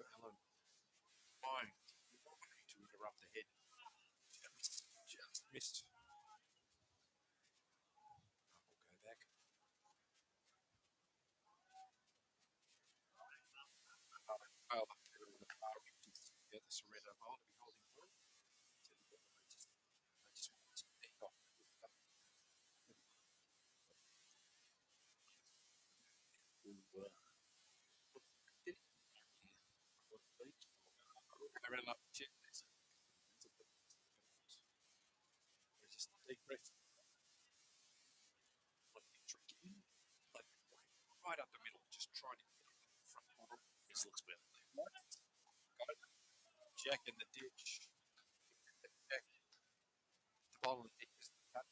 Speaker 2: we go, Alan. Trying to interrupt the head. Just missed. We'll go back. Up there on the far rink, the Sorrento bowl to be holding on.
Speaker 4: deep breath. Let the drink in. Let it right up the middle. Just try to get it in the front bottom.
Speaker 1: This looks better.
Speaker 4: Got it. Jack in the ditch. Jack. The bottom of the ditch is cut.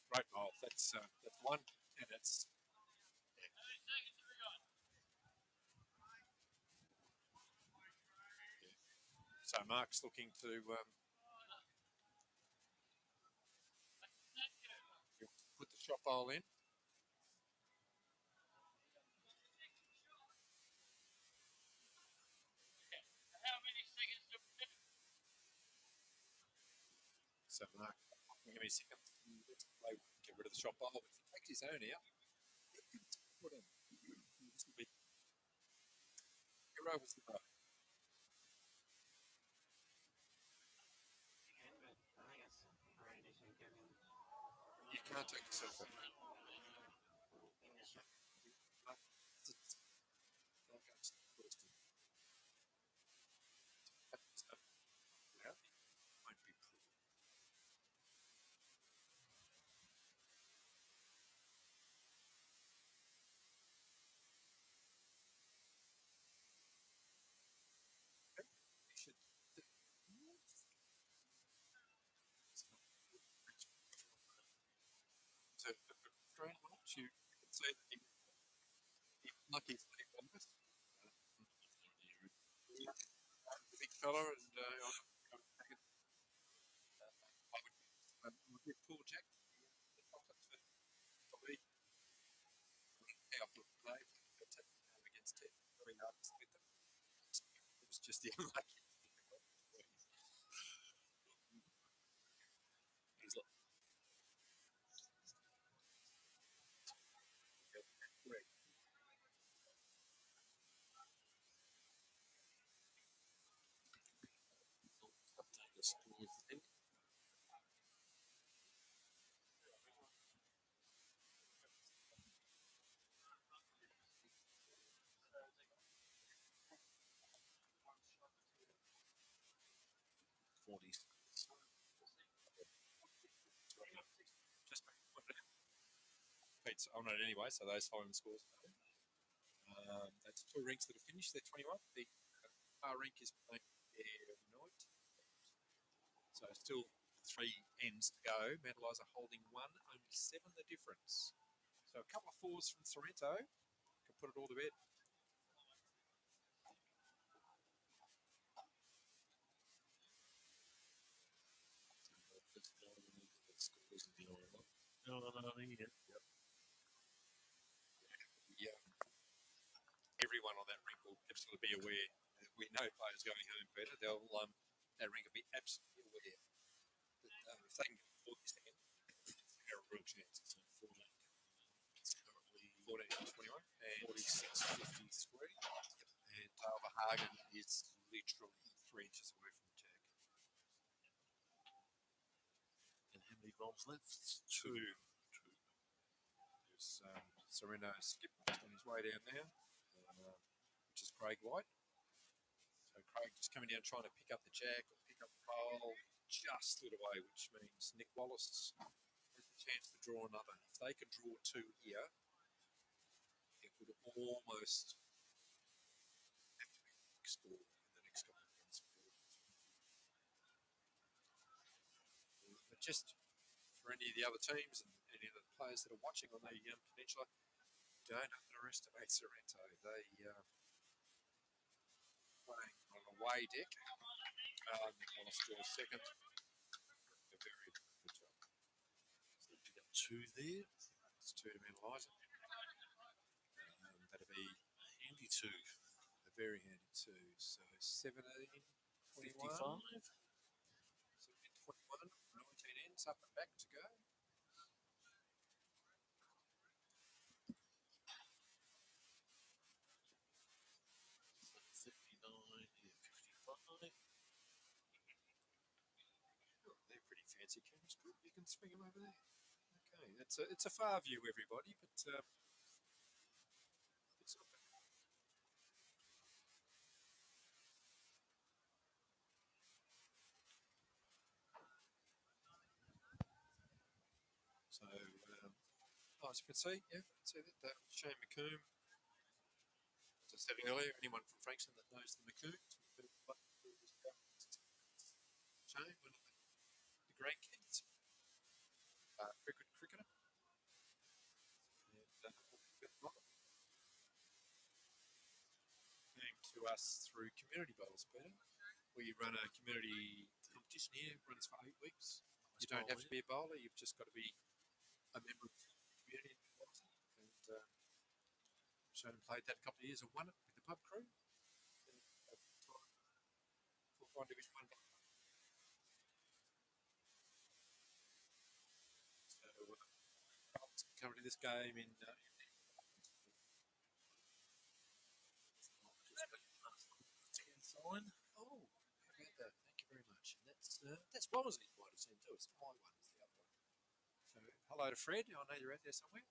Speaker 4: Great bowl. That's one, and it's. So Mark's looking to put the shot bowl in. So Mark, how many seconds? Get rid of the shot bowl. If he takes his own out, he can put him. This will be hero with the bow. You can't take yourself out. So, Australian watch, you can say that he lucky to take on this. The big fella, and I would give Paul Jack the chocolate for probably powerful play, but against it, very hard to split them. It was just the unlucky. He's like,
Speaker 1: 40s.
Speaker 4: just Pete's on it anyway, so those following scores. That's two rinks that have finished. They're 21. The rink is playing their night. So still 3 ends to go. Mount Eliza holding 1, only 7 the difference. So a couple of 4s from Sorrento can put it all to bed.
Speaker 1: No, yeah.
Speaker 4: Everyone on that rink will absolutely be aware that we know players going home better. They'll that rink will be absolutely aware that if they can get 40 seconds, they're a real chance.
Speaker 1: So 14.
Speaker 4: It's currently 14 21 and
Speaker 1: 46 53.
Speaker 4: And Dale Hagen is literally 3 inches away from the jack.
Speaker 1: And how many rolls left?
Speaker 4: 2. There's Sorrento skip just on his way down now, which is Craig White. So Craig just coming down trying to pick up the jack or pick up the pole, just slid away, which means Nick Wallace has the chance to draw another. If they could draw 2 here, it would almost have to be a big score in the next couple of rounds. But just for any of the other teams and any of the players that are watching on the peninsula, don't underestimate Sorrento. They playing on a away deck. Nick Wallace draws second. A very good job.
Speaker 1: So we got 2 there.
Speaker 4: It's 2 to Mount Eliza. That'll be
Speaker 1: Handy 2.
Speaker 4: a very handy 2. So 17, 21.
Speaker 1: 55.
Speaker 4: 21, 19 ends up and back to go.
Speaker 1: So 39, yeah, 55.
Speaker 4: Oh, they're pretty fancy cameras. You can swing them over there. Okay, it's a far view, everybody, but it's not bad. So, as you can see, that Shane McComb. As I said earlier, anyone from Frankston that knows the McCombs, Shane, one of the grandkids, very good cricketer. And came to us through community bowls, Peter. We run a community competition here, runs for 8 weeks. You don't have to be a bowler, you've just got to be a member of the community. And Shane played that a couple of years and won it with the pub crew. One Division 1. So currently this game in
Speaker 1: Sign.
Speaker 4: oh, how about that? Thank you very much. And that's Bombersley's one to send to us. My one is the other one. So hello to Fred. I know you're out there somewhere.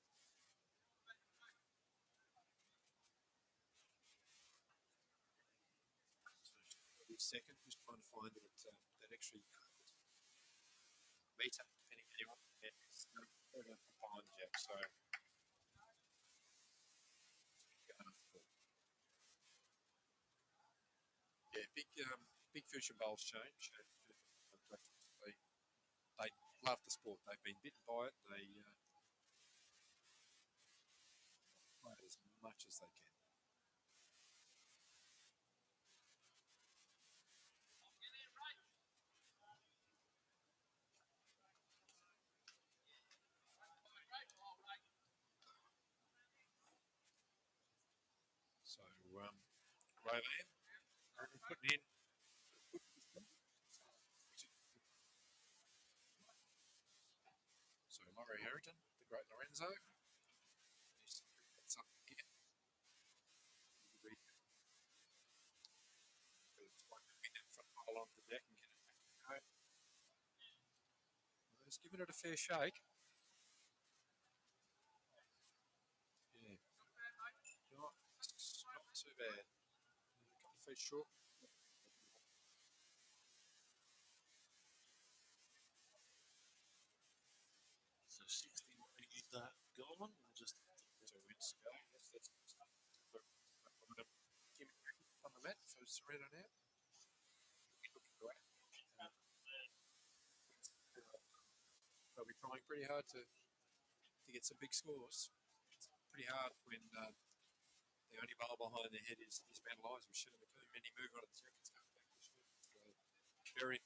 Speaker 4: So second, just trying to find that extra meter, depending on anyone. It's behind Jack. So yeah, big future bowls change. They love the sport. They've been bitten by it. They play it as much as they can. So Rayland putting in. So Laurie Harrington, the great Lorenzo. He's something here. Along the deck and get it back to the coat. He's giving it a fair shake. Yeah. Not too bad. A couple of feet short.
Speaker 1: So 60 is that gone? Or just
Speaker 4: 2 minutes ago. Yes, that's on the mat for Sorrento now. They'll be trying pretty hard to get some big scores. It's pretty hard when the only ball behind their head is man Eliza. We should have too many move on at the second start. So very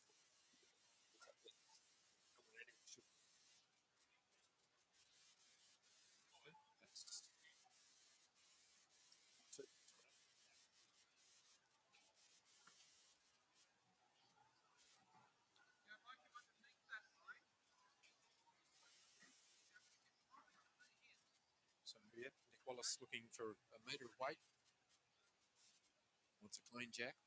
Speaker 4: So yeah, Nick Wallace looking for a metre of weight. Wants a clean jack.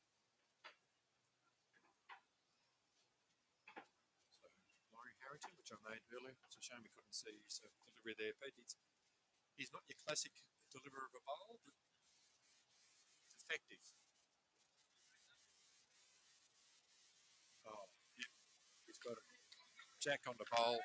Speaker 4: So Laurie Harrington, which I made earlier. It's a shame we couldn't see his delivery there, Pete. He's not your classic deliverer of a bowl, but it's effective. Oh, yeah. He's got a jack on the bowl.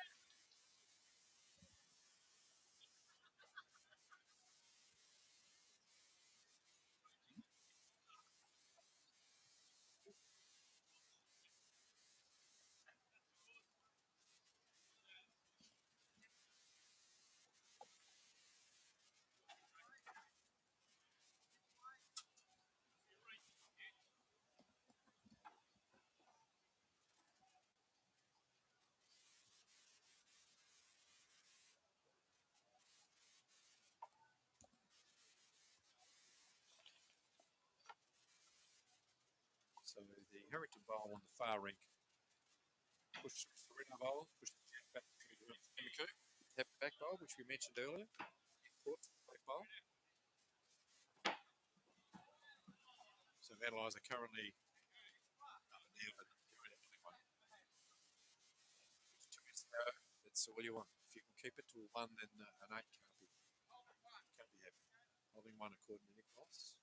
Speaker 4: So the Harrington bowl on the far rink. Push the Sorrento bowl, push the jack back to Emiku. Have the back bowl, which we mentioned earlier. Back bowl. So Eliza currently that's all you want. If you can keep it to 1, then an 8 can't be happy. Holding 1 according to Nicholas.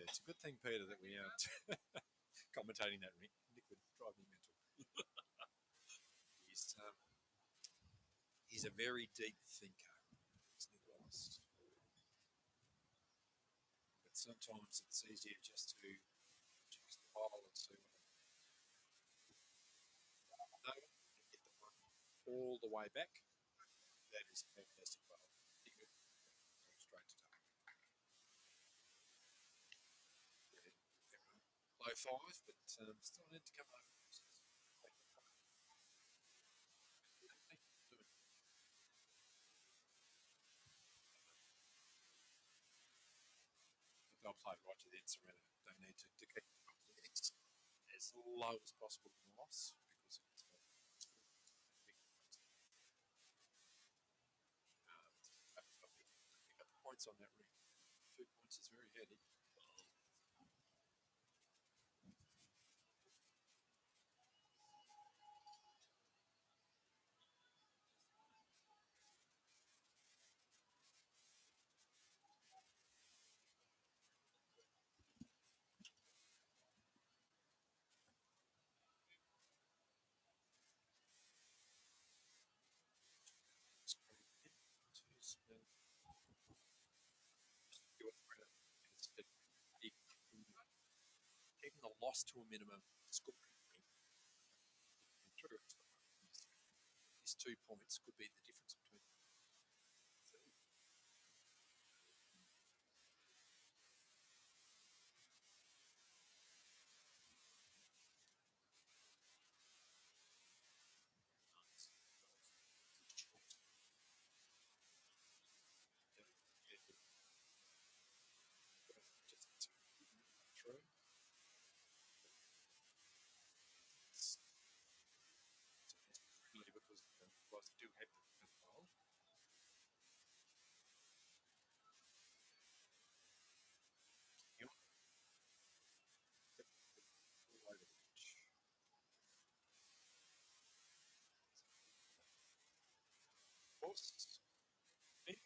Speaker 4: it's a good thing, Peter, that we aren't commentating that, Rink. Nick would drive me mental. He's a very deep thinker, is Nick Wallace. But sometimes it's easier just to choose the pile and see what I know and get the one all the way back. That is a fantastic pile. Straight to top. Low five, but still need to come over. They'll play right to the end, Sorrento. They need to keep it as low as possible in the loss because it's a big difference. Pick up the points on that ring. 2 points is very handy. Keeping the loss to a minimum. These 2 points could be the difference between. Through. Really because guys do have the pile. All over the pitch. Force. He's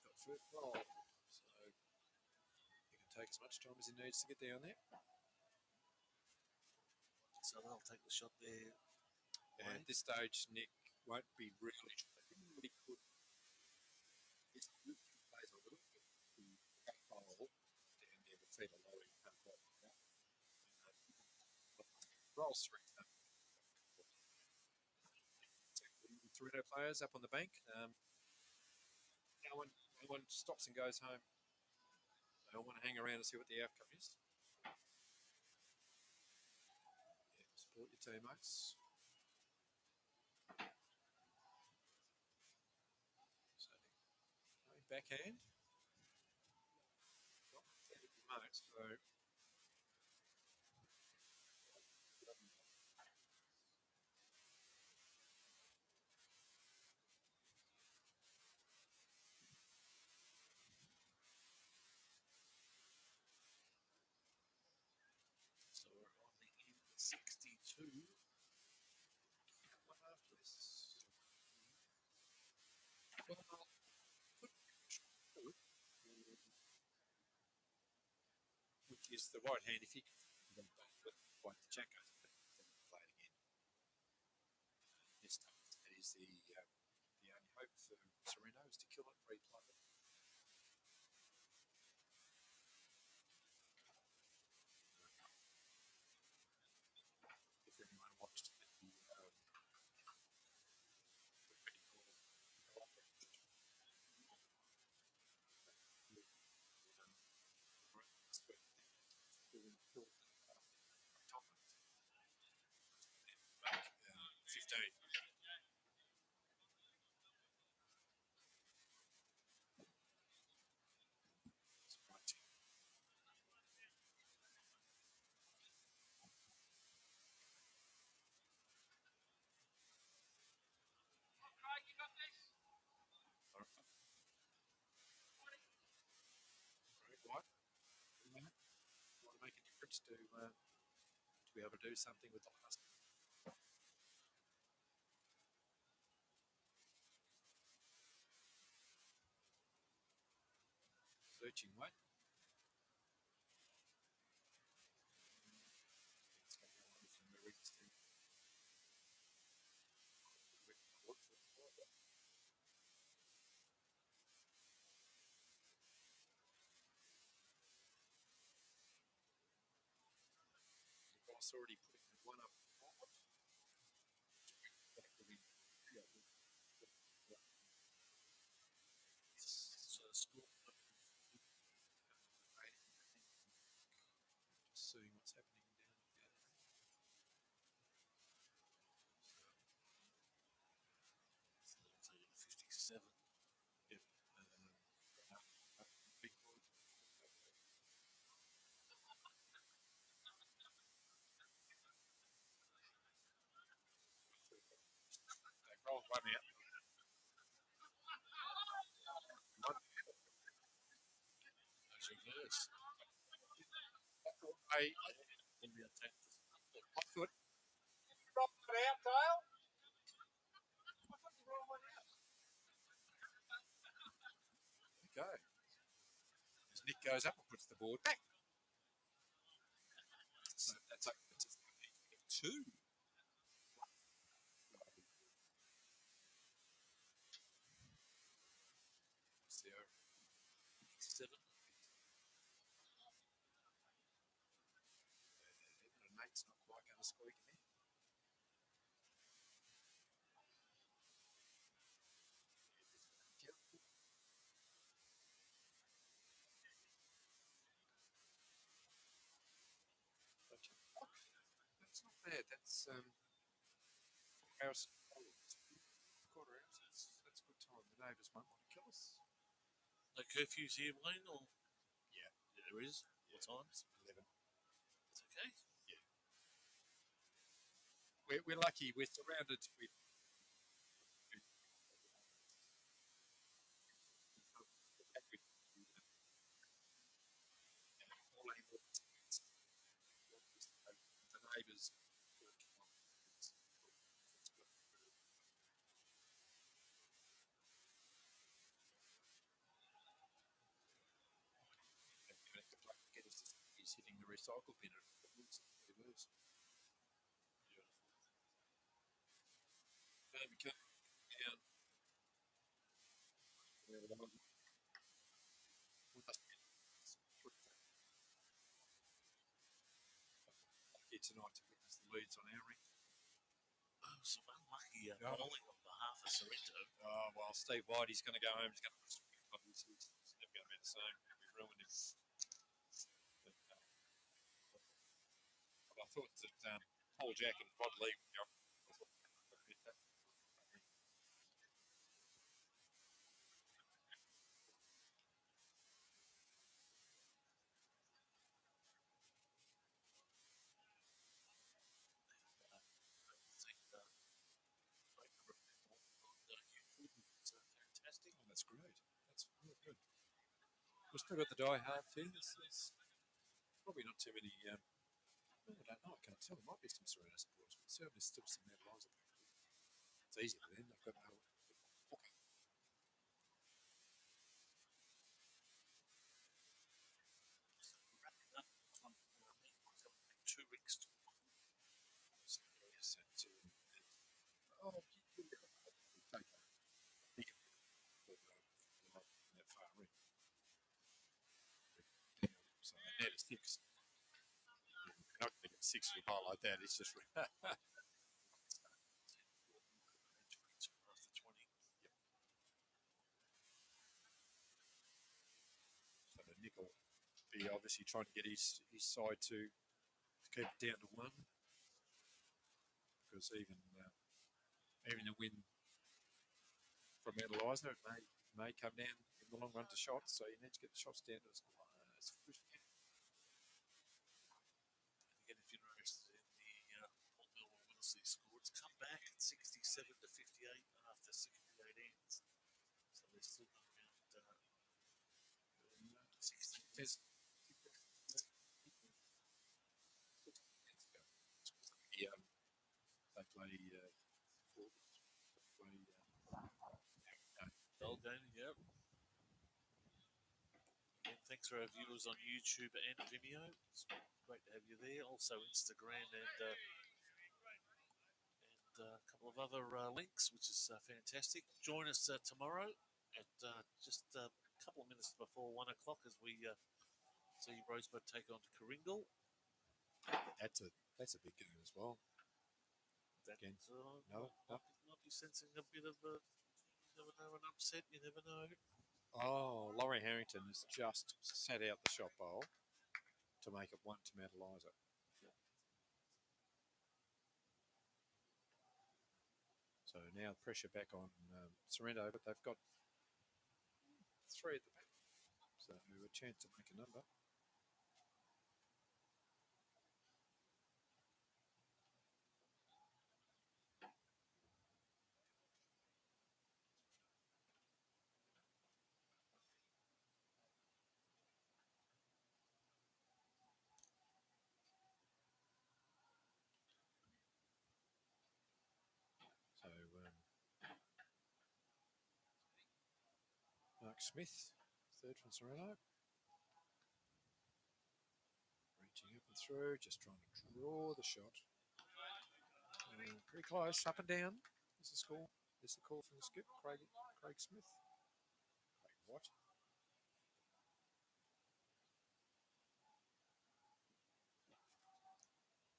Speaker 4: got first goal, so he can take as much time as he needs to get down there.
Speaker 1: So they'll take the shot there.
Speaker 4: And at this stage, Nick won't be really good. He's good. He plays a little bit. The goal down there, the feet are low. He can't quite do that. Rolls through. Sorrento players up on the bank. No one stops and goes home. They all want to hang around and see what the outcome is. Yeah, support your teammates. So, backhand. So
Speaker 1: So we're on the end of 62.
Speaker 4: one after this. Well, which is the right hand if you can quite the check goes play it again. This time that is the only hope for Sorrento is to kill it, replay it. If anyone watched the back 15.
Speaker 3: Craig, you got this?
Speaker 4: Right. Want to make a difference to be able to do something with the last. reaching weight. Boss already putting one up forward.
Speaker 1: So score.
Speaker 4: Just seeing what's happening down at the other end.
Speaker 1: So 57.
Speaker 4: Yep. Big board. They rolled one out.
Speaker 1: That's reverse.
Speaker 4: I
Speaker 1: Can be attacked.
Speaker 4: thought you rolled one out, Dale. I thought you rolled one out. Okay. As Nick goes up and puts the board back. So that's up to 2. So
Speaker 1: 7.
Speaker 4: Nate's not quite going to squeak in there. That's not bad. That's 4 hours. Quarter hours. That's a good time. The neighbours won't want to kill us.
Speaker 1: No curfews here, Wayne, or?
Speaker 4: Yeah.
Speaker 1: There is. What time?
Speaker 4: 11.
Speaker 1: It's okay.
Speaker 4: We're lucky. We're surrounded with the neighbours. He's hitting the recycle bin. Beautiful. Come down. Lucky tonight to witness the leads on our Rink.
Speaker 1: Oh, so unlucky
Speaker 4: Yeah.
Speaker 1: bowling on behalf of Sorrento.
Speaker 4: Oh, well, Steve Whitey's going to go home. He's going to put some he's never going to be the same. We ruined him. But I thought that Paul Jack and Rod Lee would go.
Speaker 1: Fantastic.
Speaker 4: Oh, that's great. That's real good. We've still got the Die Hard too. There's probably not too many. I don't know. I can't tell. There might be some Sorrento supporters, but certainly still some Eliza. It's easy for them. They've got no.
Speaker 1: Wrapping up on 2 weeks.
Speaker 4: Yes, oh, you take bigger that far in. So net is 6. You're not going to get 6 with a ball like that. It's just.
Speaker 1: After 20.
Speaker 4: So Nick will be obviously trying to get his side to keep it down to 1. Because even the win from Eliza, it may come down in the long run to shots, so you need to get the shots down to as push again.
Speaker 1: Again, if you notice in the Port Melbourne Wilson score, it's come back at 67 to 58 after 68 ends. So they're still got around 16
Speaker 4: There's they play forward. They play
Speaker 1: Bell game, yep. Again, thanks for our viewers on YouTube and Vimeo. It's great to have you there. Also Instagram and a couple of other links, which is fantastic. Join us tomorrow at just a couple of minutes before 1 o'clock as we see Rosebud take on to Coringal.
Speaker 4: That's a big game as well.
Speaker 1: That
Speaker 4: Again,
Speaker 1: might be sensing a bit of a, you never know, an upset. You never know.
Speaker 4: Oh, Laurie Harrington has just sat out the shot bowl to make it 1 to Mount Eliza. So now pressure back on Sorrento, but they've got 3 at the back. So a chance to make a number. So Mark Smith, third from Sorrento. Reaching up and through, just trying to draw the shot. Pretty close, up and down. Is the score? Is the call from the skip, Craig Smith? Craig what?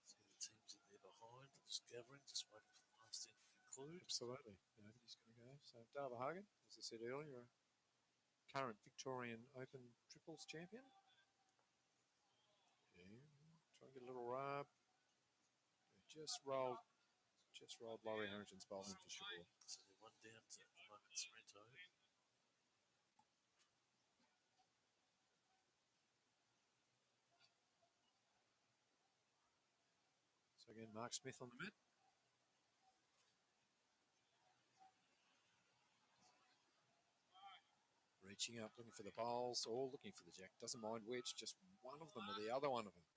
Speaker 1: See the teams that they're behind, just gathering, just waiting for the last thing to conclude.
Speaker 4: Absolutely. Nobody's going to go. So Darva Hagen, as I said earlier, current Victorian Open triples champion. Yeah, try and get a little rub. Just rolled Laurie Harrington's bowling for sure.
Speaker 1: So they're 1 down to the moment Sorrento.
Speaker 4: So again, Mark Smith on the mat. Reaching up, looking for the bowls, or looking for the jack. Doesn't mind which, just one of them or the other one of them.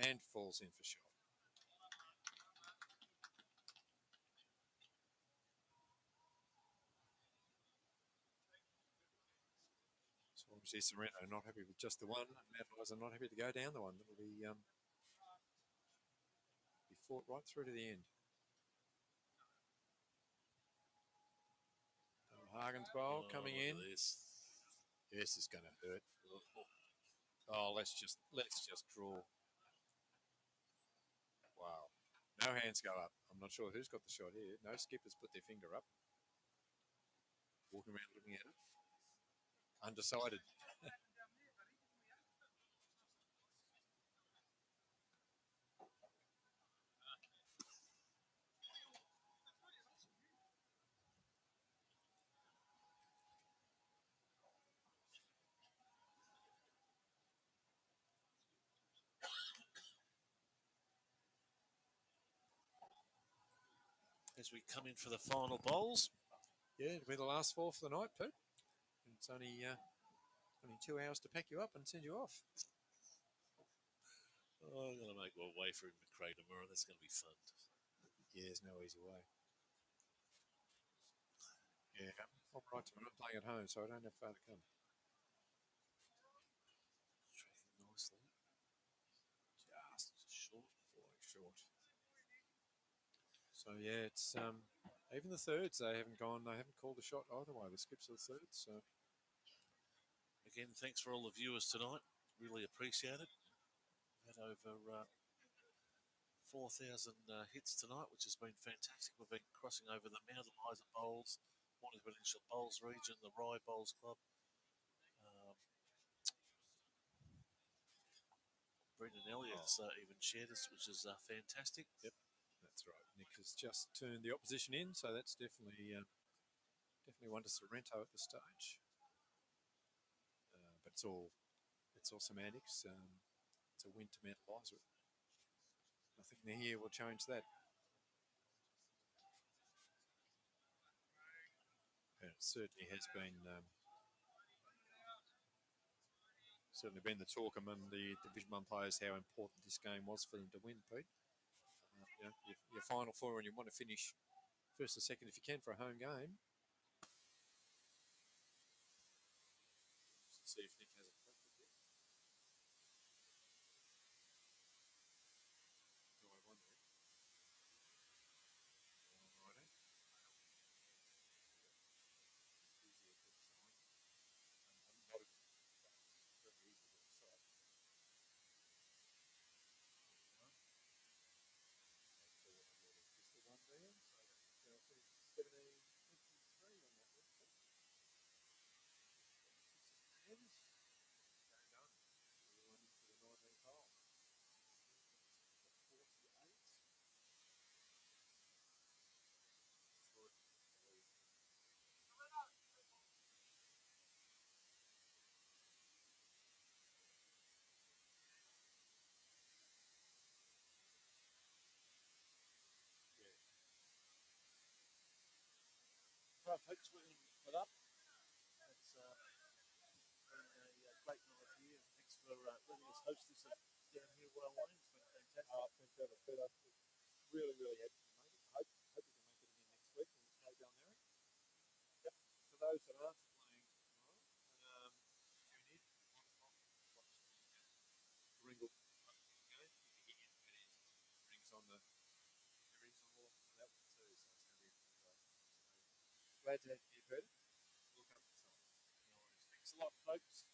Speaker 4: And falls in for shot. So obviously Sorrento not happy with just the one, and Mount Eliza not happy to go down the one. That'll be fought right through to the end. Hagen's bowl coming in. This is going to hurt. Oh, let's just draw. Wow. No hands go up. I'm not sure who's got the shot here. No skippers put their finger up. Walking around looking at it. Undecided.
Speaker 1: As we come in for the final bowls.
Speaker 4: Yeah, it'll be the last 4 for the night, Pete. And it's only 2 hours to pack you up and send you off.
Speaker 1: Oh, I'm going to make my way through McRae tomorrow. That's going to be fun.
Speaker 4: Yeah, there's no easy way. Yeah, I'm right tomorrow. I'm playing at home, so I don't have far to come.
Speaker 1: Tracking nicely. Just short.
Speaker 4: Falling short. So yeah, it's even the thirds they haven't called a shot either way. The skips are the thirds. So
Speaker 1: again, thanks for all the viewers tonight. Really appreciate it. We've had over 4,000 hits tonight, which has been fantastic. We've been crossing over the Mount Eliza Bowls, Mornington Peninsula Bowls region, the Rye Bowls Club. Brendan Elliott's even shared us, which is fantastic.
Speaker 4: Yep, that's right. Nick has just turned the opposition in, so that's definitely one to Sorrento at this stage. But it's all semantics. It's a win to Mount Eliza. Nothing here will change that. And it certainly has been the talk among the Division 1 players how important this game was for them to win, Pete. Your final 4 and you want to finish first or second if you can for a home game.
Speaker 1: hostess of down here well way. It's been fantastic.
Speaker 2: Fantastic. But really, really happy to make it. I hope we can make it again next week when we play Balnarring. Yep. For those that aren't playing tomorrow, tune in 1 o'clock. Watch the Ringle game. It is. Ring's on the Ring's on all for that one too, so it's going to be great. So glad to have you heard it. Look up the time.
Speaker 1: No worries. Thanks a lot, folks.